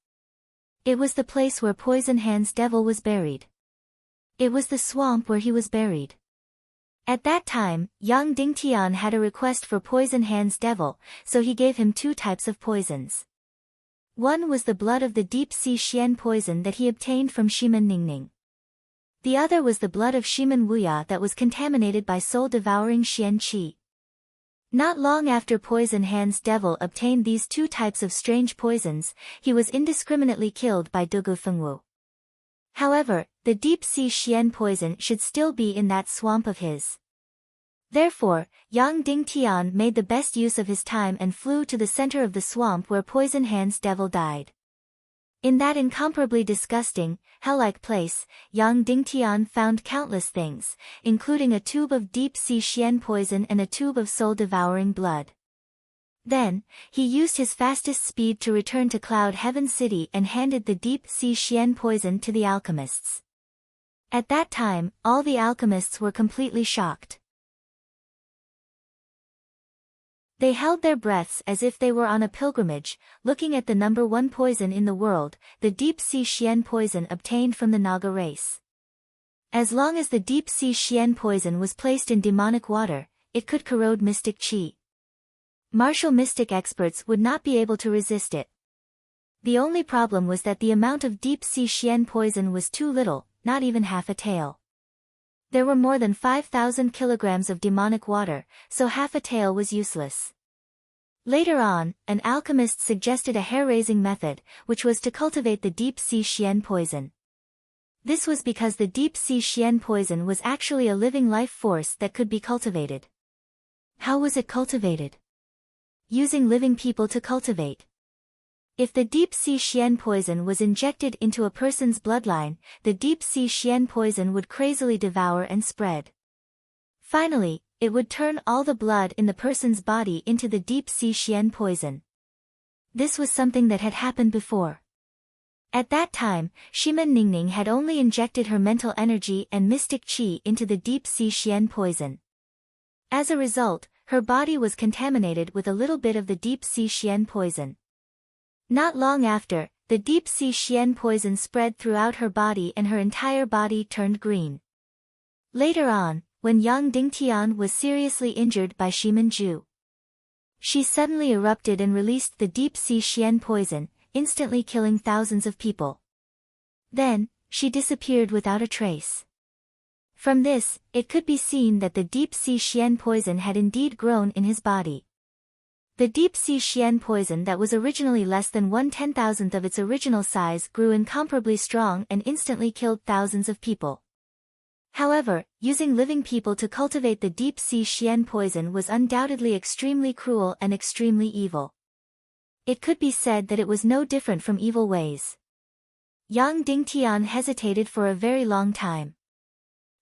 It was the place where Poison Hand's devil was buried. It was the swamp where he was buried. At that time, Yang Dingtian had a request for Poison Hand's devil, so he gave him 2 types of poisons. One was the blood of the deep-sea Xian poison that he obtained from Shimen Ningning. The other was the blood of Shimen Wuya that was contaminated by soul-devouring Xian Qi. Not long after Poison Hand's devil obtained these 2 types of strange poisons, he was indiscriminately killed by Dugu Fengwu. However, the deep-sea Xian poison should still be in that swamp of his. Therefore, Yang Dingtian made the best use of his time and flew to the center of the swamp where Poison Hand's devil died. In that incomparably disgusting, hell-like place, Yang Dingtian found countless things, including a tube of deep-sea Xian poison and a tube of soul-devouring blood. Then, he used his fastest speed to return to Cloud Heaven City and handed the deep-sea Xian poison to the alchemists. At that time, all the alchemists were completely shocked. They held their breaths as if they were on a pilgrimage, looking at the #1 poison in the world, the deep-sea Xian poison obtained from the Naga race. As long as the deep-sea Xian poison was placed in demonic water, it could corrode mystic qi. Martial mystic experts would not be able to resist it. The only problem was that the amount of deep-sea Xian poison was too little, not even half a tael. There were more than 5,000 kilograms of demonic water, so half a tael was useless. Later on, an alchemist suggested a hair-raising method, which was to cultivate the deep-sea Xian poison. This was because the deep-sea Xian poison was actually a living life force that could be cultivated. How was it cultivated? Using living people to cultivate. If the deep-sea Xian poison was injected into a person's bloodline, the deep-sea Xian poison would crazily devour and spread. Finally, it would turn all the blood in the person's body into the deep-sea Xian poison. This was something that had happened before. At that time, Shimen Ningning had only injected her mental energy and mystic qi into the deep-sea Xian poison. As a result, her body was contaminated with a little bit of the deep-sea Xian poison. Not long after, the deep-sea Xian poison spread throughout her body and her entire body turned green. Later on, when Yang Dingtian was seriously injured by Shimen Ju, she suddenly erupted and released the deep-sea Xian poison, instantly killing thousands of people. Then, she disappeared without a trace. From this, it could be seen that the deep-sea Xian poison had indeed grown in his body. The deep-sea Xian poison that was originally less than 1/10,000th of its original size grew incomparably strong and instantly killed thousands of people. However, using living people to cultivate the deep-sea Xian poison was undoubtedly extremely cruel and extremely evil. It could be said that it was no different from evil ways. Yang Dingtian hesitated for a very long time.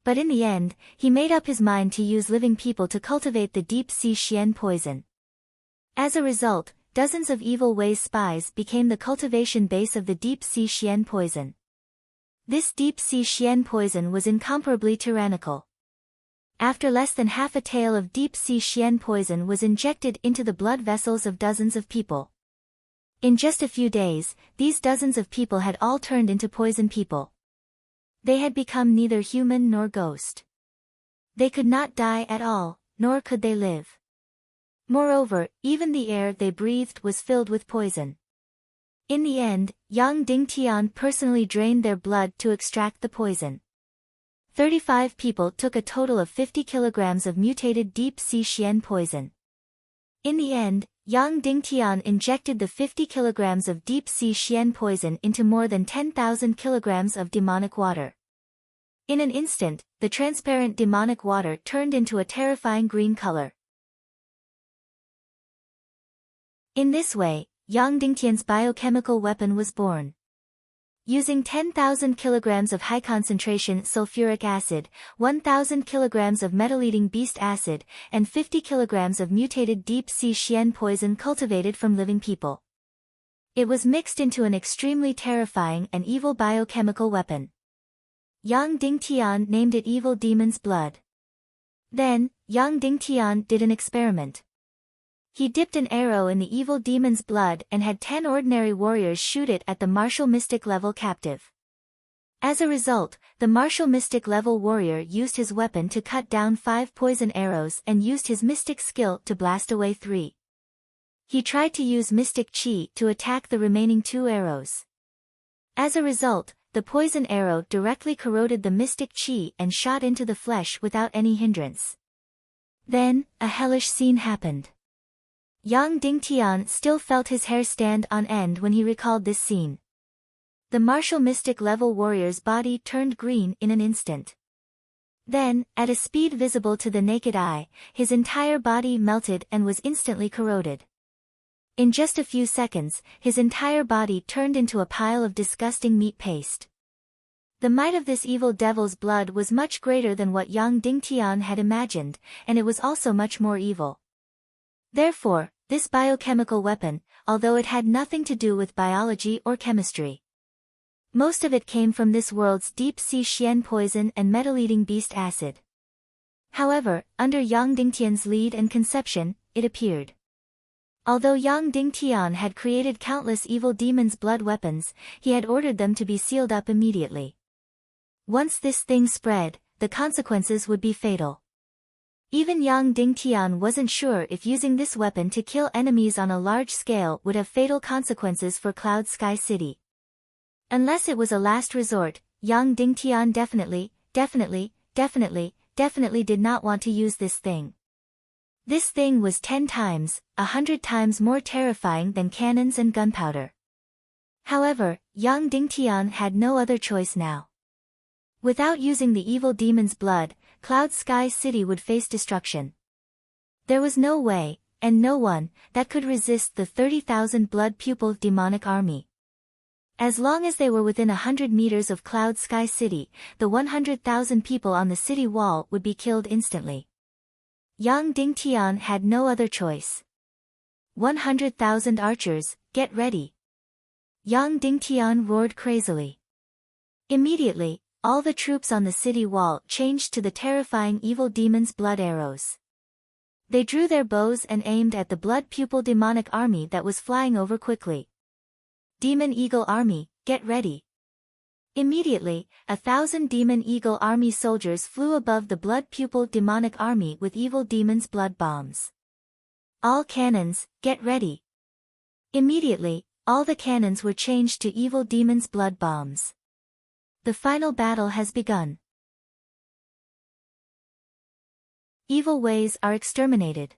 But in the end, he made up his mind to use living people to cultivate the deep-sea Xian poison. As a result, dozens of evil ways spies became the cultivation base of the deep-sea Xian poison. This deep-sea Xian poison was incomparably tyrannical. After less than half a tael of deep-sea Xian poison was injected into the blood vessels of dozens of people. In just a few days, these dozens of people had all turned into poison people. They had become neither human nor ghost. They could not die at all, nor could they live. Moreover, even the air they breathed was filled with poison. In the end, Yang Dingtian personally drained their blood to extract the poison. 35 people took a total of 50 kilograms of mutated deep-sea Xian poison. In the end, Yang Dingtian injected the 50 kilograms of deep-sea Xian poison into more than 10,000 kilograms of demonic water. In an instant, the transparent demonic water turned into a terrifying green color. In this way, Yang Dingtian's biochemical weapon was born. Using 10,000 kilograms of high-concentration sulfuric acid, 1,000 kilograms of metal-eating beast acid, and 50 kilograms of mutated deep-sea Xian poison cultivated from living people. It was mixed into an extremely terrifying and evil biochemical weapon. Yang Dingtian named it Evil Demon's Blood. Then, Yang Dingtian did an experiment. He dipped an arrow in the evil demon's blood and had 10 ordinary warriors shoot it at the martial mystic level captive. As a result, the martial mystic level warrior used his weapon to cut down 5 poison arrows and used his mystic skill to blast away 3. He tried to use mystic chi to attack the remaining 2 arrows. As a result, the poison arrow directly corroded the mystic chi and shot into the flesh without any hindrance. Then, a hellish scene happened. Yang Dingtian still felt his hair stand on end when he recalled this scene. The martial mystic level warrior's body turned green in an instant. Then, at a speed visible to the naked eye, his entire body melted and was instantly corroded. In just a few seconds, his entire body turned into a pile of disgusting meat paste. The might of this evil devil's blood was much greater than what Yang Dingtian had imagined, and it was also much more evil. Therefore, this biochemical weapon, although it had nothing to do with biology or chemistry, most of it came from this world's deep-sea Xian poison and metal-eating beast acid. However, under Yang Dingtian's lead and conception, it appeared. Although Yang Dingtian had created countless evil demons' blood weapons, he had ordered them to be sealed up immediately. Once this thing spread, the consequences would be fatal. Even Yang Dingtian wasn't sure if using this weapon to kill enemies on a large scale would have fatal consequences for Cloud Sky City. Unless it was a last resort, Yang Dingtian definitely did not want to use this thing. This thing was 10 times, 100 times more terrifying than cannons and gunpowder. However, Yang Dingtian had no other choice now. Without using the evil demon's blood, Cloud Sky City would face destruction. There was no way, and no one, that could resist the 30,000 blood pupil demonic army. As long as they were within 100 meters of Cloud Sky City, the 100,000 people on the city wall would be killed instantly. Yang Dingtian had no other choice. 100,000 archers, get ready! Yang Dingtian roared crazily. Immediately, all the troops on the city wall changed to the terrifying evil demon's blood arrows. They drew their bows and aimed at the blood pupil demonic army that was flying over quickly. Demon Eagle Army, get ready! Immediately, 1,000 Demon Eagle Army soldiers flew above the blood pupil demonic army with evil demon's blood bombs. All cannons, get ready! Immediately, all the cannons were changed to evil demon's blood bombs. The final battle has begun. Evil ways are exterminated.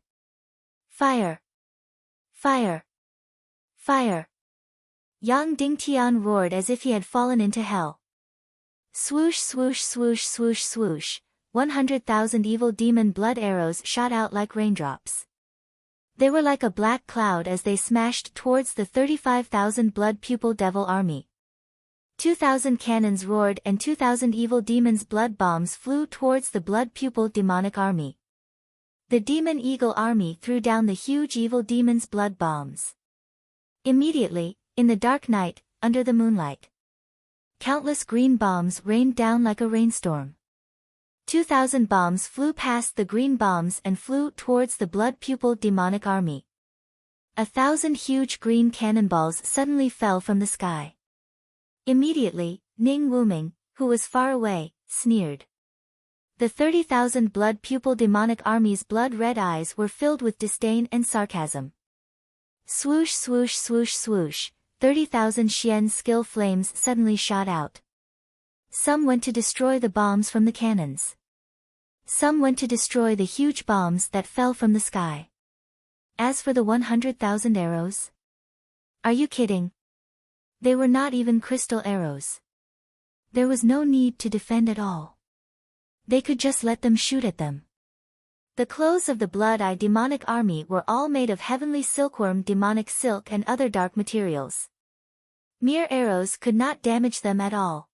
Fire! Fire! Fire! Yang Dingtian roared as if he had fallen into hell. Swoosh swoosh swoosh swoosh swoosh, 100,000 evil demon blood arrows shot out like raindrops. They were like a black cloud as they smashed towards the 35,000 blood pupil devil army. 2,000 cannons roared and 2,000 evil demons' blood bombs flew towards the blood pupil demonic army. The Demon Eagle Army threw down the huge evil demons' blood bombs. Immediately, in the dark night, under the moonlight, countless green bombs rained down like a rainstorm. 2,000 bombs flew past the green bombs and flew towards the blood pupil demonic army. 1,000 huge green cannonballs suddenly fell from the sky. Immediately, Ning Wuming, who was far away, sneered. The 30,000 blood pupil demonic army's blood-red eyes were filled with disdain and sarcasm. Swoosh swoosh swoosh swoosh, 30,000 Xian skill flames suddenly shot out. Some went to destroy the bombs from the cannons. Some went to destroy the huge bombs that fell from the sky. As for the 100,000 arrows? Are you kidding? They were not even crystal arrows. There was no need to defend at all. They could just let them shoot at them. The clothes of the Blood-Eye demonic army were all made of heavenly silkworm demonic silk and other dark materials. Mere arrows could not damage them at all.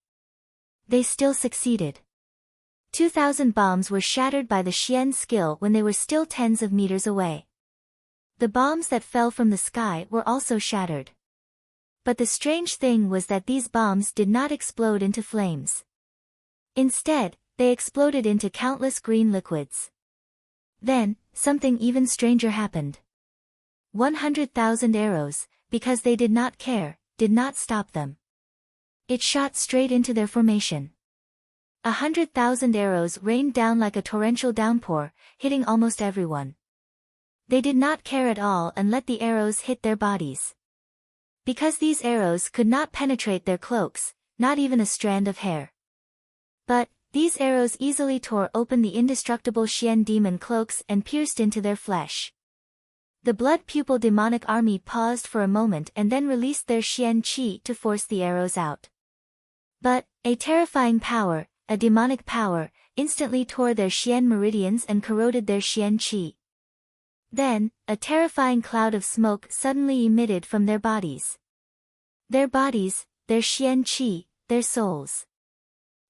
They still succeeded. 2,000 bombs were shattered by the Xian's skill when they were still tens of meters away. The bombs that fell from the sky were also shattered. But the strange thing was that these bombs did not explode into flames. Instead, they exploded into countless green liquids. Then, something even stranger happened. 100,000 arrows, because they did not care, did not stop them. It shot straight into their formation. 100,000 arrows rained down like a torrential downpour, hitting almost everyone. They did not care at all and let the arrows hit their bodies. Because these arrows could not penetrate their cloaks, not even a strand of hair. But, these arrows easily tore open the indestructible Xian demon cloaks and pierced into their flesh. The blood pupil demonic army paused for a moment and then released their Xian qi to force the arrows out. But, a terrifying power, a demonic power, instantly tore their Xian meridians and corroded their Xian qi. Then, a terrifying cloud of smoke suddenly emitted from their bodies. Their bodies, their Xian qi, their souls.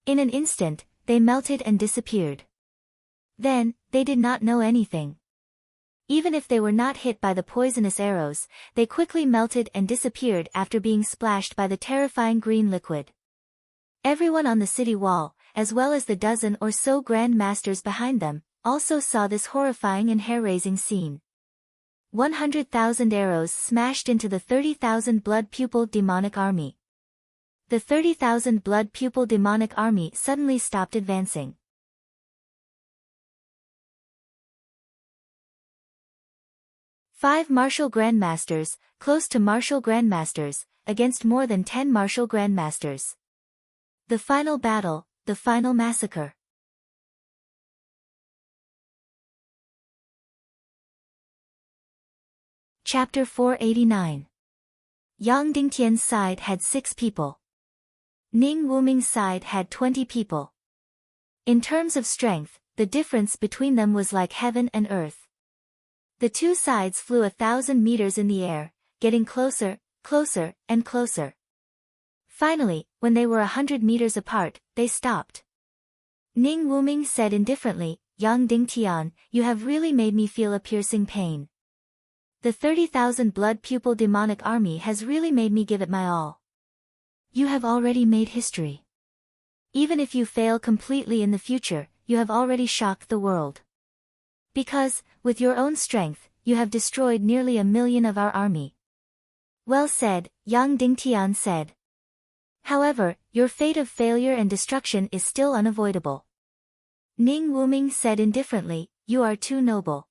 In an instant, they melted and disappeared. Then, they did not know anything. Even if they were not hit by the poisonous arrows, they quickly melted and disappeared after being splashed by the terrifying green liquid. Everyone on the city wall, as well as the dozen or so grand masters behind them, also saw this horrifying and hair-raising scene. 100,000 arrows smashed into the 30,000 blood pupil demonic army. The 30,000 blood pupil demonic army suddenly stopped advancing. Five martial grandmasters, close to martial grandmasters, against more than 10 martial grandmasters. The final battle, the final massacre. Chapter 489. Yang Dingtian's side had 6 people. Ning Wuming's side had 20 people. In terms of strength, the difference between them was like heaven and earth. The two sides flew 1,000 meters in the air, getting closer, closer, and closer. Finally, when they were 100 meters apart, they stopped. Ning Wuming said indifferently, "Yang Dingtian, you have really made me feel a piercing pain. The 30,000 blood pupil demonic army has really made me give it my all. You have already made history. Even if you fail completely in the future, you have already shocked the world. Because, with your own strength, you have destroyed nearly 1,000,000 of our army." "Well said," Yang Dingtian said. "However, your fate of failure and destruction is still unavoidable." Ning Wuming said indifferently, "You are too noble.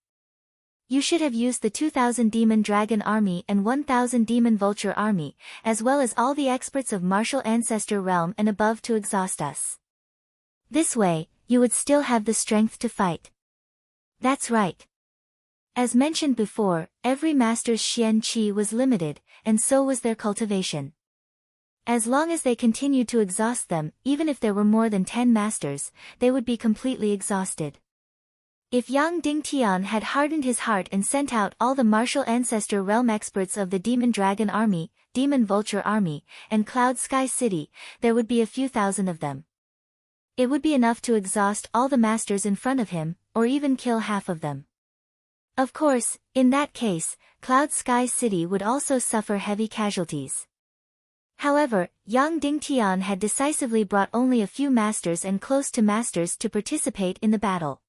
You should have used the 2,000 demon dragon army and 1,000 demon vulture army, as well as all the experts of martial ancestor realm and above to exhaust us. This way, you would still have the strength to fight." "That's right." As mentioned before, every master's Xian qi was limited, and so was their cultivation. As long as they continued to exhaust them, even if there were more than 10 masters, they would be completely exhausted. If Yang Dingtian had hardened his heart and sent out all the martial ancestor realm experts of the Demon Dragon Army, Demon Vulture Army, and Cloud Sky City, there would be a few thousand of them. It would be enough to exhaust all the masters in front of him, or even kill half of them. Of course, in that case, Cloud Sky City would also suffer heavy casualties. However, Yang Dingtian had decisively brought only a few masters and close to masters to participate in the battle.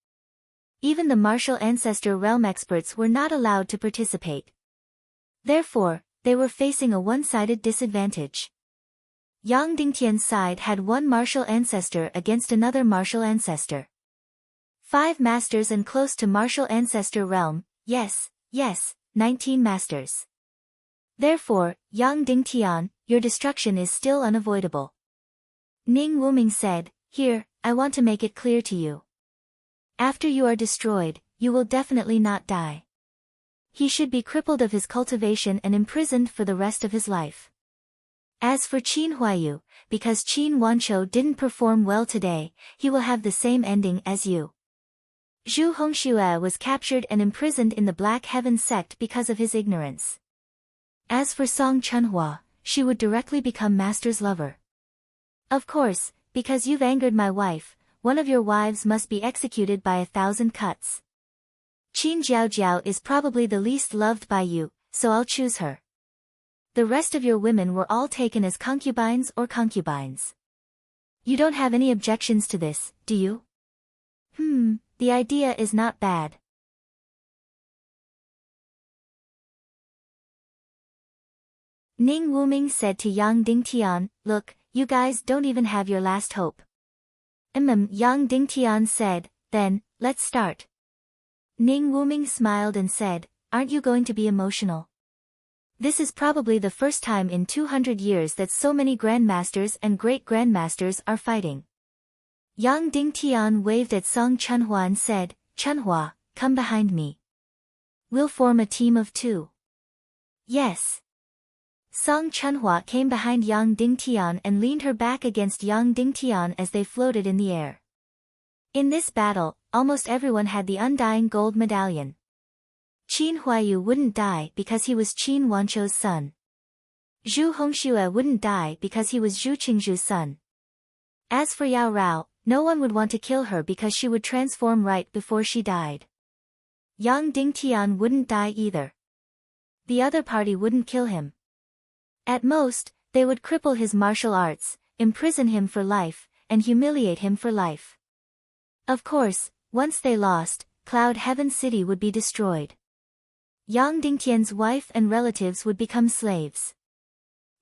Even the martial ancestor realm experts were not allowed to participate. Therefore, they were facing a one-sided disadvantage. Yang Dingtian's side had one martial ancestor against another martial ancestor. 5 masters and close to martial ancestor realm, yes, 19 masters. Therefore, Yang Dingtian, your destruction is still unavoidable. Ning Wuming said, "Here, I want to make it clear to you. After you are destroyed, you will definitely not die. He should be crippled of his cultivation and imprisoned for the rest of his life. As for Qin Huaiyu, because Qin Wanqiu didn't perform well today, he will have the same ending as you. Zhu Hongxue was captured and imprisoned in the Black Heaven sect because of his ignorance. As for Song Chunhua, she would directly become Master's lover. Of course, because you've angered my wife, one of your wives must be executed by 1,000 cuts. Qin Jiaojiao is probably the least loved by you, so I'll choose her. The rest of your women were all taken as concubines or concubines. You don't have any objections to this, do you? The idea is not bad. Ning Wuming said to Yang Dingtian, look, you guys don't even have your last hope. Yang Dingtian said, then, let's start. Ning Wuming smiled and said, aren't you going to be emotional? This is probably the first time in 200 years that so many grandmasters and great-grandmasters are fighting. Yang Dingtian waved at Song Chunhua and said, Chunhua, come behind me. We'll form a team of 2. Yes. Song Chunhua came behind Yang Dingtian and leaned her back against Yang Dingtian as they floated in the air. In this battle, almost everyone had the undying gold medallion. Qin Huaiyu wouldn't die because he was Qin Wanqiu's son. Zhu Hongxue wouldn't die because he was Zhu Qingzhu's son. As for Yao Rao, no one would want to kill her because she would transform right before she died. Yang Dingtian wouldn't die either. The other party wouldn't kill him. At most, they would cripple his martial arts, imprison him for life, and humiliate him for life. Of course, once they lost, Cloud Heaven City would be destroyed. Yang Dingtian's wife and relatives would become slaves.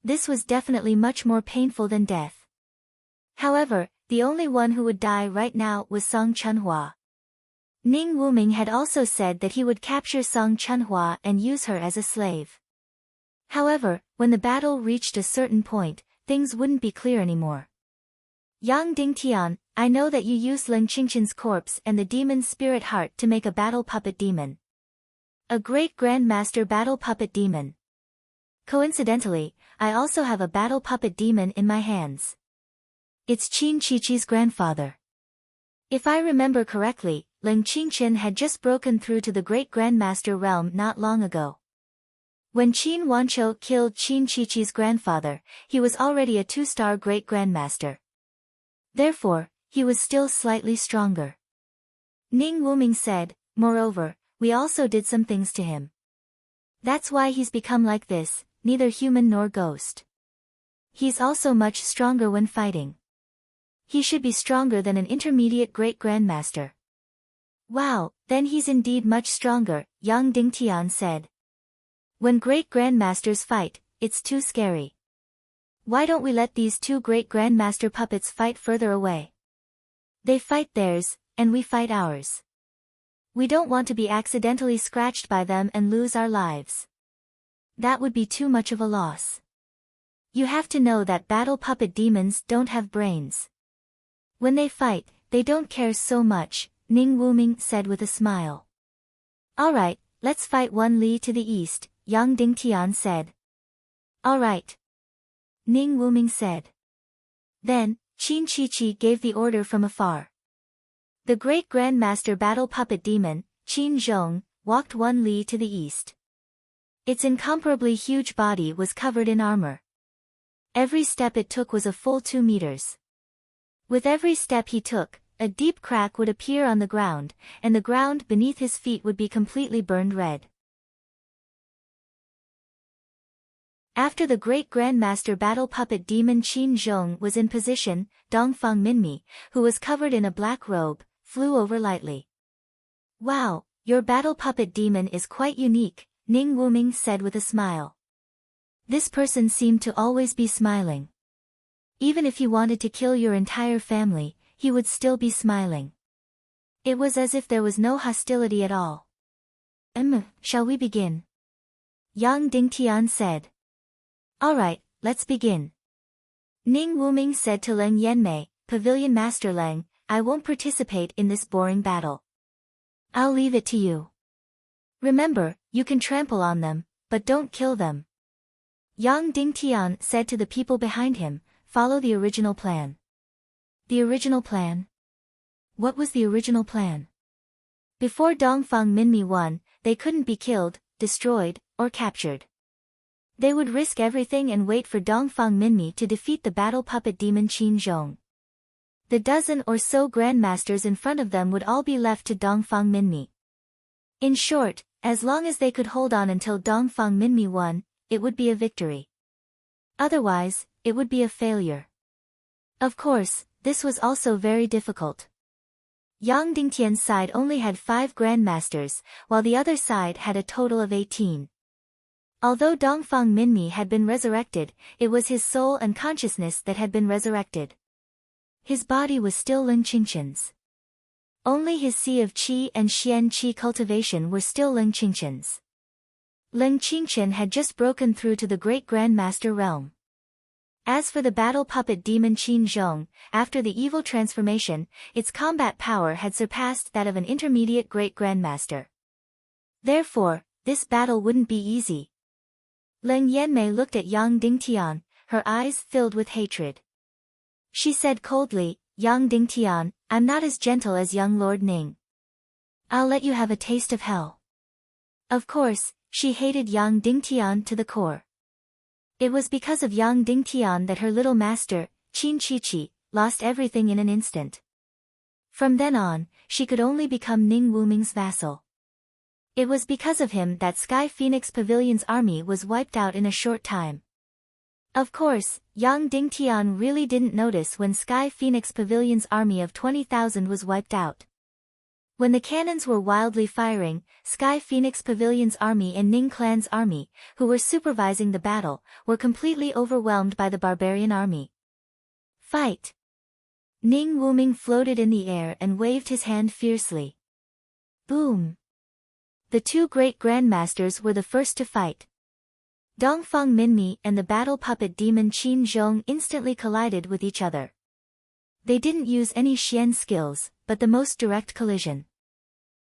This was definitely much more painful than death. However, the only one who would die right now was Song Chunhua. Ning Wuming had also said that he would capture Song Chunhua and use her as a slave. However, when the battle reached a certain point, things wouldn't be clear anymore. Yang Dingtian, I know that you used Leng Qingqian's corpse and the demon's spirit heart to make a battle puppet demon. A great grandmaster battle puppet demon. Coincidentally, I also have a battle puppet demon in my hands. It's Qin Qiqi's grandfather. If I remember correctly, Leng Qingqian had just broken through to the great grandmaster realm not long ago. When Qin Wanqiu killed Qin Qiqi's grandfather, he was already a 2-star great grandmaster. Therefore, he was still slightly stronger. Ning Wuming said, moreover, we also did some things to him. That's why he's become like this, neither human nor ghost. He's also much stronger when fighting. He should be stronger than an intermediate great grandmaster. Wow, then he's indeed much stronger, Yang Dingtian said. When great grandmasters fight, it's too scary. Why don't we let these 2 great grandmaster puppets fight further away? They fight theirs, and we fight ours. We don't want to be accidentally scratched by them and lose our lives. That would be too much of a loss. You have to know that battle puppet demons don't have brains. When they fight, they don't care so much, Ning Wuming said with a smile. Alright, let's fight 1 li to the east, Yang Dingtian said. Alright. Ning Wuming said. Then, Qin Qiqi gave the order from afar. The great grandmaster battle puppet demon, Qin Zhong, walked 1 li to the east. Its incomparably huge body was covered in armor. Every step it took was a full 2 meters. With every step he took, a deep crack would appear on the ground, and the ground beneath his feet would be completely burned red. After the great grandmaster battle puppet demon Qin Zhong was in position, Dongfang Minmi, who was covered in a black robe, flew over lightly. Wow, your battle puppet demon is quite unique, Ning Wuming said with a smile. This person seemed to always be smiling. Even if he wanted to kill your entire family, he would still be smiling. It was as if there was no hostility at all. Shall we begin? Yang Dingtian said. Alright, let's begin. Ning Wuming said to Leng Yanmei, Pavilion Master Leng, I won't participate in this boring battle. I'll leave it to you. Remember, you can trample on them, but don't kill them. Yang Dingtian said to the people behind him, follow the original plan. The original plan? What was the original plan? Before Dongfang Minmi won, they couldn't be killed, destroyed, or captured. They would risk everything and wait for Dongfang Minmi to defeat the battle puppet demon Qin Zhong. The dozen or so grandmasters in front of them would all be left to Dongfang Minmi. In short, as long as they could hold on until Dongfang Minmi won, it would be a victory. Otherwise, it would be a failure. Of course, this was also very difficult. Yang Dingtian's side only had 5 grandmasters, while the other side had a total of 18. Although Dongfang Minmi had been resurrected, it was his soul and consciousness that had been resurrected. His body was still Ling Qingqian's. Only his Sea of Qi and Xian Qi cultivation were still Ling Qingqian's. Ling Qingqian had just broken through to the Great Grandmaster realm. As for the battle puppet demon Qin Zhong, after the evil transformation, its combat power had surpassed that of an intermediate Great Grandmaster. Therefore, this battle wouldn't be easy. Leng Yanmei looked at Yang Dingtian, her eyes filled with hatred. She said coldly, Yang Dingtian, I'm not as gentle as young Lord Ning. I'll let you have a taste of hell. Of course, she hated Yang Dingtian to the core. It was because of Yang Dingtian that her little master, Qin Chichi, lost everything in an instant. From then on, she could only become Ning Wuming's vassal. It was because of him that Sky Phoenix Pavilion's army was wiped out in a short time. Of course, Yang Dingtian really didn't notice when Sky Phoenix Pavilion's army of 20,000 was wiped out. When the cannons were wildly firing, Sky Phoenix Pavilion's army and Ning Clan's army, who were supervising the battle, were completely overwhelmed by the barbarian army. Fight! Ning Wuming floated in the air and waved his hand fiercely. Boom! The 2 great grandmasters were the first to fight. Dongfang Minmi and the battle puppet demon Qin Zhong instantly collided with each other. They didn't use any Xian skills, but the most direct collision.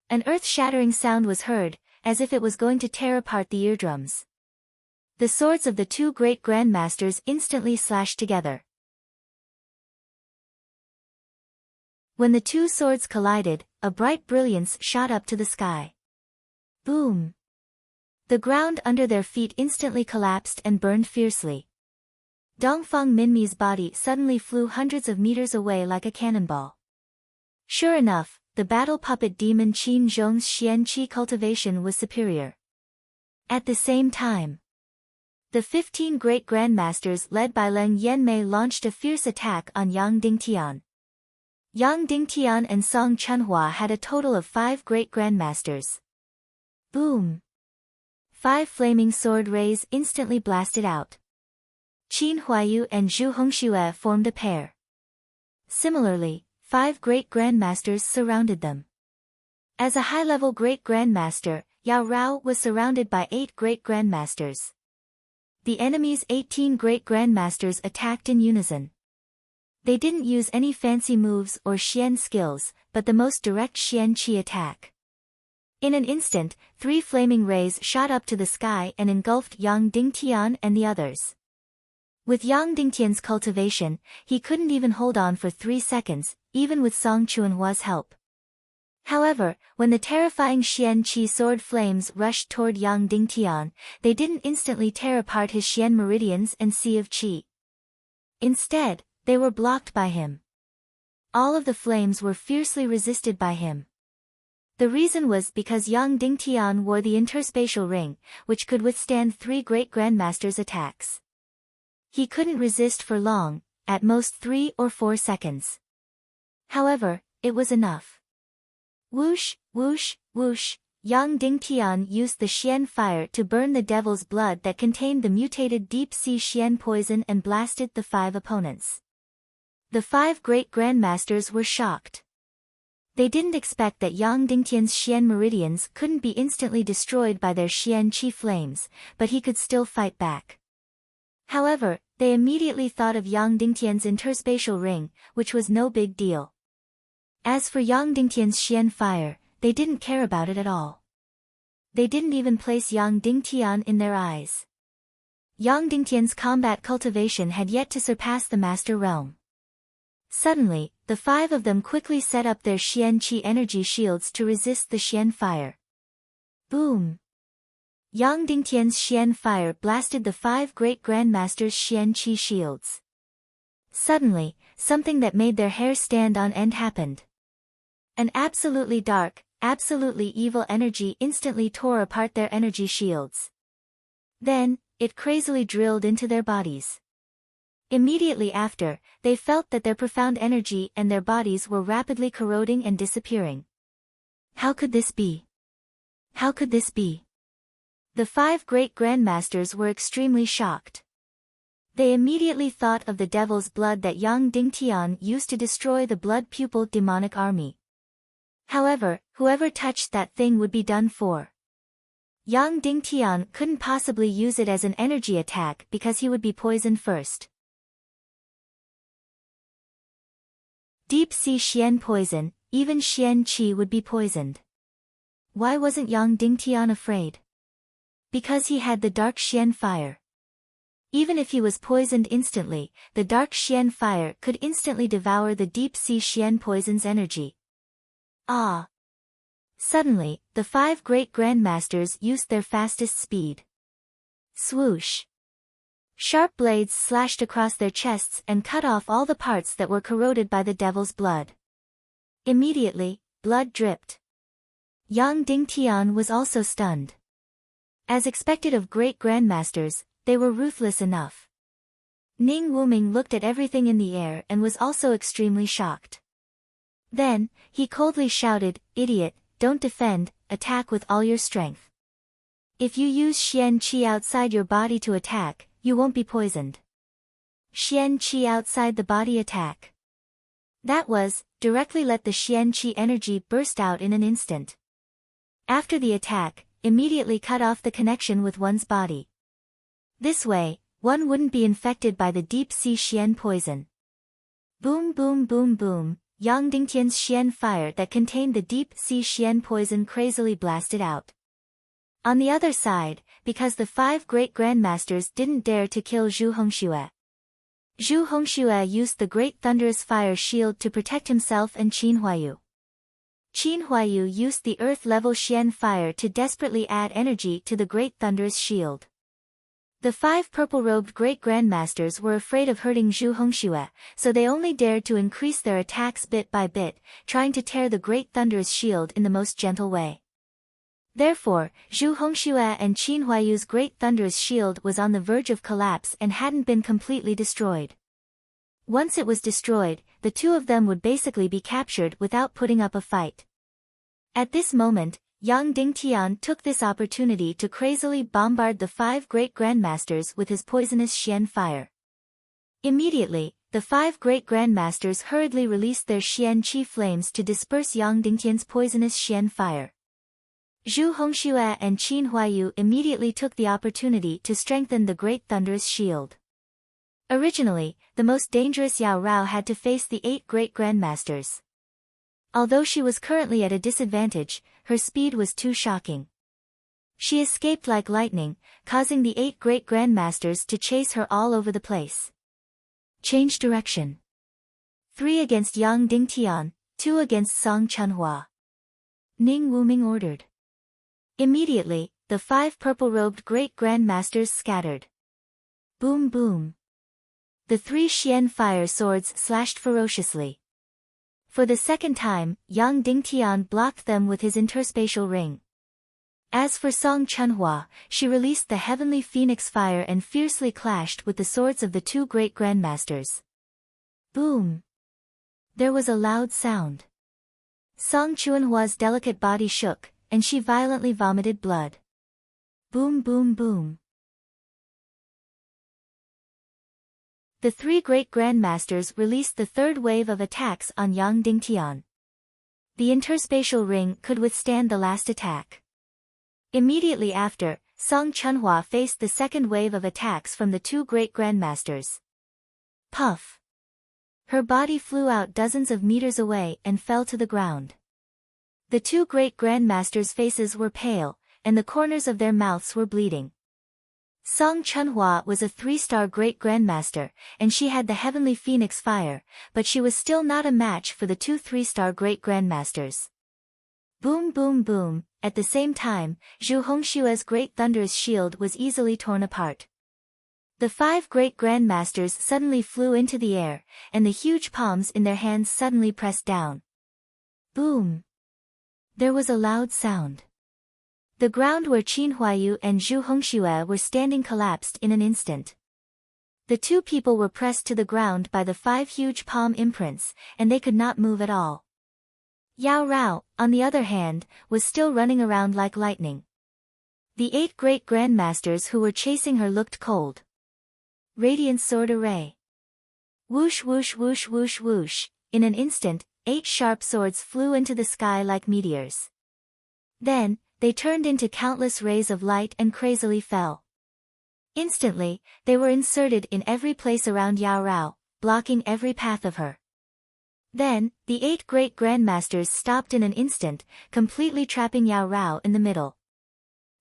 An earth-shattering sound was heard, as if it was going to tear apart the eardrums. The swords of the 2 great grandmasters instantly slashed together. When the 2 swords collided, a bright brilliance shot up to the sky. Boom! The ground under their feet instantly collapsed and burned fiercely. Dongfang Minmi's body suddenly flew hundreds of meters away like a cannonball. Sure enough, the battle puppet demon Qin Zhong's Xian Qi cultivation was superior. At the same time, the 15 great grandmasters led by Leng Yanmei launched a fierce attack on Yang Dingtian. Yang Dingtian and Song Chunhua had a total of 5 great grandmasters. Boom! 5 flaming sword rays instantly blasted out. Qin Huayu and Zhu Hongxue formed a pair. Similarly, 5 great grandmasters surrounded them. As a high-level great grandmaster, Yao Rao was surrounded by 8 great grandmasters. The enemy's 18 great grandmasters attacked in unison. They didn't use any fancy moves or Xian skills, but the most direct Xian Qi attack. In an instant, 3 flaming rays shot up to the sky and engulfed Yang Dingtian and the others. With Yang Dingtian's cultivation, he couldn't even hold on for 3 seconds, even with Song Chunhua's help. However, when the terrifying Xian Qi sword flames rushed toward Yang Dingtian, they didn't instantly tear apart his Xian meridians and Sea of Qi. Instead, they were blocked by him. All of the flames were fiercely resisted by him. The reason was because Yang Dingtian wore the interspatial ring, which could withstand 3 great grandmasters' attacks. He couldn't resist for long, at most 3 or 4 seconds. However, it was enough. Whoosh, whoosh, whoosh, Yang Dingtian used the Xian fire to burn the devil's blood that contained the mutated deep-sea Xian poison and blasted the 5 opponents. The 5 great grandmasters were shocked. They didn't expect that Yang Dingtian's Xian meridians couldn't be instantly destroyed by their Xian Qi flames, but he could still fight back. However, they immediately thought of Yang Dingtian's interspatial ring, which was no big deal. As for Yang Dingtian's Xian fire, they didn't care about it at all. They didn't even place Yang Dingtian in their eyes. Yang Dingtian's combat cultivation had yet to surpass the master realm. Suddenly, the five of them quickly set up their Xian Qi energy shields to resist the Xian fire. Boom! Yang Dingtian's Xian fire blasted the five great grandmasters' Xian Qi shields. Suddenly, something that made their hair stand on end happened. An absolutely dark, absolutely evil energy instantly tore apart their energy shields. Then, it crazily drilled into their bodies. Immediately after, they felt that their profound energy and their bodies were rapidly corroding and disappearing. How could this be? How could this be? The five great grandmasters were extremely shocked. They immediately thought of the devil's blood that Yang Dingtian used to destroy the blood pupil demonic army. However, whoever touched that thing would be done for. Yang Dingtian couldn't possibly use it as an energy attack because he would be poisoned first. Deep sea Xian poison, even Xian Qi would be poisoned. Why wasn't Yang Dingtian afraid? Because he had the dark Xian fire. Even if he was poisoned instantly, the dark Xian fire could instantly devour the deep sea Xian poison's energy. Ah! Suddenly, the five great grandmasters used their fastest speed. Swoosh! Sharp blades slashed across their chests and cut off all the parts that were corroded by the devil's blood. Immediately, blood dripped. Yang Dingtian was also stunned. As expected of great grandmasters, they were ruthless enough. Ning Wuming looked at everything in the air and was also extremely shocked. Then, he coldly shouted, "Idiot, don't defend, attack with all your strength. If you use Xian Qi outside your body to attack, you won't be poisoned." Xian Qi outside the body attack. That was, directly let the Xian Qi energy burst out in an instant. After the attack, immediately cut off the connection with one's body. This way, one wouldn't be infected by the deep sea Xian poison. Boom boom boom boom, Yang Dingtian's Xian fire that contained the deep sea Xian poison crazily blasted out. On the other side, because the five great grandmasters didn't dare to kill Zhu Hongxue. Zhu Hongxue used the great thunderous fire shield to protect himself and Qin Huayu. Qin Huayu used the earth-level Xian fire to desperately add energy to the great thunderous shield. The five purple-robed great grandmasters were afraid of hurting Zhu Hongxue, so they only dared to increase their attacks bit by bit, trying to tear the great thunderous shield in the most gentle way. Therefore, Zhu Hongxue and Qin Huayu's great thunderous shield was on the verge of collapse and hadn't been completely destroyed. Once it was destroyed, the two of them would basically be captured without putting up a fight. At this moment, Yang Dingtian took this opportunity to crazily bombard the five great grandmasters with his poisonous Xian fire. Immediately, the five great grandmasters hurriedly released their Xian Qi flames to disperse Yang Dingtian's poisonous Xian fire. Zhu Hongxue and Qin Huayu immediately took the opportunity to strengthen the great thunderous shield. Originally, the most dangerous Yao Rao had to face the 8 great grandmasters. Although she was currently at a disadvantage, her speed was too shocking. She escaped like lightning, causing the 8 great grandmasters to chase her all over the place. Change direction. 3 against Yang Dingtian, 2 against Song Chunhua. Ning Wuming ordered. Immediately, the 5 purple-robed great grandmasters scattered. Boom boom. The 3 Xian fire swords slashed ferociously. For the second time, Yang Dingtian blocked them with his interspatial ring. As for Song Chunhua, she released the heavenly phoenix fire and fiercely clashed with the swords of the 2 great grandmasters. Boom! There was a loud sound. Song Chunhua's delicate body shook, and she violently vomited blood. Boom boom boom. The 3 great grandmasters released the 3rd wave of attacks on Yang Dingtian. The interspatial ring could withstand the last attack. Immediately after, Song Chunhua faced the 2nd wave of attacks from the 2 great grandmasters. Puff! Her body flew out dozens of meters away and fell to the ground. The 2 great grandmasters' faces were pale, and the corners of their mouths were bleeding. Song Chunhua was a 3-star great-grandmaster, and she had the heavenly phoenix fire, but she was still not a match for the 2 3-star great-grandmasters. Boom boom boom, at the same time, Zhu Hongshua's great thunderous shield was easily torn apart. The 5 great-grandmasters suddenly flew into the air, and the huge palms in their hands suddenly pressed down. Boom! There was a loud sound. The ground where Qin Huayu and Zhu Hongxue were standing collapsed in an instant. The 2 people were pressed to the ground by the 5 huge palm imprints, and they could not move at all. Yao Rao, on the other hand, was still running around like lightning. The 8 great-grandmasters who were chasing her looked cold. Radiant sword array. Whoosh whoosh whoosh whoosh whoosh, in an instant, 8 sharp swords flew into the sky like meteors. Then, they turned into countless rays of light and crazily fell. Instantly, they were inserted in every place around Yao Rao, blocking every path of her. Then, the 8 great-grandmasters stopped in an instant, completely trapping Yao Rao in the middle.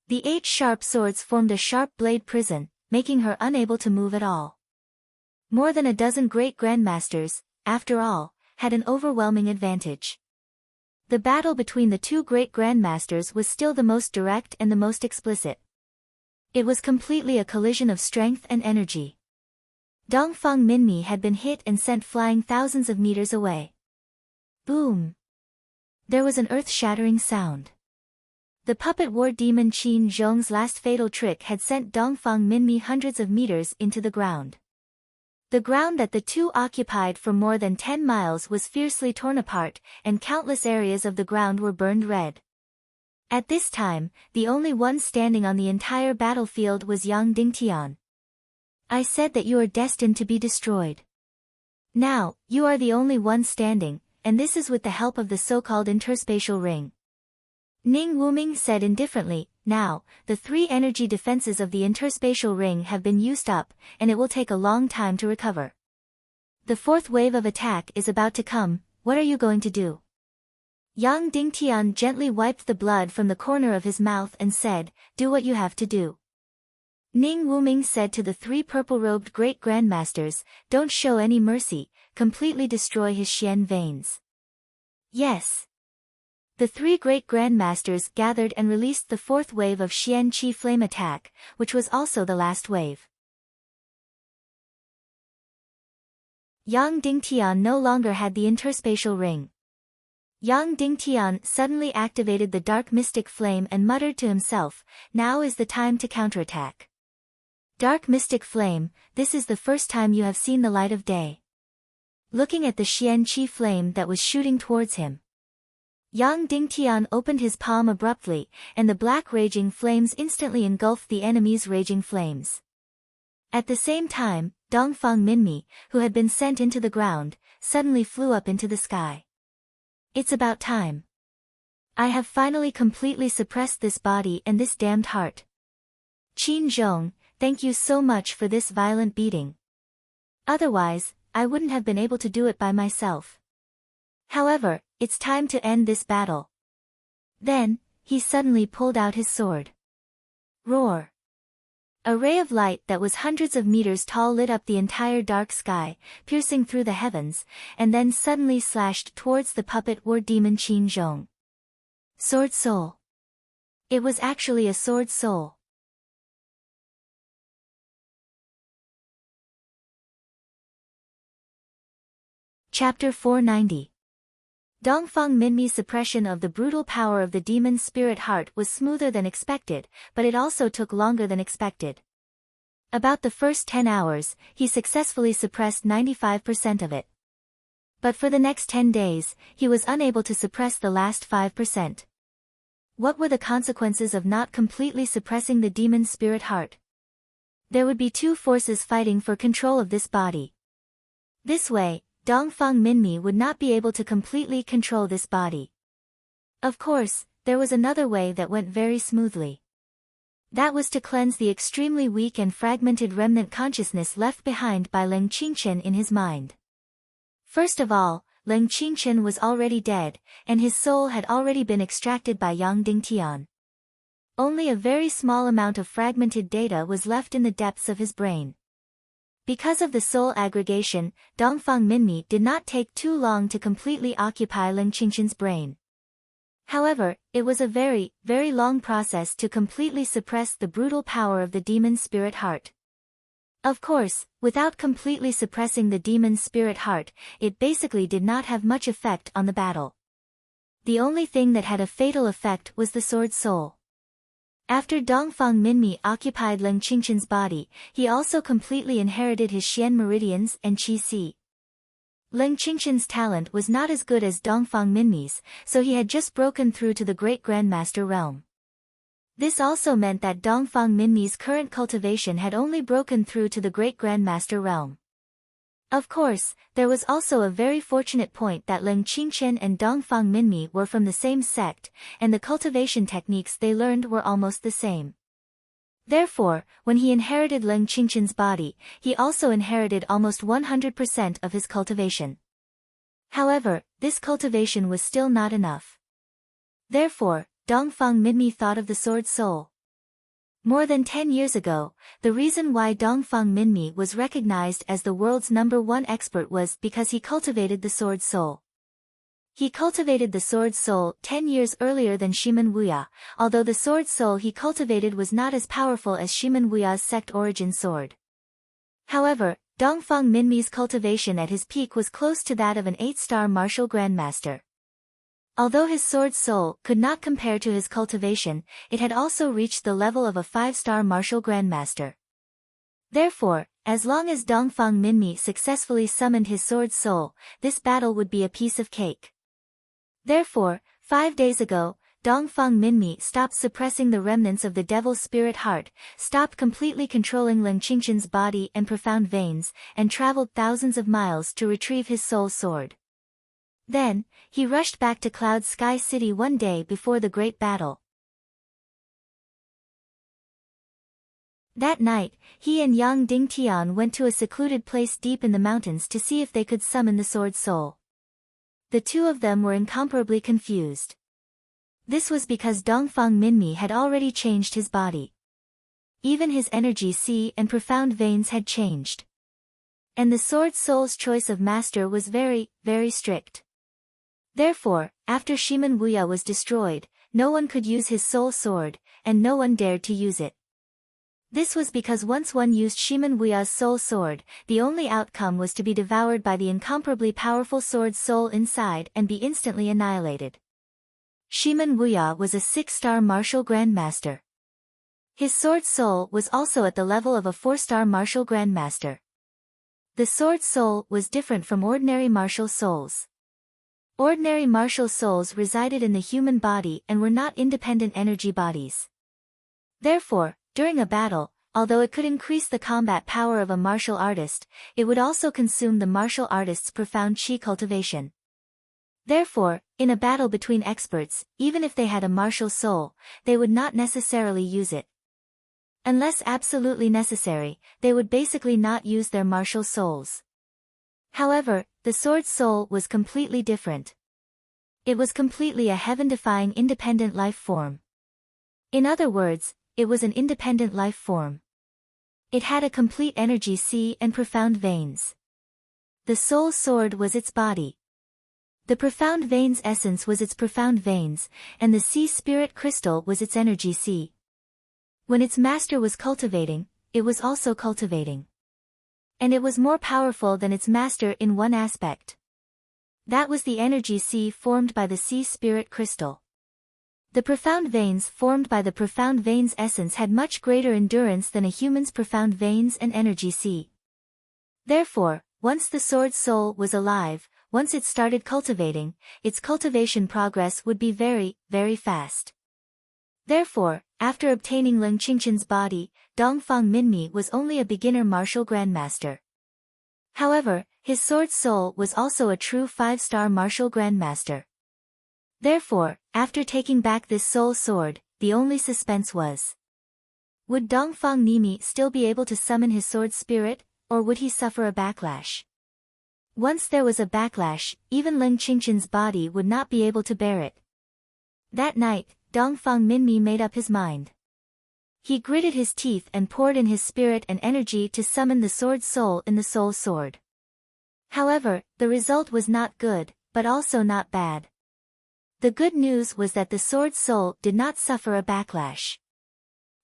The 8 sharp swords formed a sharp blade prison, making her unable to move at all. More than a dozen great-grandmasters, after all, had an overwhelming advantage. The battle between the 2 great-grandmasters was still the most direct and the most explicit. It was completely a collision of strength and energy. Dongfang Minmi had been hit and sent flying thousands of meters away. Boom! There was an earth-shattering sound. The puppet war demon Qin Zhong's last fatal trick had sent Dongfang Minmi hundreds of meters into the ground. The ground that the 2 occupied for more than 10 miles was fiercely torn apart, and countless areas of the ground were burned red. At this time, the only one standing on the entire battlefield was Yang Dingtian. I said that you are destined to be destroyed. Now, you are the only one standing, and this is with the help of the so-called interspatial ring. Ning Wuming said indifferently, now, the 3 energy defenses of the interspatial ring have been used up, and it will take a long time to recover. The 4th wave of attack is about to come, what are you going to do? Yang Dingtian gently wiped the blood from the corner of his mouth and said, do what you have to do. Ning Wuming said to the 3 purple-robed great-grandmasters, don't show any mercy, completely destroy his Xian veins. Yes. The 3 great-grandmasters gathered and released the 4th wave of Xian Qi flame attack, which was also the last wave. Yang Dingtian no longer had the interspatial ring. Yang Dingtian suddenly activated the dark mystic flame and muttered to himself, now is the time to counterattack. Dark mystic flame, this is the first time you have seen the light of day. Looking at the Xian Qi flame that was shooting towards him, Yang Dingtian opened his palm abruptly, and the black raging flames instantly engulfed the enemy's raging flames. At the same time, Dongfang Minmi, who had been sent into the ground, suddenly flew up into the sky. It's about time. I have finally completely suppressed this body and this damned heart. Qin Zhong, thank you so much for this violent beating. Otherwise, I wouldn't have been able to do it by myself. However, it's time to end this battle. Then, he suddenly pulled out his sword. Roar! A ray of light that was hundreds of meters tall lit up the entire dark sky, piercing through the heavens, and then suddenly slashed towards the puppet war demon Qin Zhong. Sword soul. It was actually a sword soul. Chapter 490. Dongfang Minmi's suppression of the brutal power of the demon's spirit heart was smoother than expected, but it also took longer than expected. About the first 10 hours, he successfully suppressed 95% of it. But for the next 10 days, he was unable to suppress the last 5%. What were the consequences of not completely suppressing the demon's spirit heart? There would be 2 forces fighting for control of this body. This way, Dongfang Minmi would not be able to completely control this body. Of course, there was another way that went very smoothly. That was to cleanse the extremely weak and fragmented remnant consciousness left behind by Leng Qingchen in his mind. First of all, Leng Qingchen was already dead, and his soul had already been extracted by Yang Dingtian. Only a very small amount of fragmented data was left in the depths of his brain. Because of the soul aggregation, Dongfang Minmi did not take too long to completely occupy Ling Qingqian's brain. However, it was a very, very long process to completely suppress the brutal power of the demon spirit heart. Of course, without completely suppressing the demon spirit heart, it basically did not have much effect on the battle. The only thing that had a fatal effect was the sword soul. After Dongfang Minmi occupied Ling Qingqian's body, he also completely inherited his Xian meridians and Qi Si. Ling Qingqian's talent was not as good as Dongfang Minmi's, so he had just broken through to the Great Grandmaster realm. This also meant that Dongfang Minmi's current cultivation had only broken through to the Great Grandmaster realm. Of course, there was also a very fortunate point that Ling Qingqian and Dongfang Minmi were from the same sect, and the cultivation techniques they learned were almost the same. Therefore, when he inherited Ling Qingqian's body, he also inherited almost 100% of his cultivation. However, this cultivation was still not enough. Therefore, Dongfang Minmi thought of the sword soul. More than 10 years ago, the reason why Dongfang Minmi was recognized as the world's #1 expert was because he cultivated the sword soul. He cultivated the sword soul 10 years earlier than Shimen Wuya, although the sword soul he cultivated was not as powerful as Shimen Wuya's sect origin sword. However, Dongfang Minmi's cultivation at his peak was close to that of an 8-star martial grandmaster. Although his sword soul could not compare to his cultivation, it had also reached the level of a 5-star martial grandmaster. Therefore, as long as Dongfang Minmi successfully summoned his sword soul, this battle would be a piece of cake. Therefore, 5 days ago, Dongfang Minmi stopped suppressing the remnants of the devil's spirit heart, stopped completely controlling Ling Qingqian's body and profound veins, and traveled thousands of miles to retrieve his soul sword. Then, he rushed back to Cloud Sky City one day before the great battle. That night, he and Yang Dingtian went to a secluded place deep in the mountains to see if they could summon the sword soul. The two of them were incomparably confused. This was because Dongfang Minmi had already changed his body. Even his energy Qi and profound veins had changed. And the sword soul's choice of master was very, very strict. Therefore, after Shimen Wuya was destroyed, no one could use his soul sword, and no one dared to use it. This was because once one used Shimen Wuya's soul sword, the only outcome was to be devoured by the incomparably powerful sword soul inside and be instantly annihilated. Shimen Wuya was a 6-star martial grandmaster. His sword soul was also at the level of a 4-star martial grandmaster. The sword soul was different from ordinary martial souls. Ordinary martial souls resided in the human body and were not independent energy bodies. Therefore, during a battle, although it could increase the combat power of a martial artist, it would also consume the martial artist's profound Qi cultivation. Therefore, in a battle between experts, even if they had a martial soul, they would not necessarily use it. Unless absolutely necessary, they would basically not use their martial souls. However, the sword soul was completely different. It was completely a heaven-defying independent life form. In other words, it was an independent life form. It had a complete energy Qi and profound veins. The soul sword was its body. The profound veins essence was its profound veins, and the Qi spirit crystal was its energy Qi. When its master was cultivating, it was also cultivating. And it was more powerful than its master in one aspect. That was the energy Qi formed by the Qi spirit crystal. The profound veins formed by the profound veins essence had much greater endurance than a human's profound veins and energy Qi. Therefore, once the sword soul was alive, once it started cultivating, its cultivation progress would be very, very fast. Therefore, after obtaining Ling Qingqian's body, Dongfang Minmi was only a beginner martial grandmaster. However, his sword soul was also a true 5-star martial grandmaster. Therefore, after taking back this soul sword, the only suspense was: would Dongfang Minmi still be able to summon his sword spirit, or would he suffer a backlash? Once there was a backlash, even Ling Qingqian's body would not be able to bear it. That night, Dongfang Minmi made up his mind. He gritted his teeth and poured in his spirit and energy to summon the sword soul in the soul sword. However, the result was not good, but also not bad. The good news was that the sword soul did not suffer a backlash.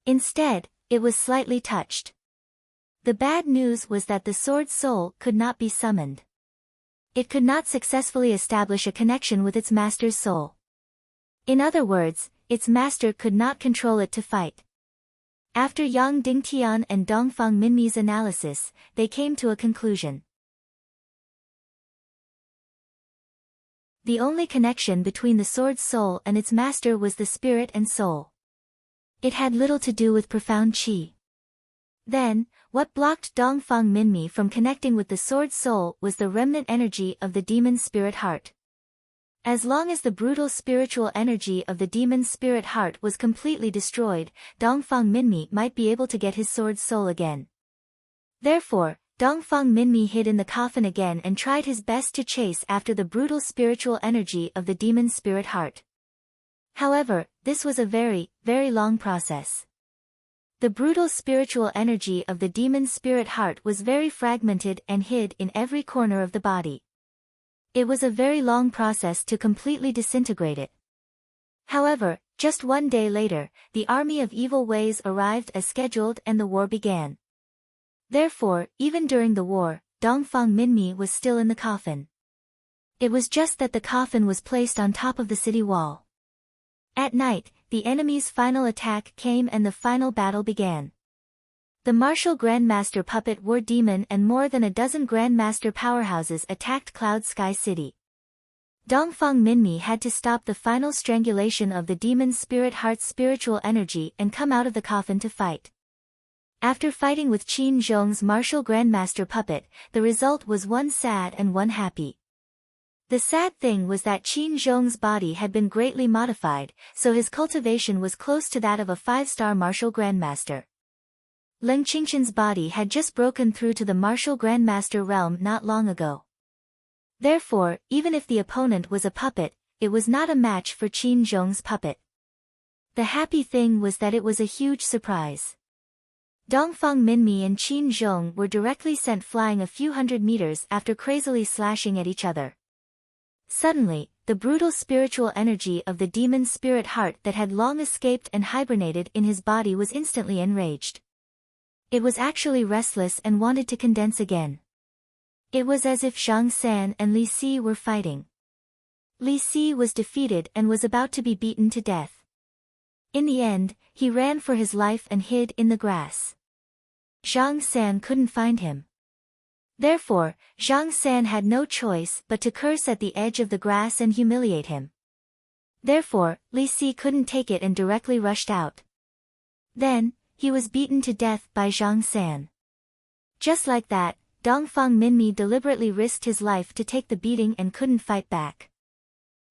Instead, it was slightly touched. The bad news was that the sword soul could not be summoned. It could not successfully establish a connection with its master's soul. In other words, its master could not control it to fight. After Yang Dingtian and Dongfang Minmi's analysis, they came to a conclusion. The only connection between the sword's soul and its master was the spirit and soul. It had little to do with profound qi. Then, what blocked Dongfang Minmi from connecting with the sword soul was the remnant energy of the demon spirit heart. As long as the brutal spiritual energy of the demon spirit heart was completely destroyed, Dongfang Minmi might be able to get his sword soul again. Therefore, Dongfang Minmi hid in the coffin again and tried his best to chase after the brutal spiritual energy of the demon spirit heart. However, this was a very, very long process. The brutal spiritual energy of the demon spirit heart was very fragmented and hid in every corner of the body. It was a very long process to completely disintegrate it. However, just one day later, the army of evil ways arrived as scheduled and the war began. Therefore, even during the war, Dongfang Minmi was still in the coffin. It was just that the coffin was placed on top of the city wall. At night, the enemy's final attack came and the final battle began. The martial Grandmaster Puppet War Demon and more than a dozen Grandmaster powerhouses attacked Cloud Sky City. Dongfang Minmi had to stop the final strangulation of the demon spirit heart's spiritual energy and come out of the coffin to fight. After fighting with Qin Zhong's martial Grandmaster Puppet, the result was one sad and one happy. The sad thing was that Qin Zhong's body had been greatly modified, so his cultivation was close to that of a 5-star martial Grandmaster. Leng Qingqian's body had just broken through to the martial Grandmaster realm not long ago. Therefore, even if the opponent was a puppet, it was not a match for Qin Zhong's puppet. The happy thing was that it was a huge surprise. Dongfang Minmi and Qin Zhong were directly sent flying a few hundred meters after crazily slashing at each other. Suddenly, the brutal spiritual energy of the demon spirit heart that had long escaped and hibernated in his body was instantly enraged. It was actually restless and wanted to condense again. It was as if Zhang San and Li Si were fighting. Li Si was defeated and was about to be beaten to death. In the end, he ran for his life and hid in the grass. Zhang San couldn't find him. Therefore, Zhang San had no choice but to curse at the edge of the grass and humiliate him. Therefore, Li Si couldn't take it and directly rushed out. Then, he was beaten to death by Zhang San. Just like that, Dongfang Minmi deliberately risked his life to take the beating and couldn't fight back.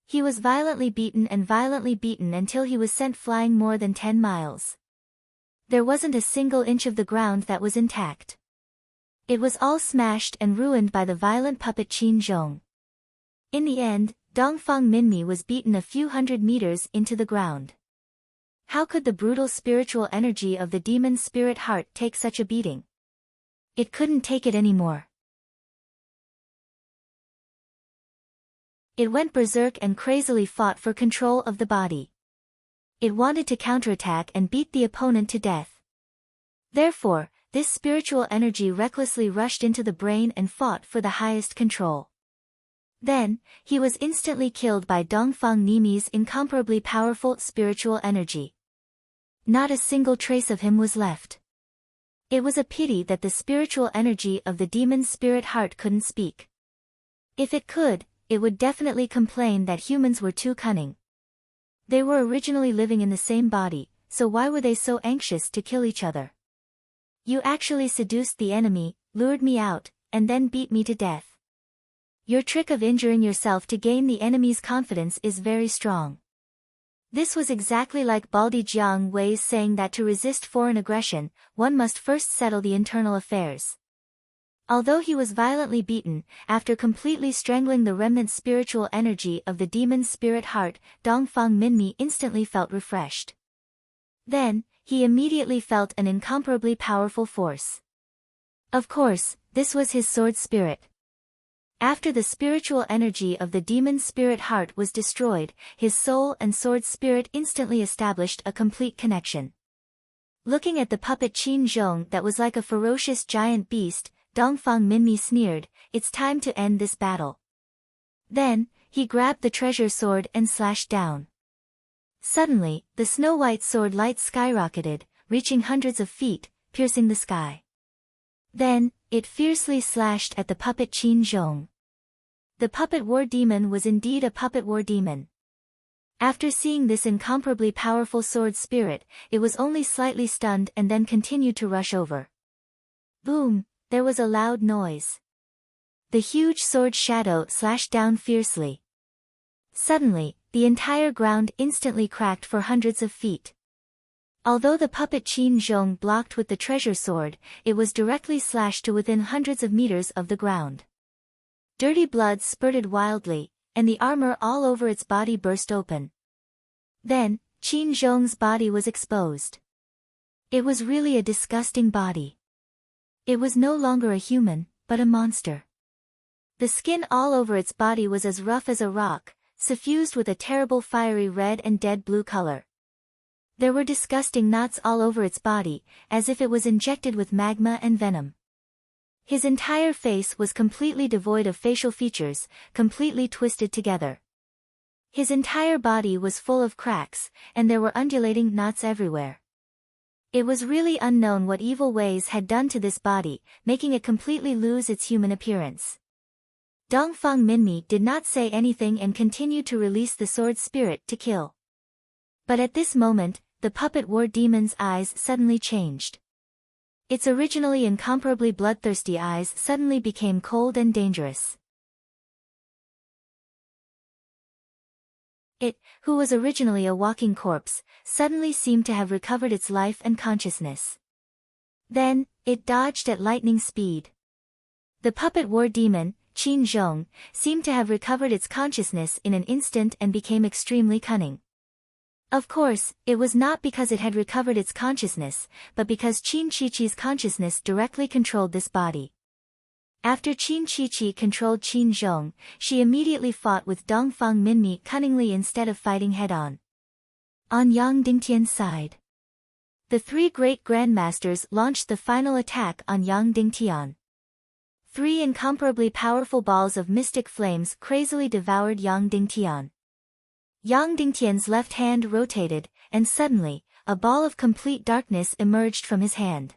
He was violently beaten until he was sent flying more than 10 miles. There wasn't a single inch of the ground that was intact. It was all smashed and ruined by the violent puppet Qin Zhong. In the end, Dongfang Minmi was beaten a few hundred meters into the ground. How could the brutal spiritual energy of the demon spirit heart take such a beating? It couldn't take it anymore. It went berserk and crazily fought for control of the body. It wanted to counterattack and beat the opponent to death. Therefore, this spiritual energy recklessly rushed into the brain and fought for the highest control. Then, he was instantly killed by Dongfang Minmi's incomparably powerful spiritual energy. Not a single trace of him was left. It was a pity that the spiritual energy of the demon spirit heart couldn't speak. If it could, it would definitely complain that humans were too cunning. They were originally living in the same body, so why were they so anxious to kill each other? You actually seduced the enemy, lured me out, and then beat me to death. Your trick of injuring yourself to gain the enemy's confidence is very strong. This was exactly like Baldi Jiang Wei's saying that to resist foreign aggression, one must first settle the internal affairs. Although he was violently beaten, after completely strangling the remnant spiritual energy of the demon's spirit heart, Dongfang Minmi instantly felt refreshed. Then, he immediately felt an incomparably powerful force. Of course, this was his sword spirit. After the spiritual energy of the demon's spirit heart was destroyed, his soul and sword spirit instantly established a complete connection. Looking at the puppet Qin Zhong that was like a ferocious giant beast, Dongfang Minmi sneered, "It's time to end this battle." Then, he grabbed the treasure sword and slashed down. Suddenly, the snow-white sword light skyrocketed, reaching hundreds of feet, piercing the sky. Then, it fiercely slashed at the puppet Qin Zhong. The puppet war demon was indeed a puppet war demon. After seeing this incomparably powerful sword spirit, it was only slightly stunned and then continued to rush over. Boom! There was a loud noise. The huge sword shadow slashed down fiercely. Suddenly, the entire ground instantly cracked for hundreds of feet. Although the puppet Qin Zhong blocked with the treasure sword, it was directly slashed to within hundreds of meters of the ground. Dirty blood spurted wildly, and the armor all over its body burst open. Then, Qin Zhong's body was exposed. It was really a disgusting body. It was no longer a human, but a monster. The skin all over its body was as rough as a rock, suffused with a terrible fiery red and dead blue color. There were disgusting knots all over its body, as if it was injected with magma and venom. His entire face was completely devoid of facial features, completely twisted together. His entire body was full of cracks, and there were undulating knots everywhere. It was really unknown what evil ways had done to this body, making it completely lose its human appearance. Dongfang Minmi did not say anything and continued to release the sword spirit to kill. But at this moment, the puppet war demon's eyes suddenly changed. Its originally incomparably bloodthirsty eyes suddenly became cold and dangerous. It, who was originally a walking corpse, suddenly seemed to have recovered its life and consciousness. Then, it dodged at lightning speed. The puppet war demon, Qin Zhong, seemed to have recovered its consciousness in an instant and became extremely cunning. Of course, it was not because it had recovered its consciousness, but because Qin Qiqi's consciousness directly controlled this body. After Qin Qiqi controlled Qin Zhong, she immediately fought with Dongfang Minmi cunningly instead of fighting head-on. On Yang Dingtian's side, the three great grandmasters launched the final attack on Yang Dingtian. Three incomparably powerful balls of mystic flames crazily devoured Yang Dingtian. Yang Dingtian's left hand rotated, and suddenly, a ball of complete darkness emerged from his hand.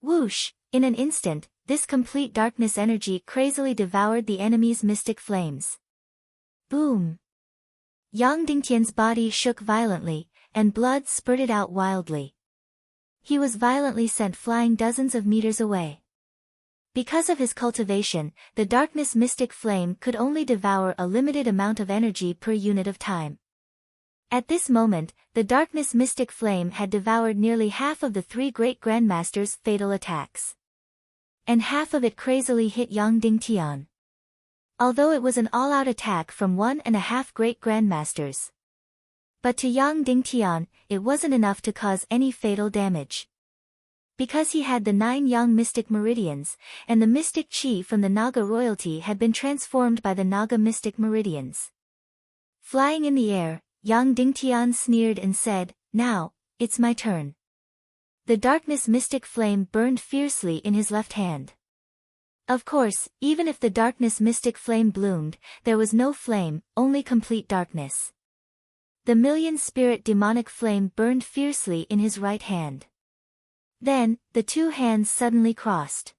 Whoosh! In an instant, this complete darkness energy crazily devoured the enemy's mystic flames. Boom! Yang Dingtian's body shook violently, and blood spurted out wildly. He was violently sent flying dozens of meters away. Because of his cultivation, the darkness mystic flame could only devour a limited amount of energy per unit of time. At this moment, the darkness mystic flame had devoured nearly half of the three great grandmasters' fatal attacks. And half of it crazily hit Yang Dingtian. Although it was an all-out attack from 1.5 great grandmasters. But to Yang Dingtian, it wasn't enough to cause any fatal damage. Because he had the 9 young mystic meridians, and the mystic chi from the Naga royalty had been transformed by the Naga mystic meridians. Flying in the air, Yang Dingtian sneered and said, "Now, it's my turn." The darkness mystic flame burned fiercely in his left hand. Of course, even if the darkness mystic flame bloomed, there was no flame, only complete darkness. The million spirit demonic flame burned fiercely in his right hand. Then, the two hands suddenly crossed.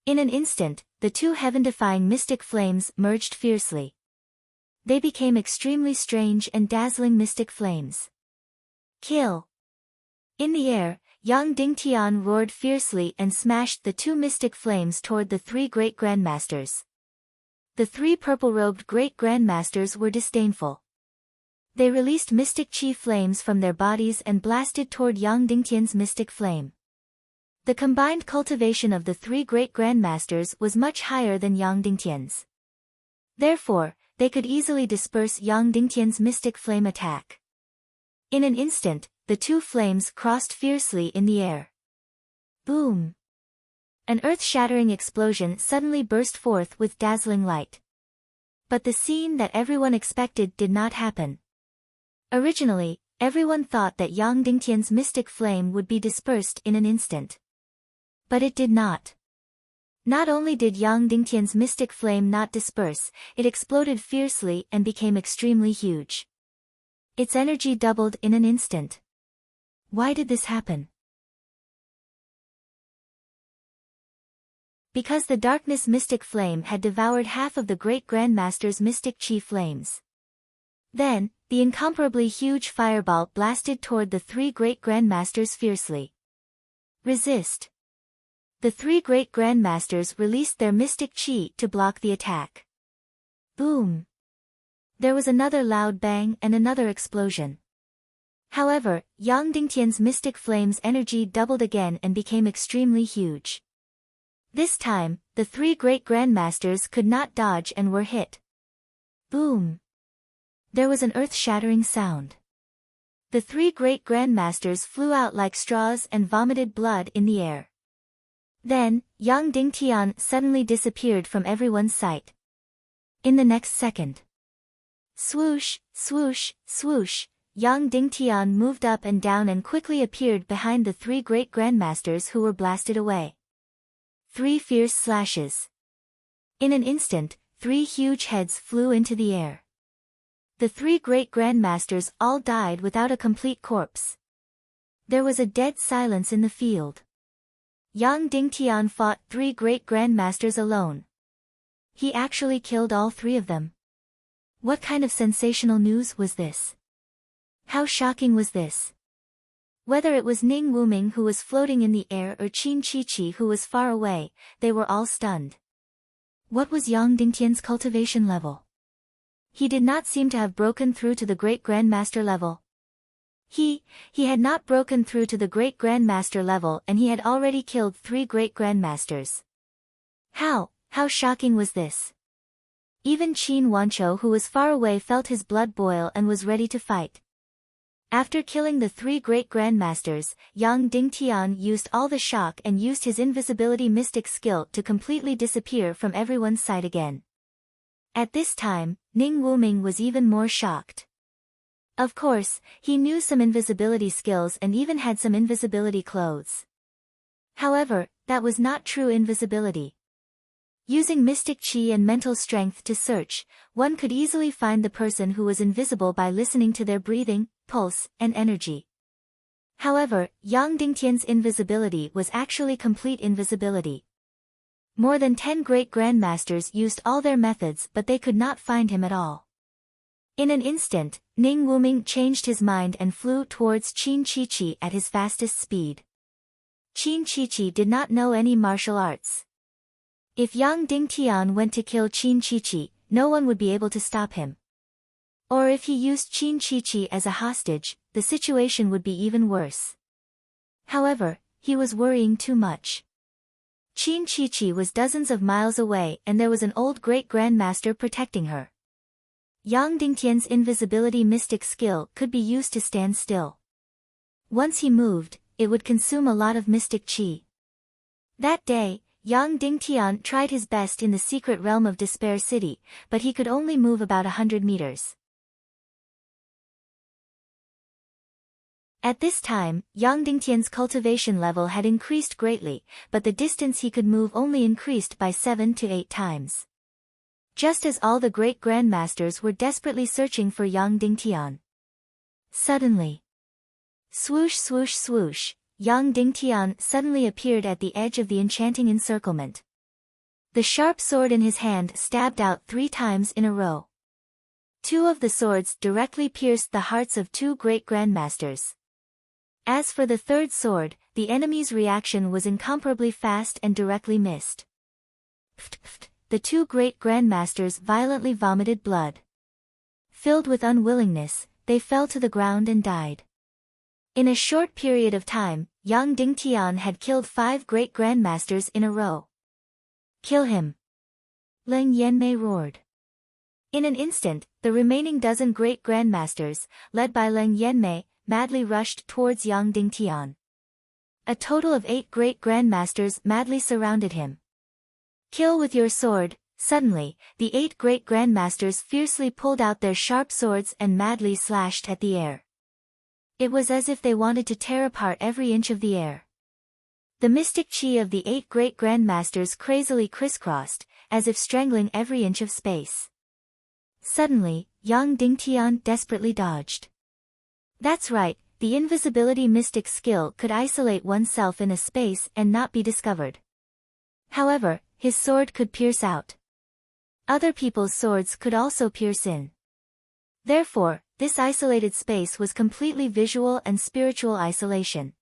In an instant, the two heaven-defying mystic flames merged fiercely. They became extremely strange and dazzling mystic flames. Kill! In the air, Yang Dingtian roared fiercely and smashed the two mystic flames toward the three great grandmasters. The three purple-robed great grandmasters were disdainful. They released mystic chi flames from their bodies and blasted toward Yang Dingtian's mystic flame. The combined cultivation of the three great grandmasters was much higher than Yang Dingtian's. Therefore, they could easily disperse Yang Dingtian's mystic flame attack. In an instant, the two flames crossed fiercely in the air. Boom! An earth-shattering explosion suddenly burst forth with dazzling light. But the scene that everyone expected did not happen. Originally, everyone thought that Yang Dingtian's mystic flame would be dispersed in an instant. But it did not. Not only did Yang Dingtian's mystic flame not disperse, it exploded fiercely and became extremely huge. Its energy doubled in an instant. Why did this happen? Because the darkness mystic flame had devoured half of the great grandmaster's mystic chi flames. Then, the incomparably huge fireball blasted toward the three great grandmasters fiercely. Resist. The three great grandmasters released their mystic chi to block the attack. Boom! There was another loud bang and another explosion. However, Yang Dingtian's mystic flame's energy doubled again and became extremely huge. This time, the three great grandmasters could not dodge and were hit. Boom! There was an earth-shattering sound. The three great grandmasters flew out like straws and vomited blood in the air. Then, Yang Dingtian suddenly disappeared from everyone's sight. In the next second. Swoosh, swoosh, swoosh, Yang Dingtian moved up and down and quickly appeared behind the three great grandmasters who were blasted away. 3 fierce slashes. In an instant, 3 huge heads flew into the air. The 3 great grandmasters all died without a complete corpse. There was a dead silence in the field. Yang Dingtian fought 3 great grandmasters alone. He actually killed all 3 of them. What kind of sensational news was this? How shocking was this? Whether it was Ning Wuming who was floating in the air or Qin Chichi who was far away, they were all stunned. What was Yang Dingtian's cultivation level? He did not seem to have broken through to the Great Grandmaster level. He had not broken through to the Great Grandmaster level and he had already killed 3 Great Grandmasters. How shocking was this? Even Qin Wancho who was far away felt his blood boil and was ready to fight. After killing the 3 great grandmasters, Yang Dingtian used all the shock and used his invisibility mystic skill to completely disappear from everyone's sight again. At this time, Ning Wuming was even more shocked. Of course, he knew some invisibility skills and even had some invisibility clothes. However, that was not true invisibility. Using mystic chi and mental strength to search, one could easily find the person who was invisible by listening to their breathing, pulse, and energy. However, Yang Dingtian's invisibility was actually complete invisibility. More than 10 great grandmasters used all their methods but they could not find him at all. In an instant, Ning Wuming changed his mind and flew towards Qin Chichi at his fastest speed. Qin Chichi did not know any martial arts. If Yang Dingtian went to kill Qin Chichi, no one would be able to stop him. Or if he used Qin Chichi as a hostage, the situation would be even worse. However, he was worrying too much. Qin Chichi was dozens of miles away and there was an old great grandmaster protecting her. Yang Dingtian's invisibility mystic skill could be used to stand still. Once he moved, it would consume a lot of mystic chi. That day, Yang Dingtian tried his best in the secret realm of Despair City, but he could only move about 100 meters. At this time, Yang Dingtian's cultivation level had increased greatly, but the distance he could move only increased by 7 to 8 times. Just as all the great grandmasters were desperately searching for Yang Dingtian. Suddenly, swoosh swoosh swoosh, Yang Dingtian suddenly appeared at the edge of the enchanting encirclement. The sharp sword in his hand stabbed out 3 times in a row. 2 of the swords directly pierced the hearts of 2 great grandmasters. As for the 3rd sword, the enemy's reaction was incomparably fast and directly missed. The 2 great grandmasters violently vomited blood. Filled with unwillingness, they fell to the ground and died. In a short period of time, Yang Dingtian had killed 5 great grandmasters in a row. Kill him! Leng Yanmei roared. In an instant, the remaining dozen great grandmasters, led by Leng Yanmei, madly rushed towards Yang Dingtian. A total of 8 great grandmasters madly surrounded him. Kill with your sword! Suddenly, the 8 great grandmasters fiercely pulled out their sharp swords and madly slashed at the air. It was as if they wanted to tear apart every inch of the air. The mystic chi of the 8 great grandmasters crazily crisscrossed, as if strangling every inch of space. Suddenly, Yang Dingtian desperately dodged. That's right, the invisibility mystic skill could isolate oneself in a space and not be discovered. However, his sword could pierce out. Other people's swords could also pierce in. Therefore, this isolated space was completely visual and spiritual isolation.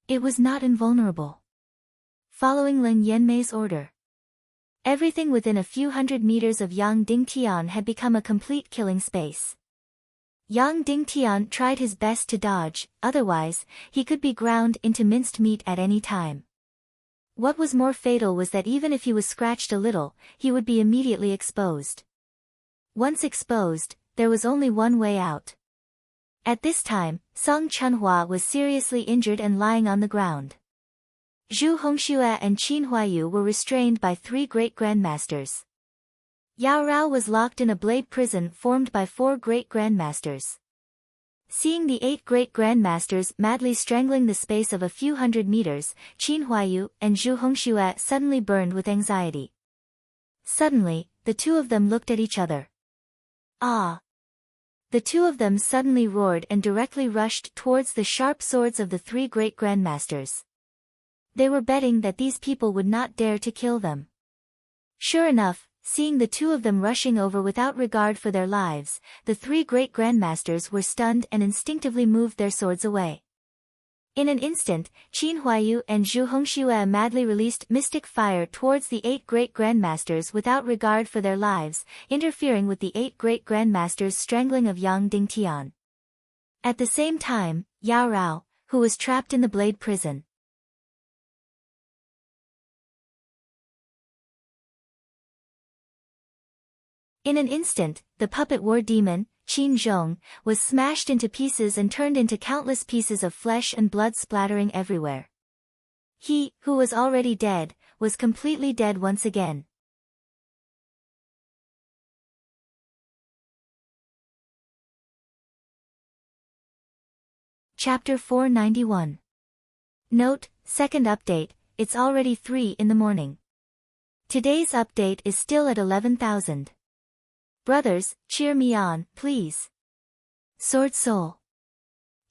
It was not invulnerable. Following Leng Yanmei's order, everything within a few hundred meters of Yang Dingtian had become a complete killing space. Yang Dingtian tried his best to dodge, otherwise, he could be ground into minced meat at any time. What was more fatal was that even if he was scratched a little, he would be immediately exposed. Once exposed, there was only one way out. At this time, Song Chunhua was seriously injured and lying on the ground. Zhu Hongxue and Qin Huayu were restrained by 3 great grandmasters. Yao Rao was locked in a blade prison formed by 4 great grandmasters. Seeing the 8 great grandmasters madly strangling the space of a few hundred meters, Qin Huayu and Zhu Hongxue suddenly burned with anxiety. Suddenly, the two of them looked at each other. Ah! The two of them suddenly roared and directly rushed towards the sharp swords of the 3 great grandmasters. They were betting that these people would not dare to kill them. Sure enough, seeing the two of them rushing over without regard for their lives, the 3 great grandmasters were stunned and instinctively moved their swords away. In an instant, Qin Huayu and Zhu Hongxue madly released mystic fire towards the 8 great grandmasters without regard for their lives, interfering with the 8 great grandmasters' strangling of Yang Dingtian. At the same time, Yao Rao, who was trapped in the blade prison, in an instant, the puppet war demon, Qin Zhong, was smashed into pieces and turned into countless pieces of flesh and blood splattering everywhere. He, who was already dead, was completely dead once again. Chapter 491. Note, second update, it's already 3 in the morning. Today's update is still at 11,000. Brothers, cheer me on, please. Sword Soul.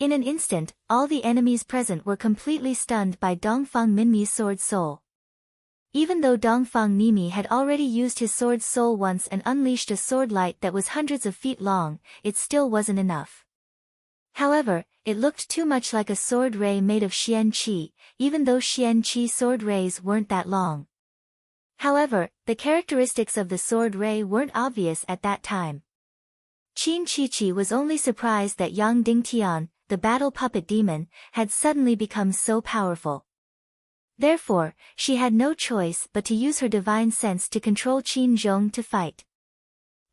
In an instant, all the enemies present were completely stunned by Dongfang Minmi's Sword Soul. Even though Dongfang Minmi had already used his Sword Soul once and unleashed a sword light that was hundreds of feet long, it still wasn't enough. However, it looked too much like a sword ray made of Xian Qi, even though Xian Qi sword rays weren't that long. However, the characteristics of the sword ray weren't obvious at that time. Qin Qiqi was only surprised that Yang Dingtian, the battle puppet demon, had suddenly become so powerful. Therefore, she had no choice but to use her divine sense to control Qin Zhong to fight.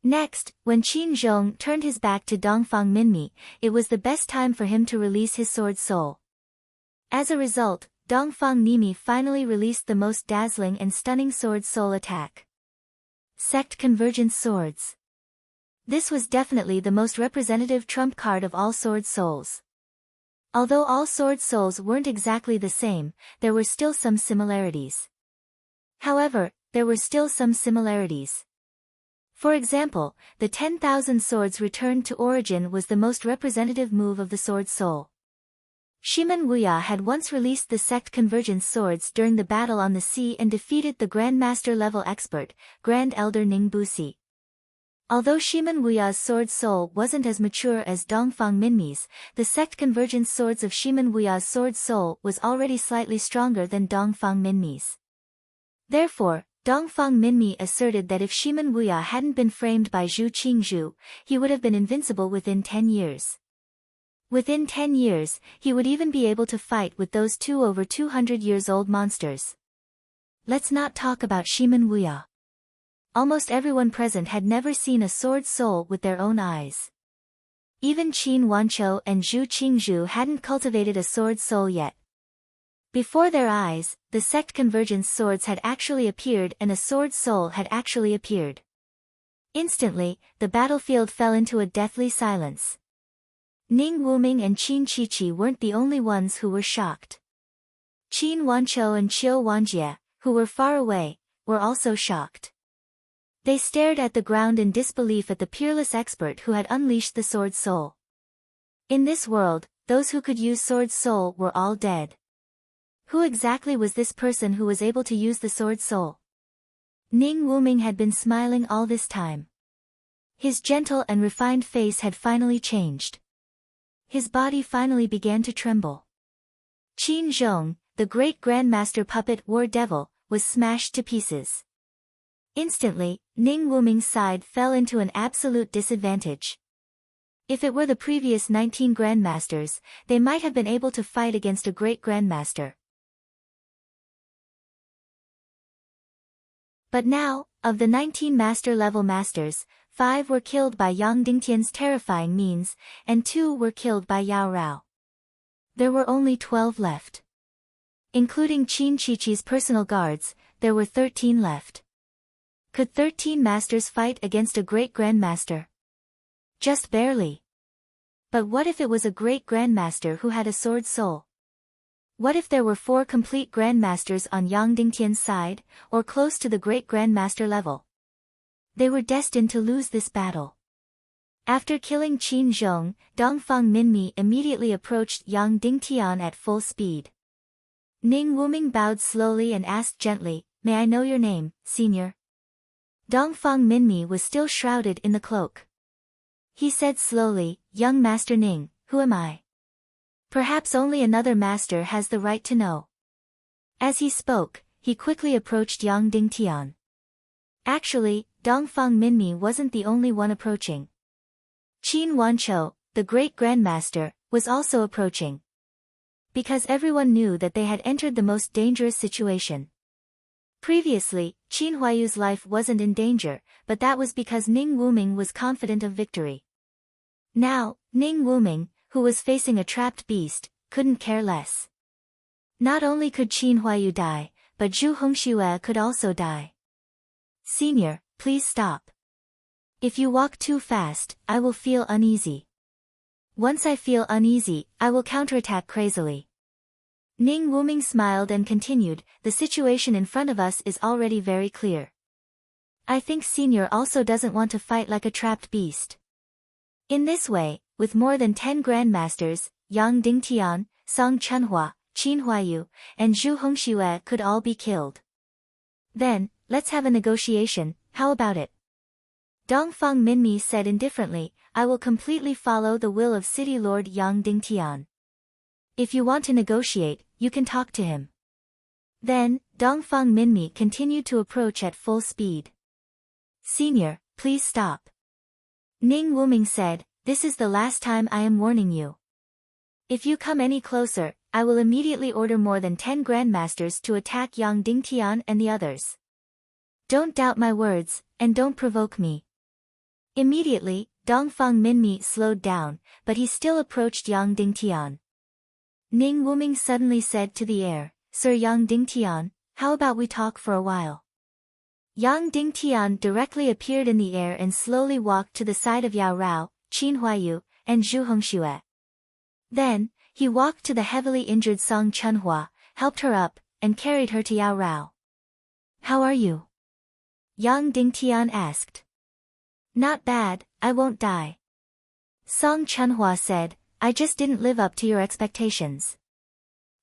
Next, when Qin Zhong turned his back to Dongfang Minmi, it was the best time for him to release his sword soul. As a result, Dongfang Minmi finally released the most dazzling and stunning sword soul attack. Sect Convergence Swords. This was definitely the most representative trump card of all sword souls. Although all sword souls weren't exactly the same, there were still some similarities. However, there were still some similarities. For example, the 10,000 swords returned to origin was the most representative move of the sword soul. Shiman Wuya had once released the Sect Convergence Swords during the battle on the sea and defeated the Grandmaster-level expert, Grand Elder Ning Busi. Although Shiman Wuya's sword soul wasn't as mature as Dongfang Minmi's, the Sect Convergence Swords of Shiman Wuya's sword soul was already slightly stronger than Dongfang Minmi's. Therefore, Dongfang Minmi asserted that if Shiman Wuya hadn't been framed by Zhu Qingzhu, he would have been invincible within 10 years. Within 10 years, he would even be able to fight with those two over 200 years old monsters. Let's not talk about Shimen Wuya. Almost everyone present had never seen a sword soul with their own eyes. Even Qin Wanqiu and Zhu Qingzhu hadn't cultivated a sword soul yet. Before their eyes, the sect convergence swords had actually appeared and a sword soul had actually appeared. Instantly, the battlefield fell into a deathly silence. Ning Wuming and Qin Qiqi weren't the only ones who were shocked. Qin Wanqiu and Qiu Wanjie, who were far away, were also shocked. They stared at the ground in disbelief at the peerless expert who had unleashed the sword soul. In this world, those who could use sword soul were all dead. Who exactly was this person who was able to use the sword soul? Ning Wuming had been smiling all this time. His gentle and refined face had finally changed. His body finally began to tremble. Qin Zhong, the great grandmaster puppet war devil, was smashed to pieces. Instantly, Ning Wuming's side fell into an absolute disadvantage. If it were the previous 19 grandmasters, they might have been able to fight against a great grandmaster. But now, of the 19 master-level masters, 5 were killed by Yang Dingtian's terrifying means, and 2 were killed by Yao Rao. There were only 12 left. Including Qin Qiqi's personal guards, there were 13 left. Could 13 masters fight against a great grandmaster? Just barely. But what if it was a great grandmaster who had a sword soul? What if there were 4 complete grandmasters on Yang Dingtian's side, or close to the great grandmaster level? They were destined to lose this battle. After killing Qin Zhong, Dongfang Minmi immediately approached Yang Dingtian at full speed. Ning Wuming bowed slowly and asked gently, "May I know your name, senior?" Dongfang Minmi was still shrouded in the cloak. He said slowly, "Young Master Ning, who am I? Perhaps only another master has the right to know." As he spoke, he quickly approached Yang Dingtian. Actually, Dongfang Minmi wasn't the only one approaching. Qin Wanqiu, the great grandmaster, was also approaching. Because everyone knew that they had entered the most dangerous situation. Previously, Qin Huayu's life wasn't in danger, but that was because Ning Wuming was confident of victory. Now, Ning Wuming, who was facing a trapped beast, couldn't care less. Not only could Qin Huayu die, but Zhu Hongxue could also die. "Senior, please stop. If you walk too fast, I will feel uneasy. Once I feel uneasy, I will counterattack crazily." Ning Wuming smiled and continued, "The situation in front of us is already very clear. I think Senior also doesn't want to fight like a trapped beast." In this way, with more than 10 grandmasters, Yang Dingtian, Song Chunhua, Qin Huayu, and Zhu Hongxue could all be killed. "Then, let's have a negotiation, how about it?" Dongfang Minmi said indifferently, "I will completely follow the will of City Lord Yang Dingtian. If you want to negotiate, you can talk to him." Then, Dongfang Minmi continued to approach at full speed. "Senior, please stop." Ning Wuming said, "This is the last time I am warning you. If you come any closer, I will immediately order more than 10 grandmasters to attack Yang Dingtian and the others. Don't doubt my words, and don't provoke me." Immediately, Dongfang Minmi slowed down, but he still approached Yang Dingtian. Ning Wuming suddenly said to the air, "Sir Yang Dingtian, how about we talk for a while?" Yang Dingtian directly appeared in the air and slowly walked to the side of Yao Rao, Qin Huayu, and Zhu Hongxue. Then, he walked to the heavily injured Song Chunhua, helped her up, and carried her to Yao Rao. "How are you?" Yang Dingtian asked. "Not bad, I won't die." Song Chunhua said, "I just didn't live up to your expectations."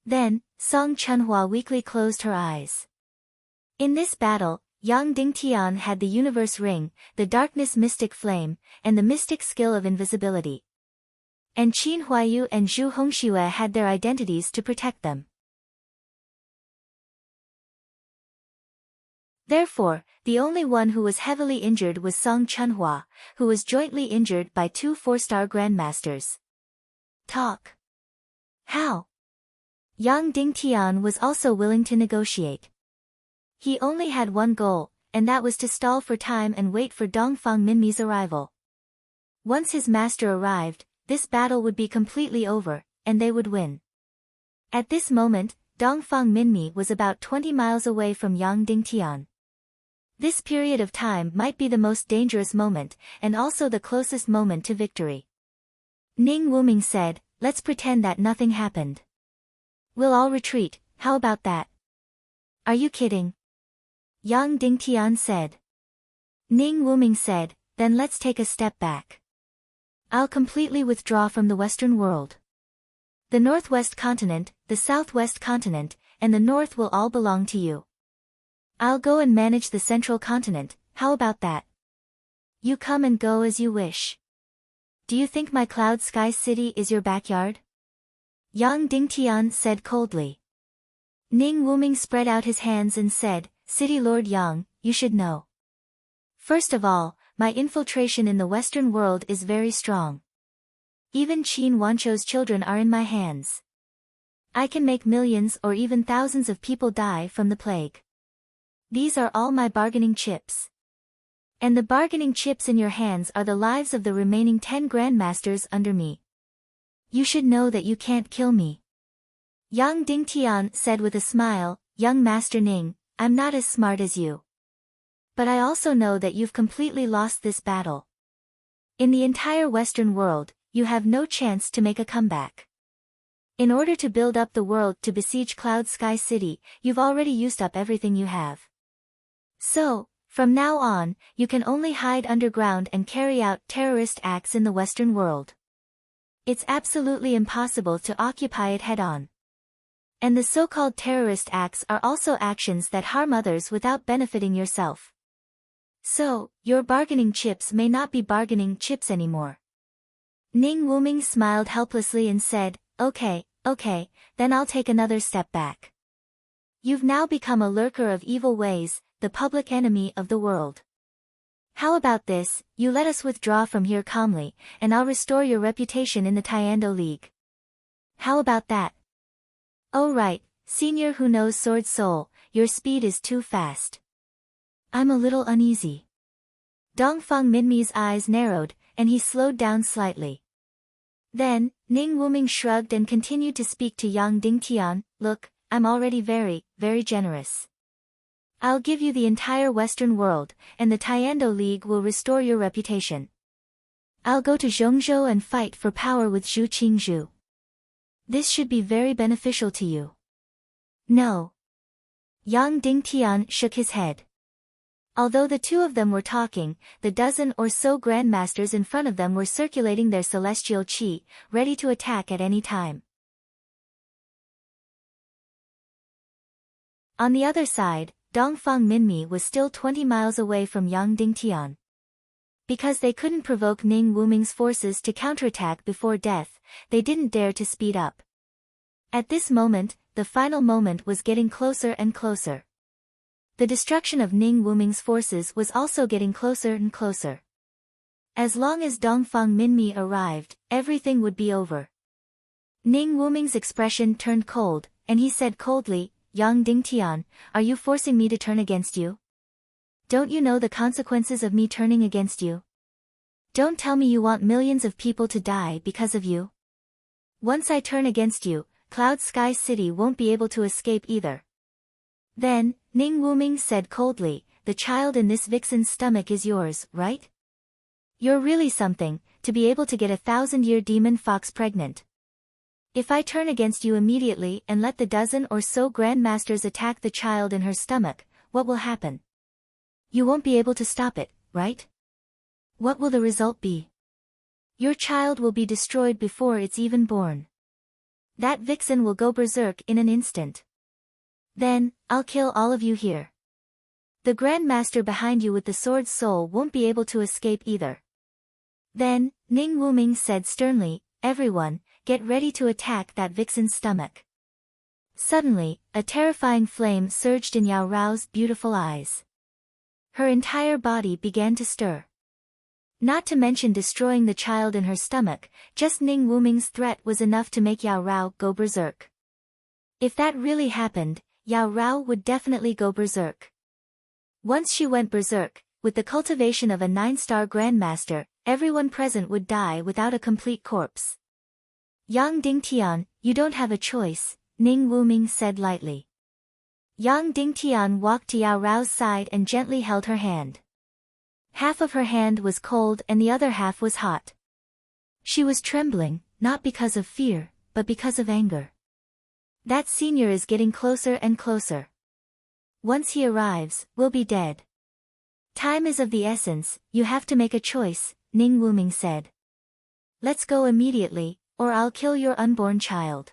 Then, Song Chunhua weakly closed her eyes. In this battle, Yang Dingtian had the universe ring, the darkness mystic flame, and the mystic skill of invisibility. And Qin Huayu and Zhu Hongxue had their identities to protect them. Therefore, the only one who was heavily injured was Song Chunhua, who was jointly injured by 2 4-star grandmasters. Talk. How? Yang Dingtian was also willing to negotiate. He only had one goal, and that was to stall for time and wait for Dongfang Minmi's arrival. Once his master arrived, this battle would be completely over, and they would win. At this moment, Dongfang Minmi was about 20 miles away from Yang Dingtian. This period of time might be the most dangerous moment, and also the closest moment to victory. Ning Wuming said, "Let's pretend that nothing happened. We'll all retreat, how about that?" "Are you kidding?" Yang Dingtian said. Ning Wuming said, "Then let's take a step back. I'll completely withdraw from the Western world. The Northwest continent, the Southwest continent, and the North will all belong to you. I'll go and manage the Central continent, how about that? You come and go as you wish. Do you think my Cloud Sky City is your backyard?" Yang Dingtian said coldly. Ning Wuming spread out his hands and said, "City Lord Yang, you should know. First of all, my infiltration in the Western world is very strong. Even Qin Wancho's children are in my hands. I can make millions or even thousands of people die from the plague. These are all my bargaining chips. And the bargaining chips in your hands are the lives of the remaining 10 grandmasters under me. You should know that you can't kill me." Yang Dingtian said with a smile, "Young Master Ning, I'm not as smart as you. But I also know that you've completely lost this battle. In the entire Western world, you have no chance to make a comeback. In order to build up the world to besiege Cloud Sky City, you've already used up everything you have. So, from now on, you can only hide underground and carry out terrorist acts in the Western world. It's absolutely impossible to occupy it head-on. And the so-called terrorist acts are also actions that harm others without benefiting yourself. So, your bargaining chips may not be bargaining chips anymore." Ning Wuming smiled helplessly and said, Okay, then I'll take another step back. You've now become a lurker of evil ways, the public enemy of the world. How about this, you let us withdraw from here calmly, and I'll restore your reputation in the Tiando League. How about that? Oh right, Senior who knows Sword Soul, your speed is too fast. I'm a little uneasy. Dongfang Minmi's eyes narrowed, and he slowed down slightly. Then, Ning Wuming shrugged and continued to speak to Yang Dingtian, "Look, I'm already very, very generous. I'll give you the entire Western world, and the Tiando League will restore your reputation. I'll go to Zhongzhou and fight for power with Zhu Qingzhu. This should be very beneficial to you." "No." Yang Dingtian shook his head. Although the two of them were talking, the dozen or so grandmasters in front of them were circulating their celestial qi, ready to attack at any time. On the other side, Dongfang Minmi was still 20 miles away from Yang Dingtian. Because they couldn't provoke Ning Wuming's forces to counterattack before death, they didn't dare to speed up. At this moment, the final moment was getting closer and closer. The destruction of Ning Wuming's forces was also getting closer and closer. As long as Dongfang Minmi arrived, everything would be over. Ning Wuming's expression turned cold, and he said coldly, "Yang Dingtian, are you forcing me to turn against you? Don't you know the consequences of me turning against you? Don't tell me you want millions of people to die because of you. Once I turn against you, Cloud Sky City won't be able to escape either." Then, Ning Wuming said coldly, "The child in this vixen's stomach is yours, right? You're really something, to be able to get a 1,000-year demon fox pregnant. If I turn against you immediately and let the dozen or so grandmasters attack the child in her stomach, what will happen? You won't be able to stop it, right? What will the result be? Your child will be destroyed before it's even born. That vixen will go berserk in an instant. Then, I'll kill all of you here. The grandmaster behind you with the sword soul won't be able to escape either." Then, Ning Wuming said sternly, "Everyone, get ready to attack that vixen's stomach." Suddenly, a terrifying flame surged in Yao Rao's beautiful eyes. Her entire body began to stir. Not to mention destroying the child in her stomach, just Ning Wuming's threat was enough to make Yao Rao go berserk. If that really happened, Yao Rao would definitely go berserk. Once she went berserk, with the cultivation of a 9-star grandmaster, everyone present would die without a complete corpse. Yang Dingtian, you don't have a choice, Ning Wuming said lightly. Yang Dingtian walked to Yao Rao's side and gently held her hand. Half of her hand was cold and the other half was hot. She was trembling, not because of fear, but because of anger. That senior is getting closer and closer. Once he arrives, we'll be dead. Time is of the essence, you have to make a choice, Ning Wuming said. Let's go immediately, or I'll kill your unborn child.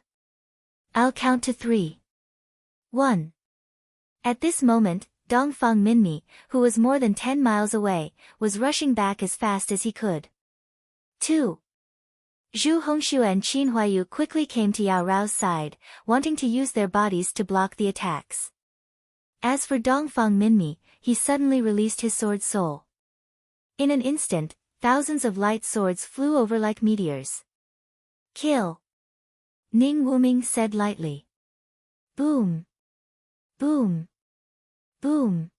I'll count to 3. 1. At this moment, Dongfang Minmi, who was more than 10 miles away, was rushing back as fast as he could. 2. Zhu Hongxue and Qin Huayu quickly came to Yao Rao's side, wanting to use their bodies to block the attacks. As for Dongfang Minmi, he suddenly released his sword soul. In an instant, thousands of light swords flew over like meteors. Kill! Ning Wuming said lightly. Boom! Boom! Boom!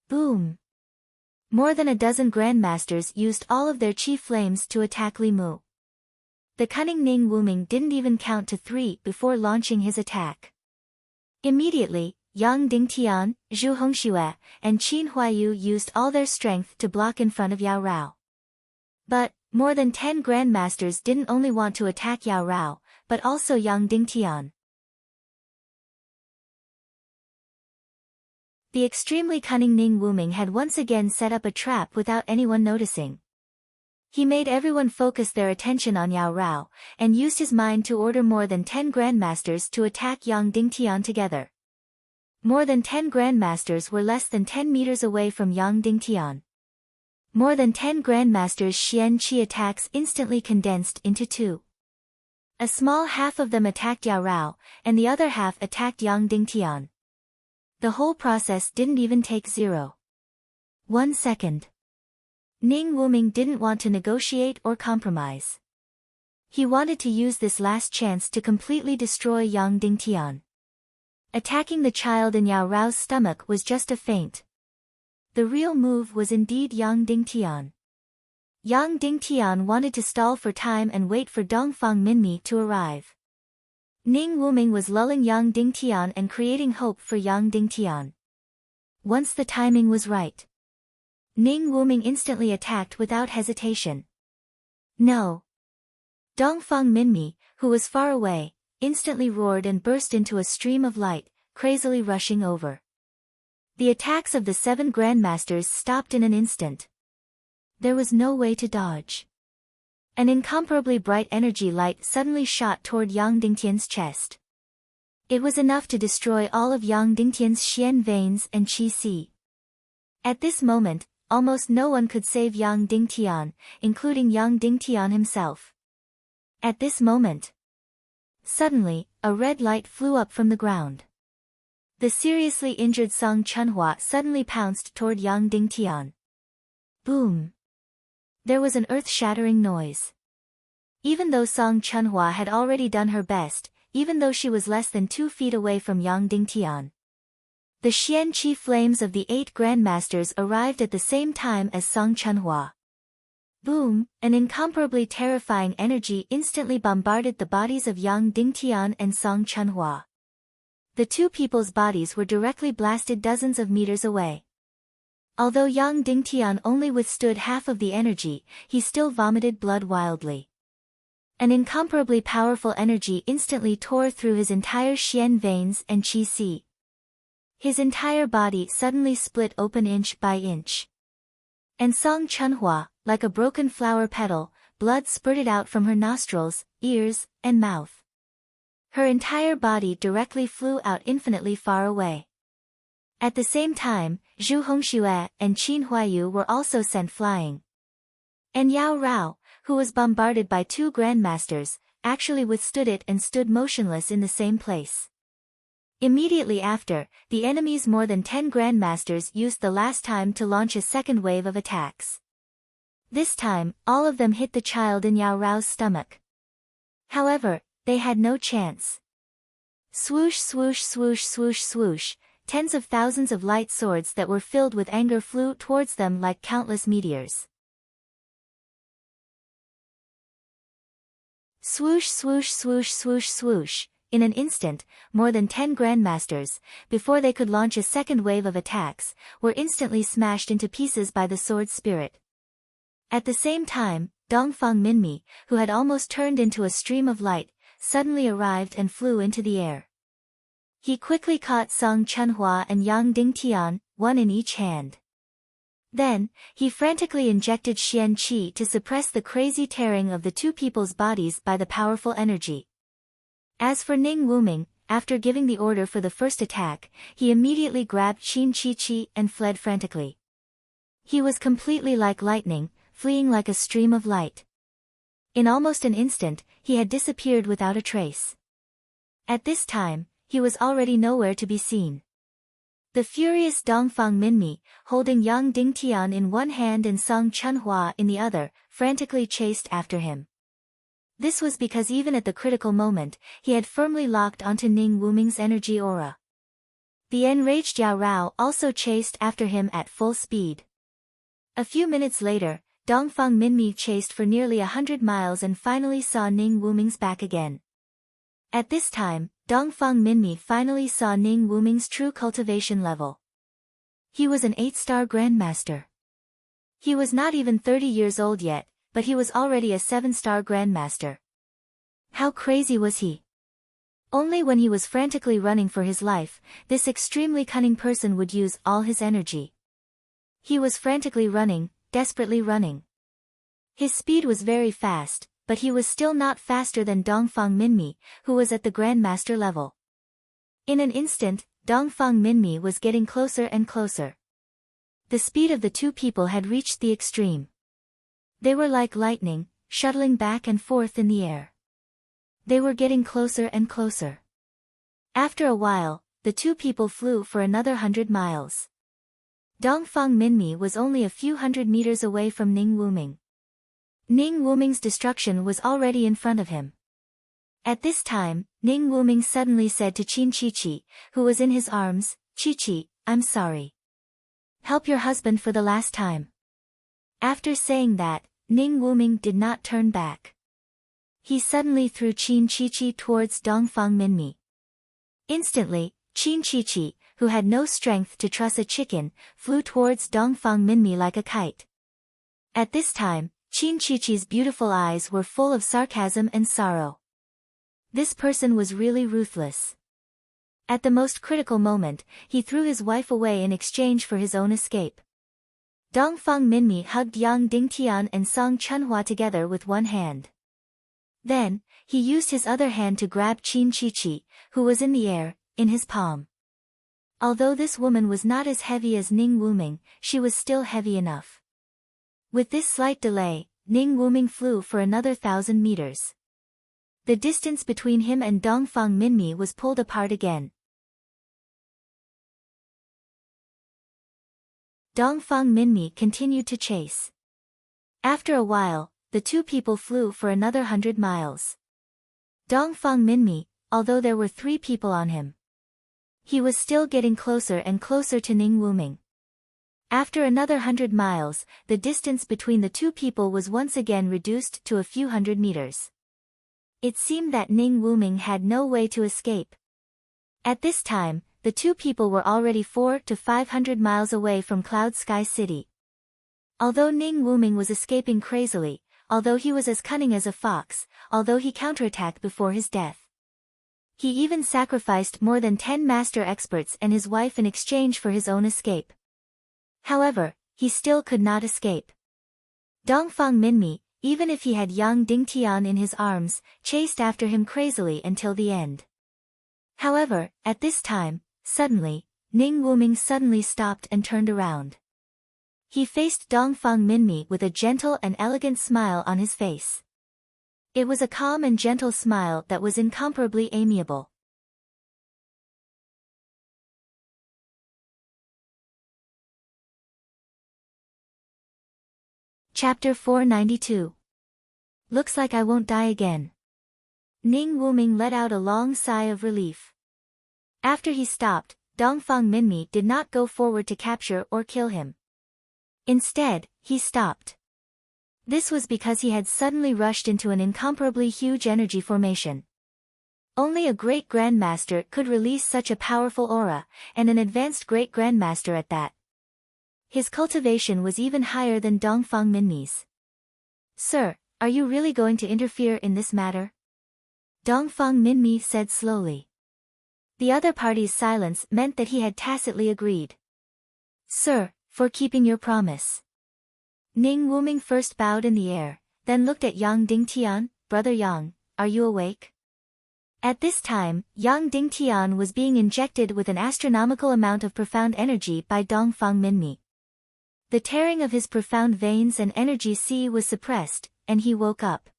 Boom! More than a dozen grandmasters used all of their chi flames to attack Li Mu. The cunning Ning Wuming didn't even count to 3 before launching his attack. Immediately, Yang Dingtian, Zhu Hongxue, and Qin Huayu used all their strength to block in front of Yao Rao. But, more than 10 grandmasters didn't only want to attack Yao Rao, but also Yang Dingtian. The extremely cunning Ning Wuming had once again set up a trap without anyone noticing. He made everyone focus their attention on Yao Rao, and used his mind to order more than 10 grandmasters to attack Yang Dingtian together. More than 10 grandmasters were less than 10 meters away from Yang Dingtian. More than 10 grandmasters' Xian Qi attacks instantly condensed into 2. A small half of them attacked Yao Rao, and the other half attacked Yang Dingtian. The whole process didn't even take 0.1 second. Ning Wuming didn't want to negotiate or compromise. He wanted to use this last chance to completely destroy Yang Dingtian. Attacking the child in Yao Rao's stomach was just a feint. The real move was indeed Yang Dingtian. Yang Dingtian wanted to stall for time and wait for Dongfang Minmi to arrive. Ning Wuming was lulling Yang Dingtian and creating hope for Yang Dingtian. Once the timing was right, Ning Wuming instantly attacked without hesitation. No! Dongfang Minmi, who was far away, instantly roared and burst into a stream of light, crazily rushing over. The attacks of the 7 grandmasters stopped in an instant. There was no way to dodge. An incomparably bright energy light suddenly shot toward Yang Dingtian's chest. It was enough to destroy all of Yang Dingtian's xian veins and qi si. At this moment, almost no one could save Yang Dingtian, including Yang Dingtian himself. At this moment, suddenly, a red light flew up from the ground. The seriously injured Song Chunhua suddenly pounced toward Yang Dingtian. Boom! There was an earth-shattering noise. Even though Song Chunhua had already done her best, even though she was less than 2 feet away from Yang Dingtian, the Xian Qi flames of the 8 grandmasters arrived at the same time as Song Chunhua. Boom! An incomparably terrifying energy instantly bombarded the bodies of Yang Dingtian and Song Chunhua. The 2 people's bodies were directly blasted dozens of meters away. Although Yang Dingtian only withstood half of the energy, he still vomited blood wildly. An incomparably powerful energy instantly tore through his entire xian veins and qi si. His entire body suddenly split open inch by inch. And Song Chunhua, like a broken flower petal, blood spurted out from her nostrils, ears, and mouth. Her entire body directly flew out infinitely far away. At the same time, Zhu Hongxue and Qin Huayu were also sent flying. And Yao Rao, who was bombarded by 2 grandmasters, actually withstood it and stood motionless in the same place. Immediately after, the enemy's more than 10 grandmasters used the last time to launch a second wave of attacks. This time, all of them hit the child in Yao Rao's stomach. However, they had no chance. Swoosh swoosh swoosh swoosh swoosh, tens of thousands of light swords that were filled with anger flew towards them like countless meteors. Swoosh swoosh swoosh swoosh swoosh, in an instant, more than 10 grandmasters, before they could launch a second wave of attacks, were instantly smashed into pieces by the sword's spirit. At the same time, Dongfang Minmi, who had almost turned into a stream of light, suddenly arrived and flew into the air. He quickly caught Song Chunhua and Yang Dingtian, one in each hand. Then, he frantically injected Xian Qi to suppress the crazy tearing of the two people's bodies by the powerful energy. As for Ning Wuming, after giving the order for the first attack, he immediately grabbed Qin Chi and fled frantically. He was completely like lightning, fleeing like a stream of light. In almost an instant, he had disappeared without a trace. At this time, he was already nowhere to be seen. The furious Dongfang Minmi, holding Yang Dingtian in one hand and Song Chunhua in the other, frantically chased after him. This was because even at the critical moment, he had firmly locked onto Ning Wuming's energy aura. The enraged Yao Rao also chased after him at full speed. A few minutes later, Dongfang Minmi chased for nearly 100 miles and finally saw Ning Wuming's back again. At this time, Dongfang Minmi finally saw Ning Wuming's true cultivation level. He was an 8-star grandmaster. He was not even 30 years old yet, but he was already a 7-star grandmaster. How crazy was he? Only when he was frantically running for his life, this extremely cunning person would use all his energy. He was frantically running, desperately running. His speed was very fast, but he was still not faster than Dongfang Minmi, who was at the grandmaster level. In an instant, Dongfang Minmi was getting closer and closer. The speed of the two people had reached the extreme. They were like lightning, shuttling back and forth in the air. They were getting closer and closer. After a while, the two people flew for another 100 miles. Dongfang Minmi was only a few hundred meters away from Ning Wuming. Ning Wuming's destruction was already in front of him. At this time, Ning Wuming suddenly said to Qin Chi, who was in his arms, "Chi, I'm sorry. Help your husband for the last time." After saying that, Ning Wuming did not turn back. He suddenly threw Qin Chi towards Dongfang Minmi. Instantly, Qin Chi, who had no strength to truss a chicken, flew towards Dongfang Minmi like a kite. At this time, Qin Chi's beautiful eyes were full of sarcasm and sorrow. This person was really ruthless. At the most critical moment, he threw his wife away in exchange for his own escape. Dongfang Minmi hugged Yang Dingtian and Song Chunhua together with one hand. Then, he used his other hand to grab Qin Chi, who was in the air, in his palm. Although this woman was not as heavy as Ning Wuming, she was still heavy enough. With this slight delay, Ning Wuming flew for another 1,000 meters. The distance between him and Dongfang Minmi was pulled apart again. Dongfang Minmi continued to chase. After a while, the two people flew for another 100 miles. Dongfang Minmi, although there were 3 people on him, he was still getting closer and closer to Ning Wuming. After another 100 miles, the distance between the two people was once again reduced to a few hundred meters. It seemed that Ning Wuming had no way to escape. At this time, the two people were already 400 to 500 miles away from Cloud Sky City. Although Ning Wuming was escaping crazily, although he was as cunning as a fox, although he counterattacked before his death, he even sacrificed more than 10 master experts and his wife in exchange for his own escape. However, he still could not escape. Dongfang Minmi, even if he had Yang Dingtian in his arms, chased after him crazily until the end. However, at this time, suddenly, Ning Wuming suddenly stopped and turned around. He faced Dongfang Minmi with a gentle and elegant smile on his face. It was a calm and gentle smile that was incomparably amiable. Chapter 492. Looks like I won't die again. Ning Wuming let out a long sigh of relief. After he stopped, Dongfang Minmi did not go forward to capture or kill him. Instead, he stopped. This was because he had suddenly rushed into an incomparably huge energy formation. Only a great grandmaster could release such a powerful aura, and an advanced great grandmaster at that. His cultivation was even higher than Dongfang Minmi's. Sir, are you really going to interfere in this matter? Dongfang Minmi said slowly. The other party's silence meant that he had tacitly agreed. Sir, for keeping your promise. Ning Wuming first bowed in the air, then looked at Yang Dingtian. Brother Yang, are you awake? At this time, Yang Dingtian was being injected with an astronomical amount of profound energy by Dongfang Minmi. The tearing of his profound veins and energy sea was suppressed, and he woke up.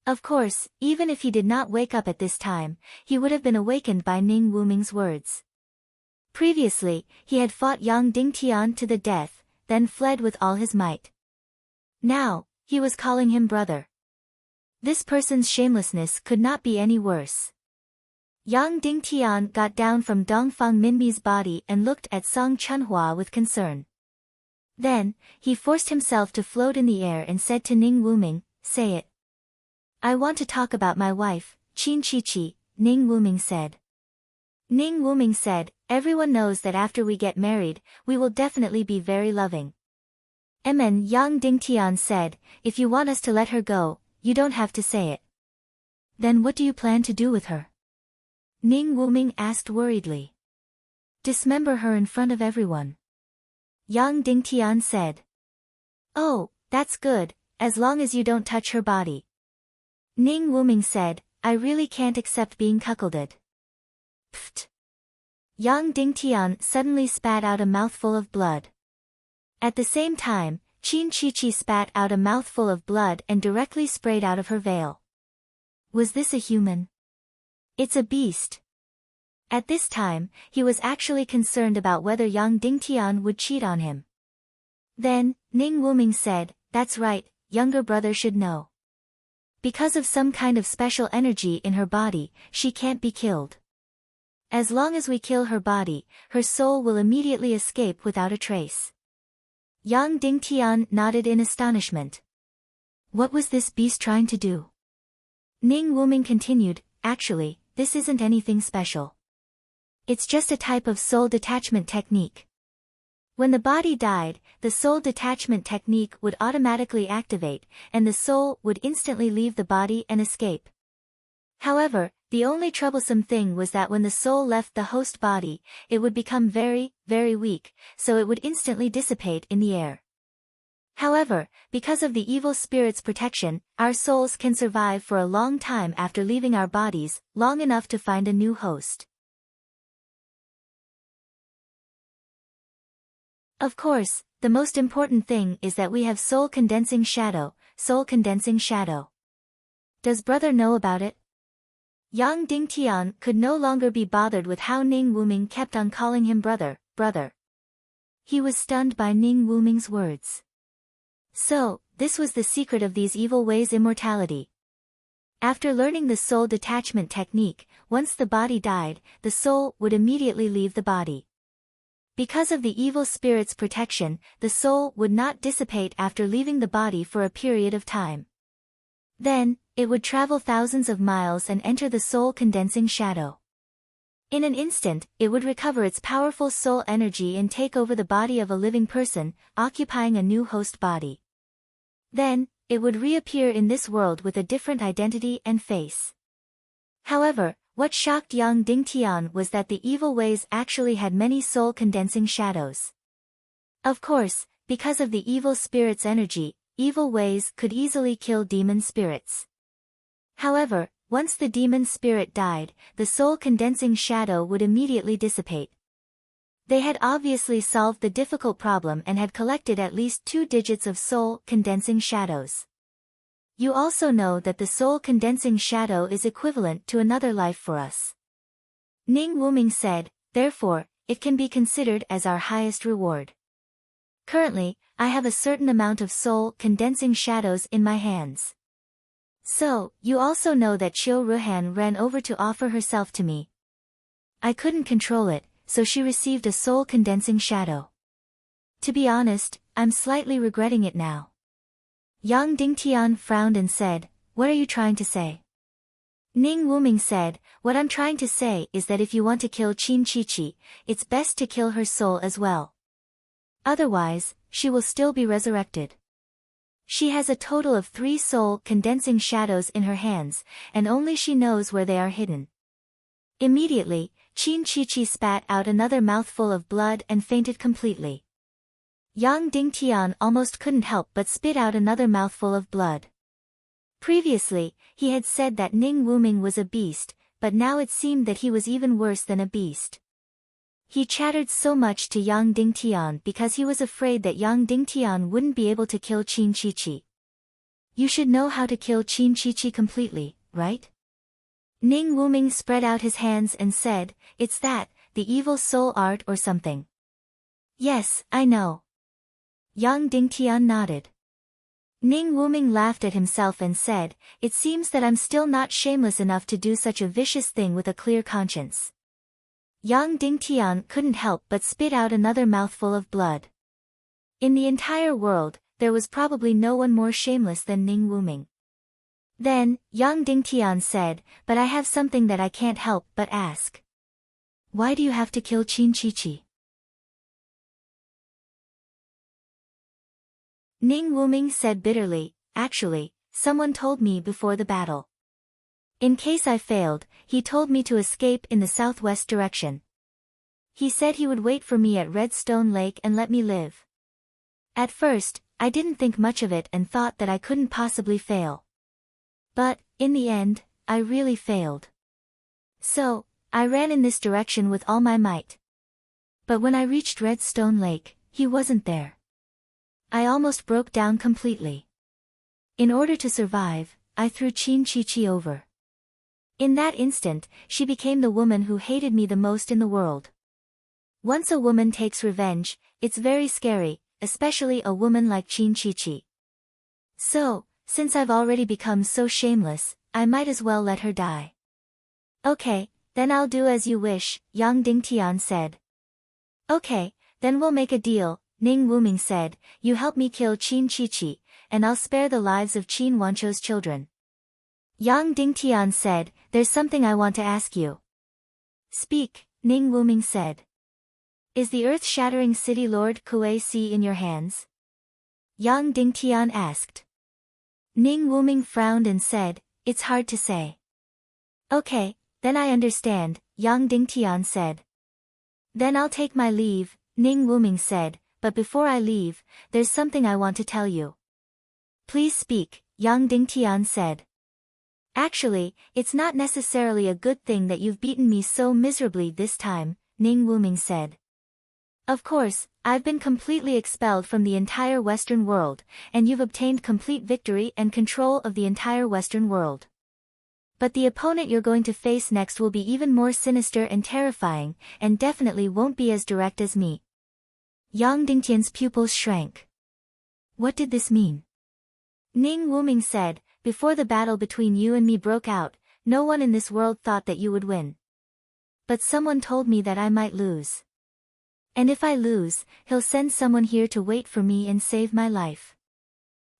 Of course, even if he did not wake up at this time, he would have been awakened by Ning Wuming's words. Previously, he had fought Yang Dingtian to the death, then fled with all his might. Now, he was calling him brother. This person's shamelessness could not be any worse. Yang Dingtian got down from Dongfang Minmi's body and looked at Song Chunhua with concern. Then, he forced himself to float in the air and said to Ning Wuming, say it. I want to talk about my wife, Qin Chi, Ning Wuming said. Ning Wuming said, everyone knows that after we get married, we will definitely be very loving. Yang Dingtian said, if you want us to let her go, you don't have to say it. Then what do you plan to do with her? Ning Wuming asked worriedly. Dismember her in front of everyone. Yang Dingtian said. Oh, that's good, as long as you don't touch her body. Ning Wuming said, I really can't accept being cuckolded. Pfft. Yang Dingtian suddenly spat out a mouthful of blood. At the same time, Qin Chi spat out a mouthful of blood and directly sprayed out of her veil. Was this a human? It's a beast. At this time, he was actually concerned about whether Yang Dingtian would cheat on him. Then, Ning Wuming said, that's right, younger brother should know. Because of some kind of special energy in her body, she can't be killed. As long as we kill her body, her soul will immediately escape without a trace. Yang Dingtian nodded in astonishment. What was this beast trying to do? Ning Wuming continued, actually, this isn't anything special. It's just a type of soul detachment technique. When the body died, the soul detachment technique would automatically activate, and the soul would instantly leave the body and escape. However, the only troublesome thing was that when the soul left the host body, it would become very, very weak, so it would instantly dissipate in the air. However, because of the evil spirit's protection, our souls can survive for a long time after leaving our bodies, long enough to find a new host. Of course, the most important thing is that we have soul condensing shadow, soul condensing shadow. Does brother know about it? Yang Dingtian could no longer be bothered with how Ning Wuming kept on calling him brother, brother. He was stunned by Ning Wuming's words. So, this was the secret of these evil ways' immortality. After learning the soul detachment technique, once the body died, the soul would immediately leave the body. Because of the evil spirit's protection, the soul would not dissipate after leaving the body for a period of time. Then, it would travel thousands of miles and enter the soul condensing shadow. In an instant, it would recover its powerful soul energy and take over the body of a living person, occupying a new host body. Then, it would reappear in this world with a different identity and face. However, what shocked Yang Dingtian was that the evil ways actually had many soul-condensing shadows. Of course, because of the evil spirit's energy, evil ways could easily kill demon spirits. However, once the demon spirit died, the soul-condensing shadow would immediately dissipate. They had obviously solved the difficult problem and had collected at least 2 digits of soul-condensing shadows. You also know that the soul-condensing shadow is equivalent to another life for us. Ning Wuming said, therefore, it can be considered as our highest reward. Currently, I have a certain amount of soul-condensing shadows in my hands. So, you also know that Qiu Ruhan ran over to offer herself to me. I couldn't control it, so she received a soul-condensing shadow. To be honest, I'm slightly regretting it now. Yang Dingtian frowned and said, "What are you trying to say?" Ning Wuming said, "What I'm trying to say is that if you want to kill Qin Qiqi, it's best to kill her soul as well. Otherwise, she will still be resurrected. She has a total of 3 soul-condensing shadows in her hands, and only she knows where they are hidden." Immediately, Qin Qiqi spat out another mouthful of blood and fainted completely. Yang Dingtian almost couldn't help but spit out another mouthful of blood. Previously, he had said that Ning Wuming was a beast, but now it seemed that he was even worse than a beast. He chattered so much to Yang Dingtian because he was afraid that Yang Dingtian wouldn't be able to kill Qin Qiqi. "You should know how to kill Qin Qiqi completely, right?" Ning Wuming spread out his hands and said, "It's that, the evil soul art or something." "Yes, I know." Yang Dingtian nodded. Ning Wuming laughed at himself and said, "It seems that I'm still not shameless enough to do such a vicious thing with a clear conscience." Yang Dingtian couldn't help but spit out another mouthful of blood. In the entire world, there was probably no one more shameless than Ning Wuming. Then, Yang Dingtian said, "But I have something that I can't help but ask. Why do you have to kill Qin Qiqi?" Ning Wuming said bitterly, "Actually, someone told me before the battle. In case I failed, he told me to escape in the southwest direction. He said he would wait for me at Redstone Lake and let me live. At first, I didn't think much of it and thought that I couldn't possibly fail. But, in the end, I really failed. So, I ran in this direction with all my might. But when I reached Redstone Lake, he wasn't there. I almost broke down completely. In order to survive, I threw Qin Qiqi over. In that instant, she became the woman who hated me the most in the world. Once a woman takes revenge, it's very scary, especially a woman like Qin Qiqi. So, since I've already become so shameless, I might as well let her die." "Okay, then I'll do as you wish," Yang Dingtian said. "Okay, then we'll make a deal," Ning Wuming said, "You help me kill Qin Qiqi, and I'll spare the lives of Qin Wancho's children." Yang Dingtian said, "There's something I want to ask you." "Speak," Ning Wuming said. "Is the earth-shattering city Lord Kuei Si in your hands?" Yang Dingtian asked. Ning Wuming frowned and said, "It's hard to say." "Okay, then I understand," Yang Dingtian said. "Then I'll take my leave," Ning Wuming said, "but before I leave, there's something I want to tell you." "Please speak," Yang Dingtian said. "Actually, it's not necessarily a good thing that you've beaten me so miserably this time," Ning Wuming said. "Of course, I've been completely expelled from the entire Western world, and you've obtained complete victory and control of the entire Western world. But the opponent you're going to face next will be even more sinister and terrifying, and definitely won't be as direct as me." Yang Dingtian's pupils shrank. What did this mean? Ning Wuming said, "Before the battle between you and me broke out, no one in this world thought that you would win. But someone told me that I might lose. And if I lose, he'll send someone here to wait for me and save my life."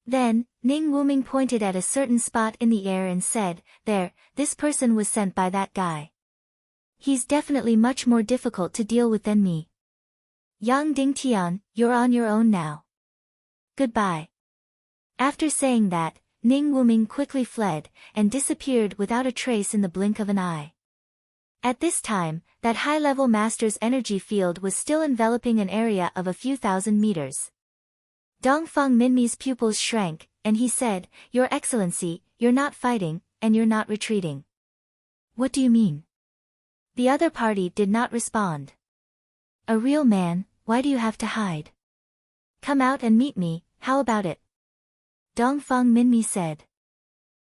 Then, Ning Wuming pointed at a certain spot in the air and said, "There, this person was sent by that guy. He's definitely much more difficult to deal with than me. Yang Dingtian, you're on your own now. Goodbye." After saying that, Ning Wuming quickly fled, and disappeared without a trace in the blink of an eye. At this time, that high-level master's energy field was still enveloping an area of a few thousand meters. Dongfang Minmi's pupils shrank, and he said, "Your Excellency, you're not fighting, and you're not retreating." "What do you mean?" The other party did not respond. "A real man, why do you have to hide? Come out and meet me, how about it?" Dongfang Minmi said.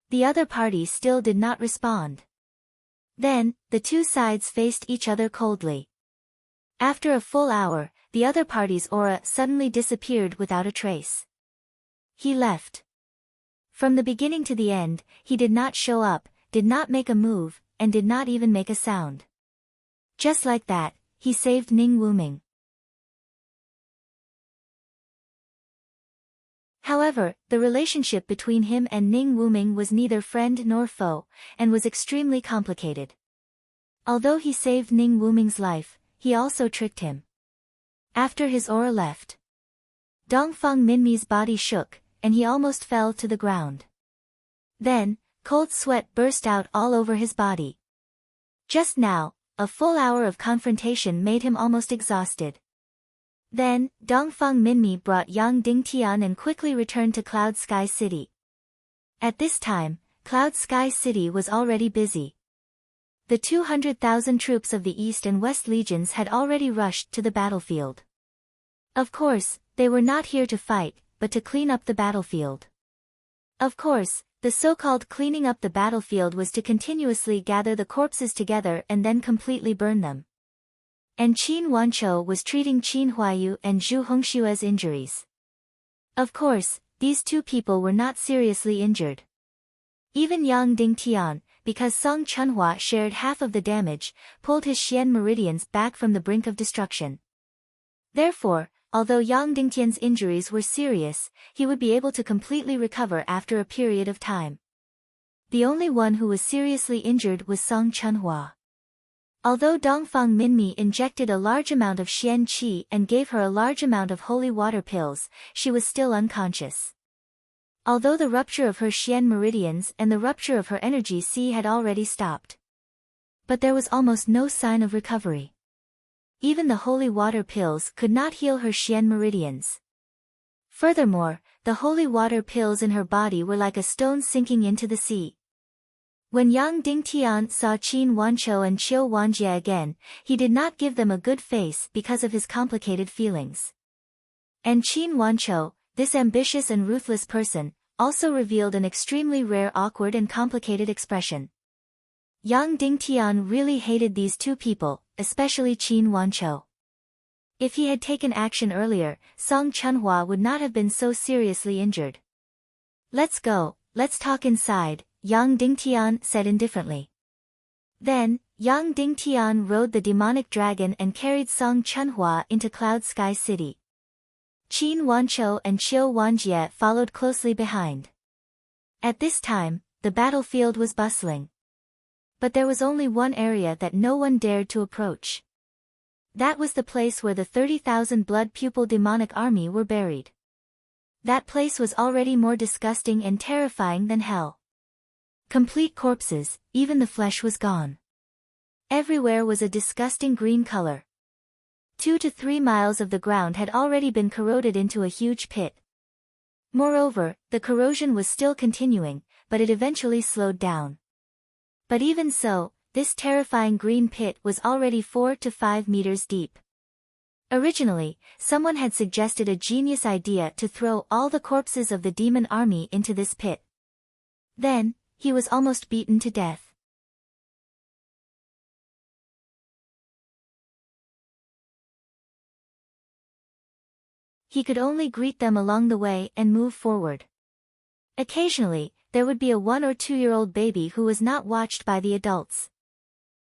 The other party still did not respond. Then, the two sides faced each other coldly. After a full hour, the other party's aura suddenly disappeared without a trace. He left. From the beginning to the end, he did not show up, did not make a move, and did not even make a sound. Just like that, he saved Ning Wuming. However, the relationship between him and Ning Wuming was neither friend nor foe, and was extremely complicated. Although he saved Ning Wuming's life, he also tricked him. After his aura left, Dongfang Minmi's body shook, and he almost fell to the ground. Then, cold sweat burst out all over his body. Just now, a full hour of confrontation made him almost exhausted. Then, Dongfang Minmi brought Yang Dingtian and quickly returned to Cloud Sky City. At this time, Cloud Sky City was already busy. The 200,000 troops of the East and West Legions had already rushed to the battlefield. Of course, they were not here to fight, but to clean up the battlefield. Of course, the so-called cleaning up the battlefield was to continuously gather the corpses together and then completely burn them. And Qin Wanchou was treating Qin Huayu and Zhu Hongshue's injuries. Of course, these two people were not seriously injured. Even Yang Dingtian, because Song Chunhua shared half of the damage, pulled his Xian meridians back from the brink of destruction. Therefore, although Yang Dingtian's injuries were serious, he would be able to completely recover after a period of time. The only one who was seriously injured was Song Chunhua. Although Dongfang Minmi injected a large amount of Xian Qi and gave her a large amount of holy water pills, she was still unconscious. Although the rupture of her Xian meridians and the rupture of her energy sea had already stopped. But there was almost no sign of recovery. Even the holy water pills could not heal her Xian meridians. Furthermore, the holy water pills in her body were like a stone sinking into the sea. When Yang Dingtian saw Qin Wanchou and Qiu Wanjie again, he did not give them a good face because of his complicated feelings. And Qin Wanchou, this ambitious and ruthless person, also revealed an extremely rare awkward and complicated expression. Yang Dingtian really hated these two people, especially Qin Wanchou. If he had taken action earlier, Song Chunhua would not have been so seriously injured. "Let's go, let's talk inside," Yang Dingtian said indifferently. Then, Yang Dingtian rode the demonic dragon and carried Song Chunhua into Cloud Sky City. Qin Wanchou and Qiu Wanjie followed closely behind. At this time, the battlefield was bustling. But there was only one area that no one dared to approach. That was the place where the 30,000 blood pupil demonic army were buried. That place was already more disgusting and terrifying than hell. Complete corpses, even the flesh was gone. Everywhere was a disgusting green color. 2 to 3 miles of the ground had already been corroded into a huge pit. Moreover, the corrosion was still continuing, but it eventually slowed down. But even so, this terrifying green pit was already 4 to 5 meters deep. Originally, someone had suggested a genius idea to throw all the corpses of the demon army into this pit. Then, he was almost beaten to death. He could only greet them along the way and move forward. Occasionally, there would be a 1 or 2-year-old baby who was not watched by the adults.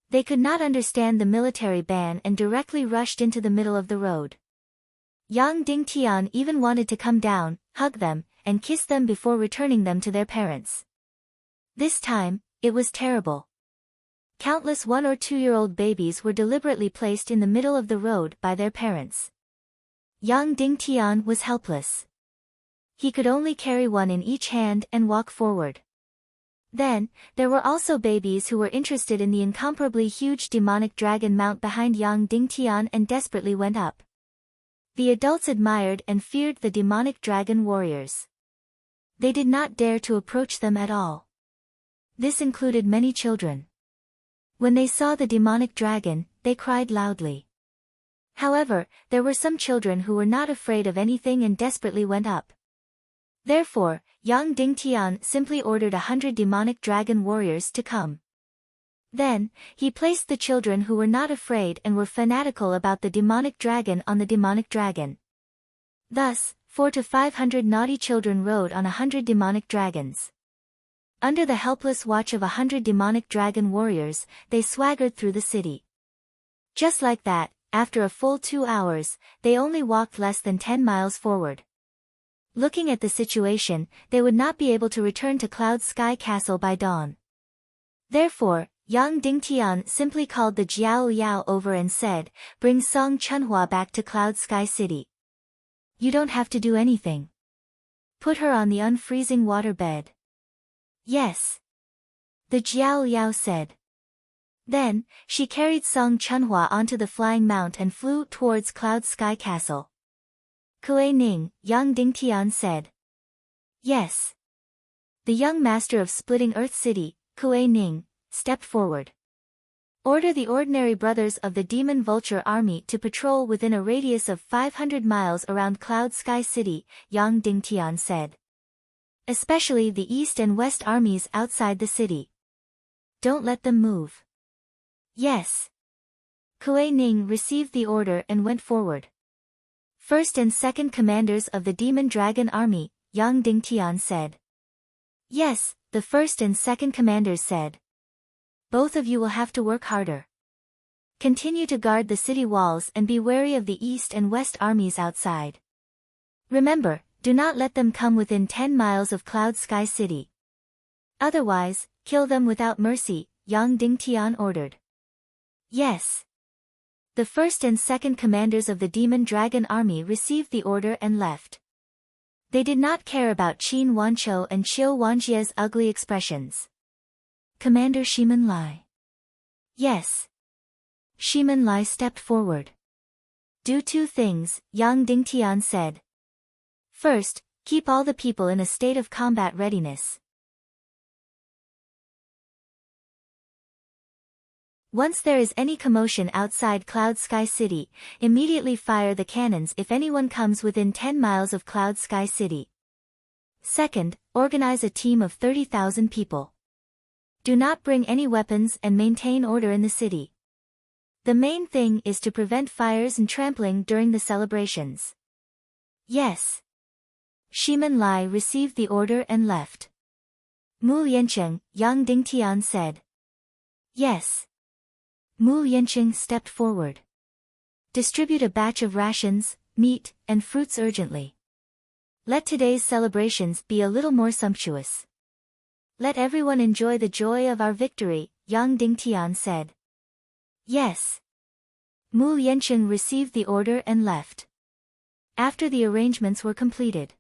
They could not understand the military ban and directly rushed into the middle of the road. Yang Dingtian even wanted to come down, hug them, and kiss them before returning them to their parents. This time, it was terrible. Countless 1 or 2-year-old babies were deliberately placed in the middle of the road by their parents. Yang Dingtian was helpless. He could only carry one in each hand and walk forward. Then, there were also babies who were interested in the incomparably huge demonic dragon mount behind Yang Dingtian and desperately went up. The adults admired and feared the demonic dragon warriors. They did not dare to approach them at all. This included many children. When they saw the demonic dragon, they cried loudly. However, there were some children who were not afraid of anything and desperately went up. Therefore, Yang Dingtian simply ordered 100 demonic dragon warriors to come. Then, he placed the children who were not afraid and were fanatical about the demonic dragon on the demonic dragon. Thus, 400 to 500 naughty children rode on 100 demonic dragons. Under the helpless watch of 100 demonic dragon warriors, they swaggered through the city. Just like that, after a full 2 hours, they only walked less than 10 miles forward. Looking at the situation, they would not be able to return to Cloud Sky Castle by dawn. Therefore, Yang Dingtian simply called the Jiao Yao over and said, "Bring Song Chunhua back to Cloud Sky City. You don't have to do anything. Put her on the unfreezing water bed." "Yes," the Jiao Yao said. Then, she carried Song Chunhua onto the flying mount and flew towards Cloud Sky Castle. "Kuei Ning," Yang Dingtian said. "Yes." The young master of Splitting Earth City, Kuei Ning, stepped forward. "Order the ordinary brothers of the Demon Vulture Army to patrol within a radius of 500 miles around Cloud Sky City," Yang Dingtian said. "Especially the East and West armies outside the city. Don't let them move." "Yes." Kuei Ning received the order and went forward. "First and second commanders of the Demon Dragon Army," Yang Dingtian said. "Yes," the first and second commanders said. "Both of you will have to work harder. Continue to guard the city walls and be wary of the East and West armies outside. Remember, do not let them come within 10 miles of Cloud Sky City. Otherwise, kill them without mercy," Yang Dingtian ordered. "Yes." The first and second commanders of the Demon Dragon Army received the order and left. They did not care about Qin Wanqiu and Qiu Wanjie's ugly expressions. "Commander Shimen Lai." "Yes." Shimen Lai stepped forward. "Do 2 things," Yang Dingtian said. "First, keep all the people in a state of combat readiness. Once there is any commotion outside Cloud Sky City, immediately fire the cannons if anyone comes within 10 miles of Cloud Sky City. Second, organize a team of 30,000 people. Do not bring any weapons and maintain order in the city. The main thing is to prevent fires and trampling during the celebrations." "Yes." Shimen Lai received the order and left. "Mu Yancheng," Yang Dingtian said. "Yes." Mu Yancheng stepped forward. "Distribute a batch of rations, meat, and fruits urgently. Let today's celebrations be a little more sumptuous. Let everyone enjoy the joy of our victory," Yang Dingtian said. "Yes." Mu Yancheng received the order and left. After the arrangements were completed,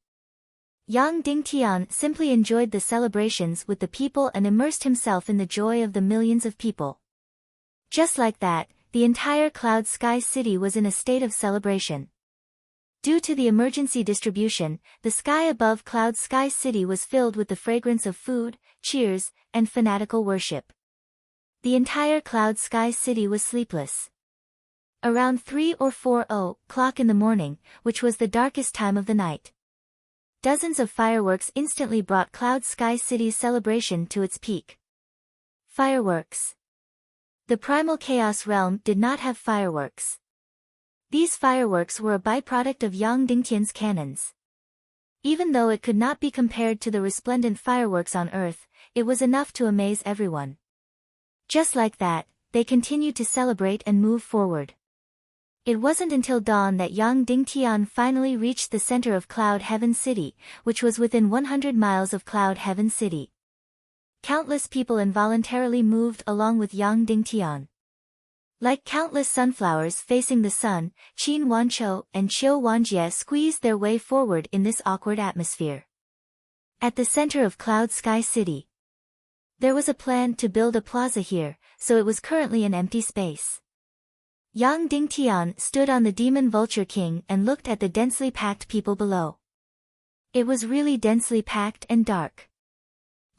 Yang Dingtian simply enjoyed the celebrations with the people and immersed himself in the joy of the millions of people. Just like that, the entire Cloud Sky City was in a state of celebration. Due to the emergency distribution, the sky above Cloud Sky City was filled with the fragrance of food, cheers, and fanatical worship. The entire Cloud Sky City was sleepless. Around 3 or 4 o'clock in the morning, which was the darkest time of the night, dozens of fireworks instantly brought Cloud Sky City's celebration to its peak. Fireworks. The Primal Chaos Realm did not have fireworks. These fireworks were a byproduct of Yang Dingtian's cannons. Even though it could not be compared to the resplendent fireworks on Earth, it was enough to amaze everyone. Just like that, they continued to celebrate and move forward. It wasn't until dawn that Yang Dingtian finally reached the center of Cloud Heaven City, which was within 100 miles of Cloud Heaven City. Countless people involuntarily moved along with Yang Dingtian. Like countless sunflowers facing the sun, Qin Wanqiu and Qiu Wanjie squeezed their way forward in this awkward atmosphere. At the center of Cloud Sky City, there was a plan to build a plaza here, so it was currently an empty space. Yang Dingtian stood on the Demon Vulture King and looked at the densely packed people below. It was really densely packed and dark.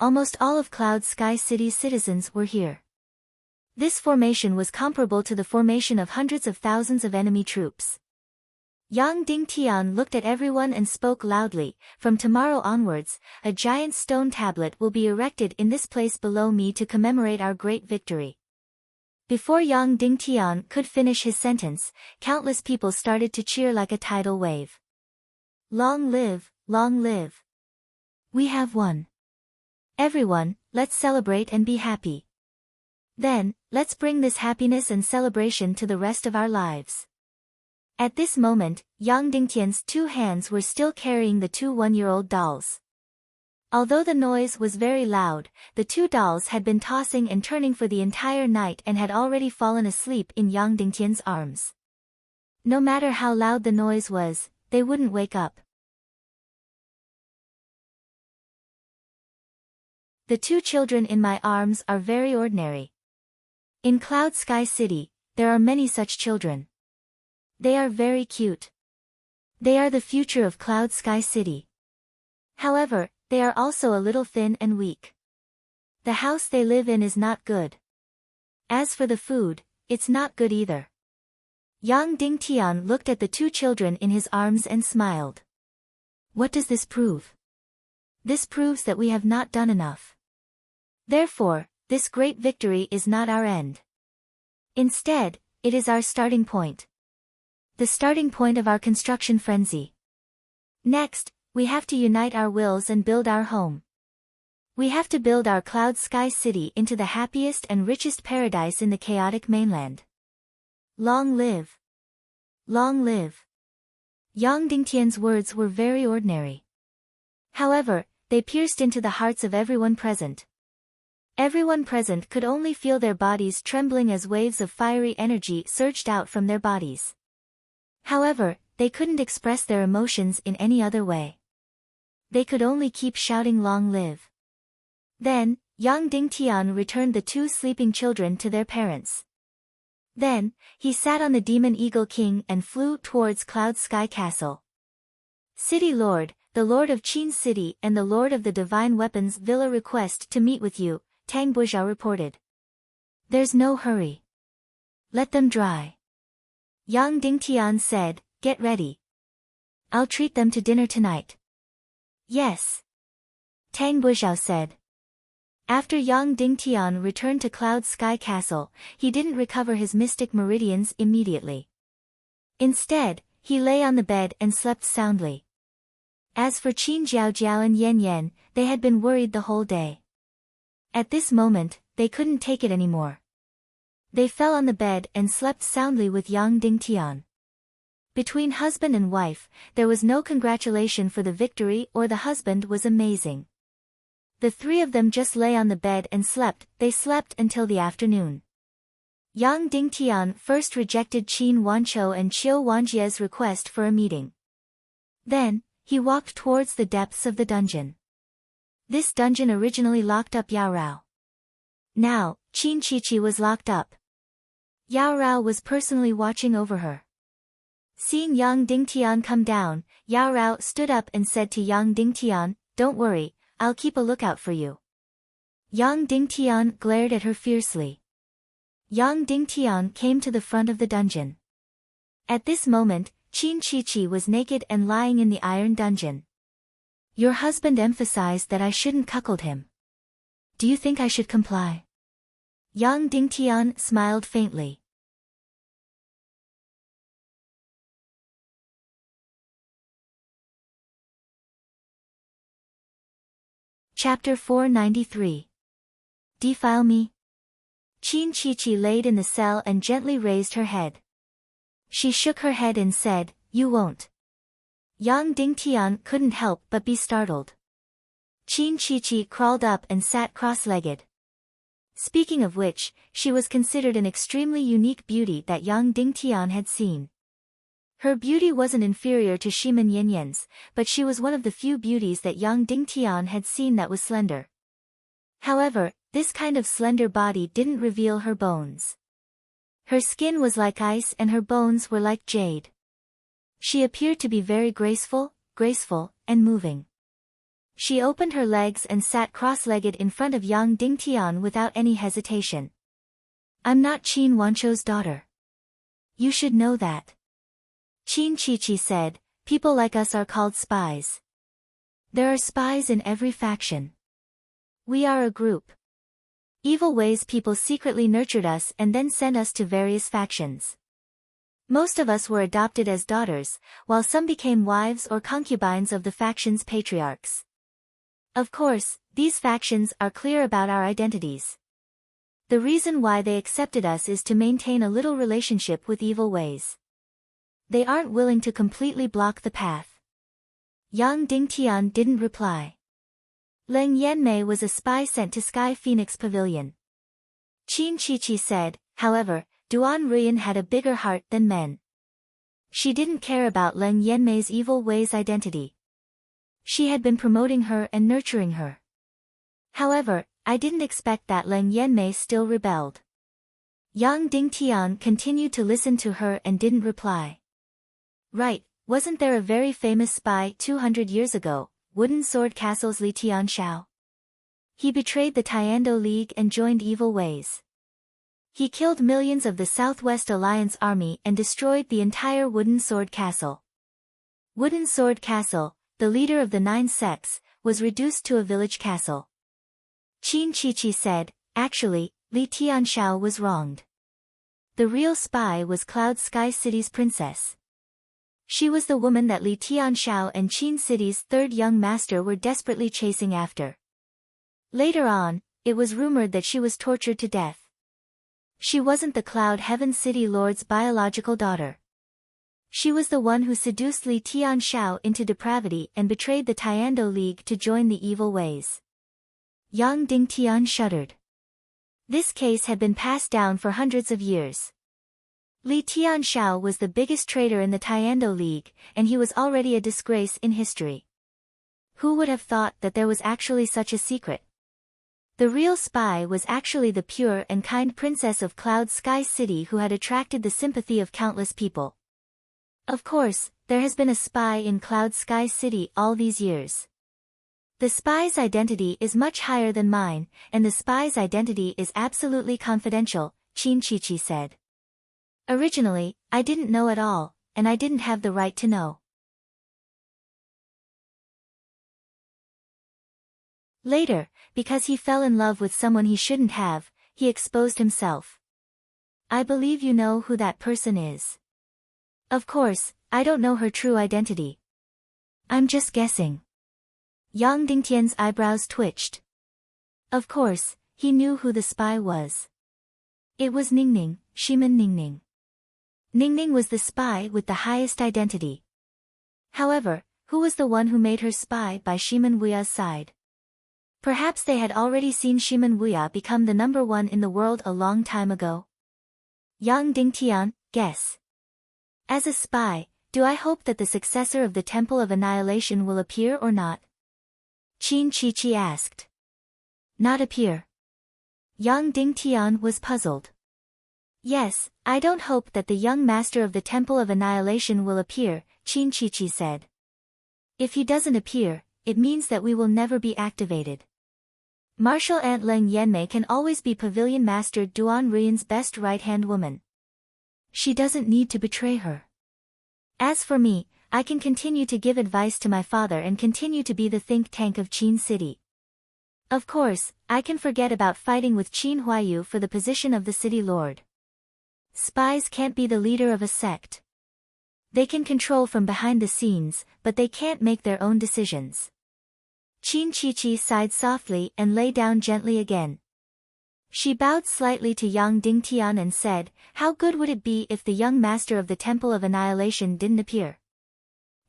Almost all of Cloud Sky City's citizens were here. This formation was comparable to the formation of hundreds of thousands of enemy troops. Yang Dingtian looked at everyone and spoke loudly, "From tomorrow onwards, a giant stone tablet will be erected in this place below me to commemorate our great victory. Before Yang Dingtian could finish his sentence, countless people started to cheer like a tidal wave. Long live, long live. We have won. Everyone, let's celebrate and be happy. Then, let's bring this happiness and celebration to the rest of our lives. At this moment, Yang Dingtian's 2 hands were still carrying the 2 one-year-old dolls. Although the noise was very loud, the 2 dolls had been tossing and turning for the entire night and had already fallen asleep in Yang Dingtian's arms. No matter how loud the noise was, they wouldn't wake up. The 2 children in my arms are very ordinary. In Cloud Sky City, there are many such children. They are very cute. They are the future of Cloud Sky City. However, they are also a little thin and weak. The house they live in is not good. As for the food, it's not good either. Yang Dingtian looked at the 2 children in his arms and smiled. What does this prove? This proves that we have not done enough. Therefore, this great victory is not our end. Instead, it is our starting point. The starting point of our construction frenzy. Next, we have to unite our wills and build our home. We have to build our Cloud Sky City into the happiest and richest paradise in the chaotic mainland. Long live! Long live! Yang Dingtian's words were very ordinary. However, they pierced into the hearts of everyone present. Everyone present could only feel their bodies trembling as waves of fiery energy surged out from their bodies. However, they couldn't express their emotions in any other way. They could only keep shouting long live. Then, Yang Dingtian returned the 2 sleeping children to their parents. Then, he sat on the Demon Eagle King and flew towards Cloud Sky Castle. City Lord, the Lord of Qin City and the Lord of the Divine Weapons Villa request to meet with you, Tang Buizhao reported. There's no hurry. Let them dry. Yang Dingtian said, get ready. I'll treat them to dinner tonight. Yes. Tang Buizhao said. After Yang Dingtian returned to Cloud Sky Castle, he didn't recover his mystic meridians immediately. Instead, he lay on the bed and slept soundly. As for Qin Jiaojiao and Yan Yan, they had been worried the whole day. At this moment, they couldn't take it anymore. They fell on the bed and slept soundly with Yang Dingtian. Between husband and wife, there was no congratulation for the victory, or the husband was amazing. The 3 of them just lay on the bed and slept. They slept until the afternoon. Yang Dingtian first rejected Qin Wanqiu and Qiu Wanjie's request for a meeting. Then, he walked towards the depths of the dungeon. This dungeon originally locked up Yao Rao. Now, Qin Qiqi was locked up. Yao Rao was personally watching over her. Seeing Yang Dingtian come down, Yao Rao stood up and said to Yang Dingtian, don't worry, I'll keep a lookout for you. Yang Dingtian glared at her fiercely. Yang Dingtian came to the front of the dungeon. At this moment, Qin Qiqi was naked and lying in the iron dungeon. Your husband emphasized that I shouldn't cuckold him. Do you think I should comply? Yang Dingtian smiled faintly. Chapter 493. Defile me? Qin Qiqi laid in the cell and gently raised her head. She shook her head and said, you won't. Yang Dingtian couldn't help but be startled. Qin Qiqi crawled up and sat cross-legged. Speaking of which, she was considered an extremely unique beauty that Yang Dingtian had seen. Her beauty wasn't inferior to Shimen Yanyan's, but she was one of the few beauties that Yang Dingtian had seen that was slender. However, this kind of slender body didn't reveal her bones. Her skin was like ice and her bones were like jade. She appeared to be very graceful, and moving. She opened her legs and sat cross-legged in front of Yang Dingtian without any hesitation. I'm not Qin Wanqiu's daughter. You should know that. Qin Qiqi said, people like us are called spies. There are spies in every faction. We are a group. Evil ways people secretly nurtured us and then sent us to various factions. Most of us were adopted as daughters, while some became wives or concubines of the faction's patriarchs. Of course, these factions are clear about our identities. The reason why they accepted us is to maintain a little relationship with evil ways. They aren't willing to completely block the path. Yang Dingtian didn't reply. Leng Yanmei was a spy sent to Sky Phoenix Pavilion. Qin Chichi said, however, Duan Ruyan had a bigger heart than men. She didn't care about Leng Yanmei's evil ways identity. She had been promoting her and nurturing her. However, I didn't expect that Leng Yanmei still rebelled. Yang Dingtian continued to listen to her and didn't reply. Right, wasn't there a very famous spy 200 years ago, Wooden Sword Castle's Li Tianshao? He betrayed the Tiando League and joined evil ways. He killed millions of the Southwest Alliance army and destroyed the entire Wooden Sword Castle. Wooden Sword Castle, the leader of the 9 sects, was reduced to a village castle. Qin Chichi said, actually, Li Tianshao was wronged. The real spy was Cloud Sky City's princess. She was the woman that Li Tianshao and Qin City's third young master were desperately chasing after. Later on, it was rumored that she was tortured to death. She wasn't the Cloud Heaven City Lord's biological daughter. She was the one who seduced Li Tianshao into depravity and betrayed the Tiando League to join the evil ways. Yang Dingtian shuddered. This case had been passed down for hundreds of years. Li Tianshao was the biggest traitor in the Tiando League, and he was already a disgrace in history. Who would have thought that there was actually such a secret? The real spy was actually the pure and kind princess of Cloud Sky City who had attracted the sympathy of countless people. Of course, there has been a spy in Cloud Sky City all these years. The spy's identity is much higher than mine, and the spy's identity is absolutely confidential, Qin Chichi said. Originally, I didn't know at all, and I didn't have the right to know. Later, because he fell in love with someone he shouldn't have, he exposed himself. I believe you know who that person is. Of course, I don't know her true identity. I'm just guessing. Yang Dingtian's eyebrows twitched. Of course, he knew who the spy was. It was Ningning, Shiman Ningning. Ningning was the spy with the highest identity. However, who was the one who made her spy by Shiman Wuya's side? Perhaps they had already seen Shiman Wuya become the #1 in the world a long time ago. Yang Dingtian, guess. As a spy, do I hope that the successor of the Temple of Annihilation will appear or not? Qin Chichi asked. Not appear. Yang Dingtian was puzzled. Yes, I don't hope that the young master of the Temple of Annihilation will appear, Qin Chichi said. If he doesn't appear, it means that we will never be activated. Martial Aunt Leng Yanmei can always be Pavilion Master Duan Ruyan's best right-hand woman. She doesn't need to betray her. As for me, I can continue to give advice to my father and continue to be the think tank of Qin City. Of course, I can forget about fighting with Qin Huayu for the position of the city lord. Spies can't be the leader of a sect. They can control from behind the scenes, but they can't make their own decisions. Qin Chichi sighed softly and lay down gently again. She bowed slightly to Yang Dingtian and said, how good would it be if the young master of the Temple of Annihilation didn't appear?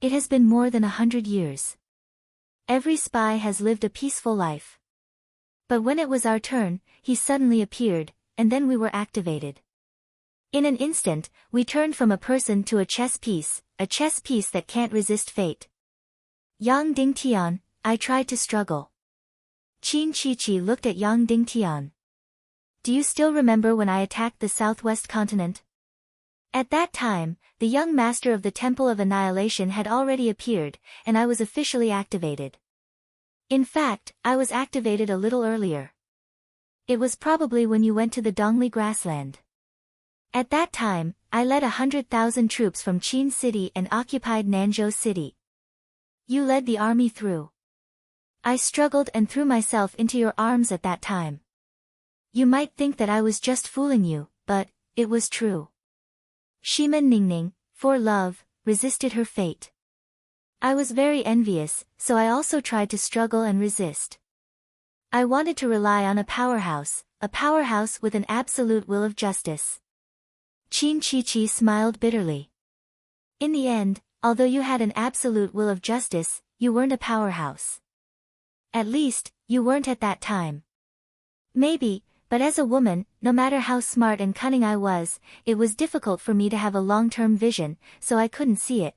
It has been more than 100 years. Every spy has lived a peaceful life. But when it was our turn, he suddenly appeared, and then we were activated. In an instant, we turned from a person to a chess piece that can't resist fate. Yang Dingtian, I tried to struggle. Qin Chichi looked at Yang Dingtian. Do you still remember when I attacked the southwest continent? At that time, the young master of the Temple of Annihilation had already appeared, and I was officially activated. In fact, I was activated a little earlier. It was probably when you went to the Dongli grassland. At that time, I led 100,000 troops from Qin City and occupied Nanzhou City. You led the army through. I struggled and threw myself into your arms at that time. You might think that I was just fooling you, but it was true. Shimen Ningning, for love, resisted her fate. I was very envious, so I also tried to struggle and resist. I wanted to rely on a powerhouse with an absolute will of justice. Qin Chi smiled bitterly. In the end, although you had an absolute will of justice, you weren't a powerhouse. At least, you weren't at that time. Maybe, but as a woman, no matter how smart and cunning I was, it was difficult for me to have a long-term vision, so I couldn't see it.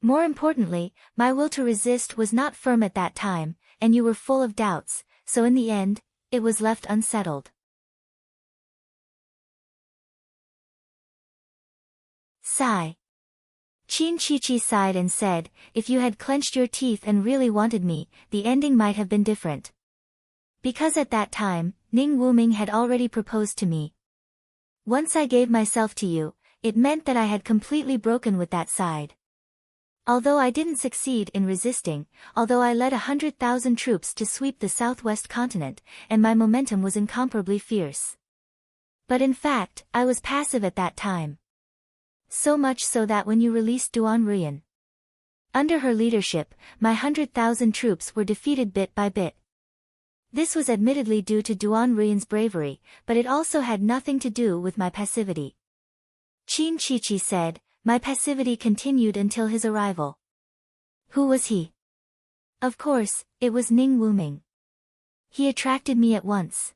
More importantly, my will to resist was not firm at that time, and you were full of doubts, so in the end, it was left unsettled. Sigh. Qin Chi sighed and said, if you had clenched your teeth and really wanted me, the ending might have been different. Because at that time, Ning Wuming had already proposed to me. Once I gave myself to you, it meant that I had completely broken with that side. Although I didn't succeed in resisting, although I led 100,000 troops to sweep the southwest continent, and my momentum was incomparably fierce. But in fact, I was passive at that time. So much so that when you released Duan Ruyan, under her leadership, my 100,000 troops were defeated bit by bit. This was admittedly due to Duan Ruyan's bravery, but it also had nothing to do with my passivity. Qin Chi said, my passivity continued until his arrival. Who was he? Of course, it was Ning Wuming. He attracted me at once.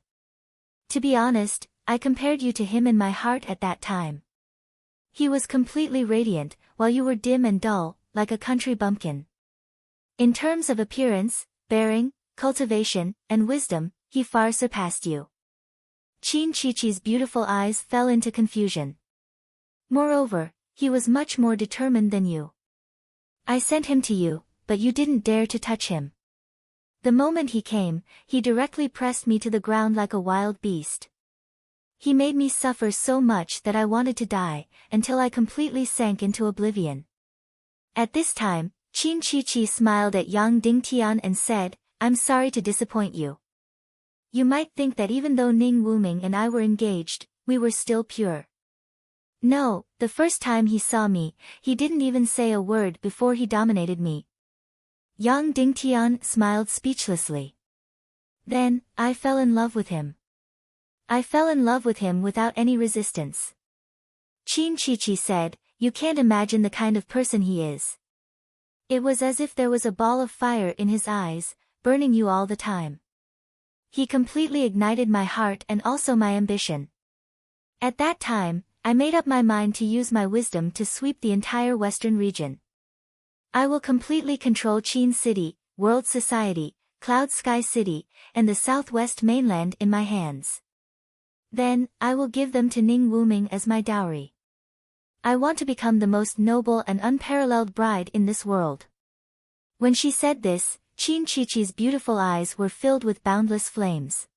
To be honest, I compared you to him in my heart at that time. He was completely radiant, while you were dim and dull, like a country bumpkin. In terms of appearance, bearing, cultivation, and wisdom, he far surpassed you. Qin Chi's beautiful eyes fell into confusion. Moreover, he was much more determined than you. I sent him to you, but you didn't dare to touch him. The moment he came, he directly pressed me to the ground like a wild beast. He made me suffer so much that I wanted to die, until I completely sank into oblivion. At this time, Qin Chi smiled at Yang Dingtian and said, I'm sorry to disappoint you. You might think that even though Ning Wuming and I were engaged, we were still pure. No, the first time he saw me, he didn't even say a word before he dominated me. Yang Dingtian smiled speechlessly. Then, I fell in love with him. I fell in love with him without any resistance. Qin Chi said, you can't imagine the kind of person he is. It was as if there was a ball of fire in his eyes, burning you all the time. He completely ignited my heart and also my ambition. At that time, I made up my mind to use my wisdom to sweep the entire western region. I will completely control Qin City, World Society, Cloud Sky City, and the southwest mainland in my hands. Then, I will give them to Ning Wuming as my dowry. I want to become the most noble and unparalleled bride in this world. When she said this, Qin Chi's beautiful eyes were filled with boundless flames.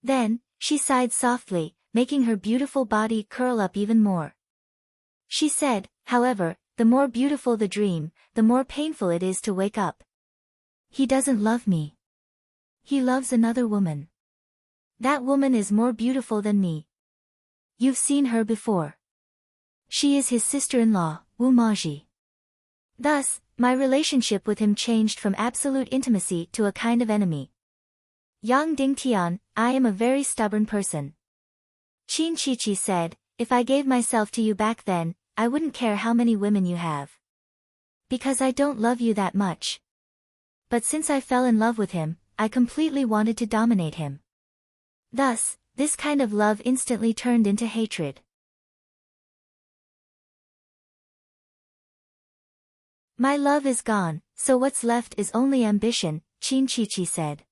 Then, she sighed softly, making her beautiful body curl up even more. She said, however, the more beautiful the dream, the more painful it is to wake up. He doesn't love me. He loves another woman. That woman is more beautiful than me. You've seen her before. She is his sister-in-law, Wu Maji. Thus, my relationship with him changed from absolute intimacy to a kind of enemy. Yang Dingtian, I am a very stubborn person. Qin Chi said, if I gave myself to you back then, I wouldn't care how many women you have. Because I don't love you that much. But since I fell in love with him, I completely wanted to dominate him. Thus, this kind of love instantly turned into hatred. My love is gone, so what's left is only ambition, Qin Chi said.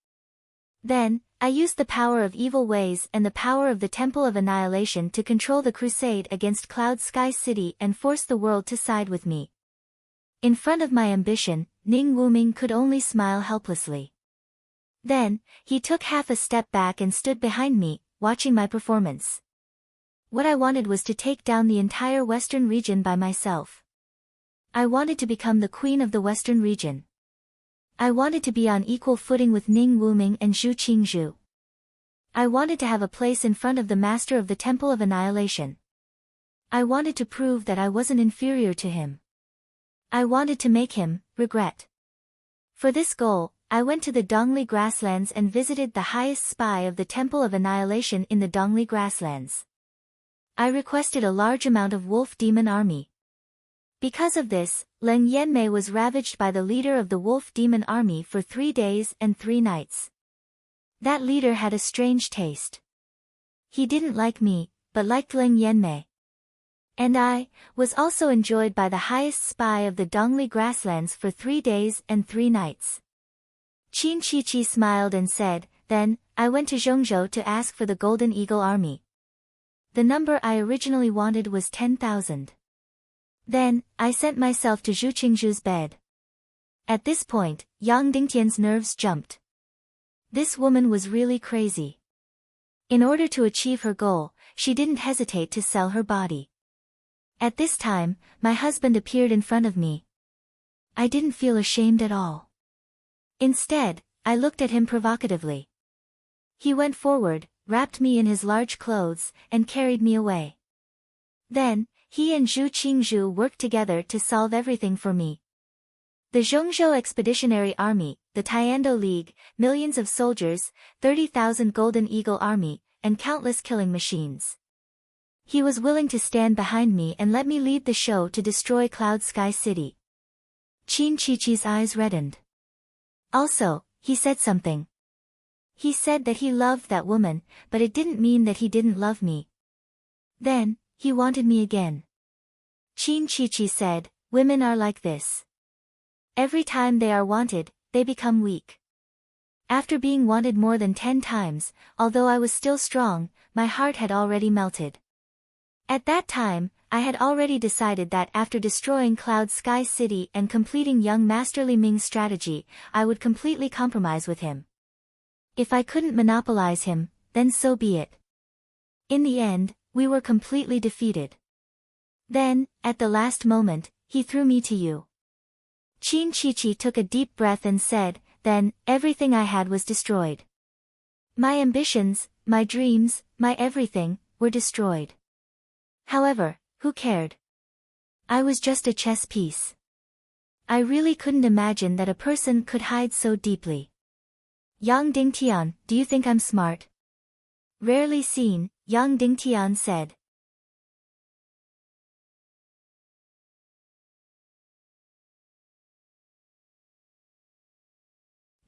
Then, I used the power of evil ways and the power of the Temple of Annihilation to control the crusade against Cloud Sky City and force the world to side with me. In front of my ambition, Ning Wuming could only smile helplessly. Then, he took half a step back and stood behind me, watching my performance. What I wanted was to take down the entire western region by myself. I wanted to become the queen of the western region. I wanted to be on equal footing with Ning Wuming and Zhu Qingzhu. I wanted to have a place in front of the master of the Temple of Annihilation. I wanted to prove that I wasn't inferior to him. I wanted to make him regret. For this goal, I went to the Dongli grasslands and visited the highest spy of the Temple of Annihilation in the Dongli grasslands. I requested a large amount of wolf demon army. Because of this, Leng Yanmei was ravaged by the leader of the wolf demon army for 3 days and 3 nights. That leader had a strange taste. He didn't like me, but liked Leng Yanmei. And I was also enjoyed by the highest spy of the Dongli grasslands for 3 days and 3 nights. Qin Chichi smiled and said, "Then, I went to Zhongzhou to ask for the Golden Eagle Army. The number I originally wanted was 10,000. Then, I sent myself to Zhu Qingzhu's bed." At this point, Yang Dingtian's nerves jumped. This woman was really crazy. In order to achieve her goal, she didn't hesitate to sell her body. At this time, my husband appeared in front of me. I didn't feel ashamed at all. Instead, I looked at him provocatively. He went forward, wrapped me in his large clothes, and carried me away. Then, he and Zhu Qingzhu worked together to solve everything for me. The Zhongzhou Expeditionary Army, the Tiando League, millions of soldiers, 30,000 Golden Eagle Army, and countless killing machines. He was willing to stand behind me and let me lead the show to destroy Cloud Sky City. Qin Chichi's eyes reddened. Also, he said something. He said that he loved that woman, but it didn't mean that he didn't love me. Then, he wanted me again. Qin Chichi said, "Women are like this. Every time they are wanted, they become weak." After being wanted more than 10 times, although I was still strong, my heart had already melted. At that time, I had already decided that after destroying Cloud Sky City and completing young Master Li Ming's strategy, I would completely compromise with him. If I couldn't monopolize him, then so be it. In the end, we were completely defeated. Then, at the last moment, he threw me to you. Qin Chichi took a deep breath and said, "Then, everything I had was destroyed. My ambitions, my dreams, my everything, were destroyed. However, who cared? I was just a chess piece. I really couldn't imagine that a person could hide so deeply." "Yang Dingtian, do you think I'm smart?" Rarely seen, Yang Dingtian said.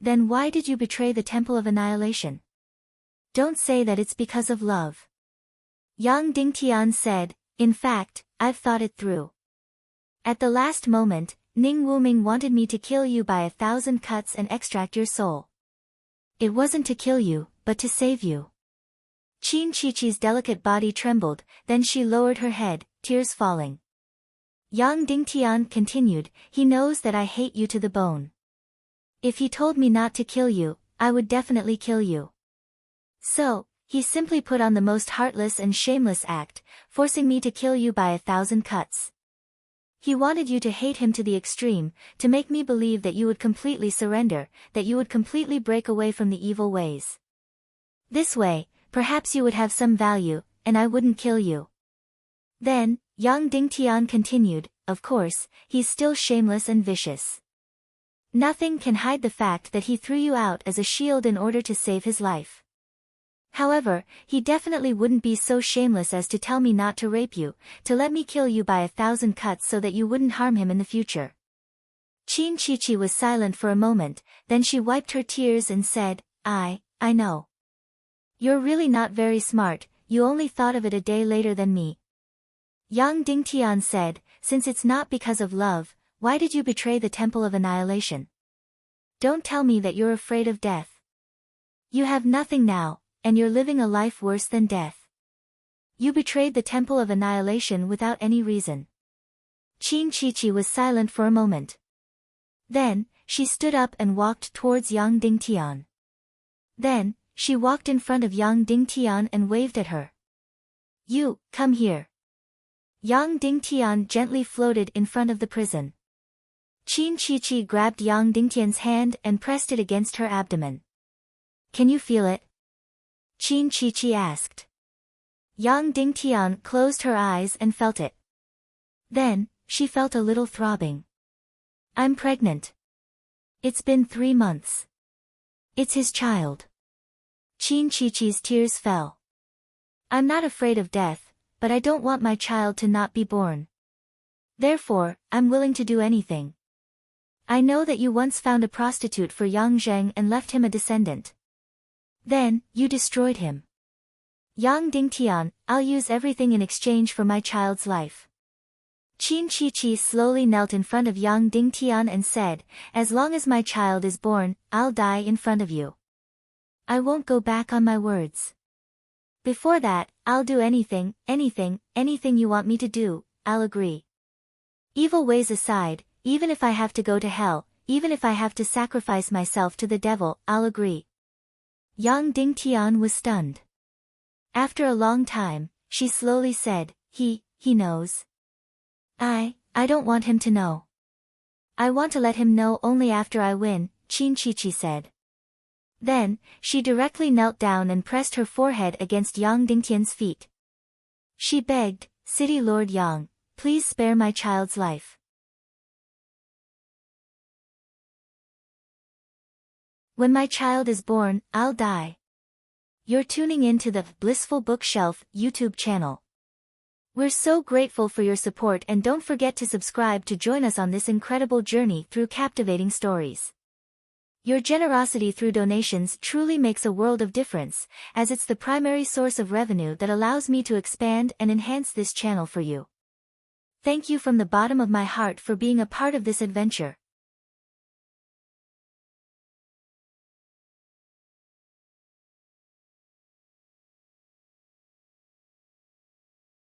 "Then why did you betray the Temple of Annihilation? Don't say that it's because of love." Yang Dingtian said, "In fact, I've thought it through. At the last moment, Ning Wuming wanted me to kill you by 1,000 cuts and extract your soul. It wasn't to kill you, but to save you." Qin Chichi's delicate body trembled, then she lowered her head, tears falling. Yang Dingtian continued, "He knows that I hate you to the bone. If he told me not to kill you, I would definitely kill you. So, he simply put on the most heartless and shameless act, forcing me to kill you by 1,000 cuts. He wanted you to hate him to the extreme, to make me believe that you would completely surrender, that you would completely break away from the evil ways. This way, perhaps you would have some value, and I wouldn't kill you." Then, Yang Dingtian continued, "Of course, he's still shameless and vicious. Nothing can hide the fact that he threw you out as a shield in order to save his life. However, he definitely wouldn't be so shameless as to tell me not to rape you, to let me kill you by 1,000 cuts so that you wouldn't harm him in the future." Qin Chichi was silent for a moment, then she wiped her tears and said, I know. You're really not very smart, you only thought of it a day later than me." Yang Dingtian said, "Since it's not because of love, why did you betray the Temple of Annihilation? Don't tell me that you're afraid of death. You have nothing now, and you're living a life worse than death. You betrayed the Temple of Annihilation without any reason." Qin Chichi was silent for a moment. Then, she stood up and walked towards Yang Dingtian. Then, she walked in front of Yang Dingtian and waved at her. "You, come here." Yang Dingtian gently floated in front of the prison. Qin Chichi grabbed Yang Dingtian's hand and pressed it against her abdomen. "Can you feel it?" Qin Chi asked. Yang Dingtian closed her eyes and felt it. Then, she felt a little throbbing. I'm pregnant. It's been 3 months. It's his child. Qin Chi's tears fell. I'm not afraid of death, but I don't want my child to not be born. Therefore, I'm willing to do anything. I know that you once found a prostitute for Yang Zheng and left him a descendant. Then, you destroyed him. Yang Dingtian, I'll use everything in exchange for my child's life. Qin Chi slowly knelt in front of Yang Dingtian and said, as long as my child is born, I'll die in front of you. I won't go back on my words. Before that, I'll do anything you want me to do, I'll agree. Evil ways aside, even if I have to go to hell, even if I have to sacrifice myself to the devil, I'll agree. Yang Dingtian was stunned. After a long time, she slowly said, he knows. I don't want him to know. I want to let him know only after I win, Qin Chi said. Then, she directly knelt down and pressed her forehead against Yang Dingtian's feet. She begged, City Lord Yang, please spare my child's life. When my child is born, I'll die. You're tuning in to the Blissful Bookshelf YouTube channel. We're so grateful for your support, and don't forget to subscribe to join us on this incredible journey through captivating stories. Your generosity through donations truly makes a world of difference, as it's the primary source of revenue that allows me to expand and enhance this channel for you. Thank you from the bottom of my heart for being a part of this adventure.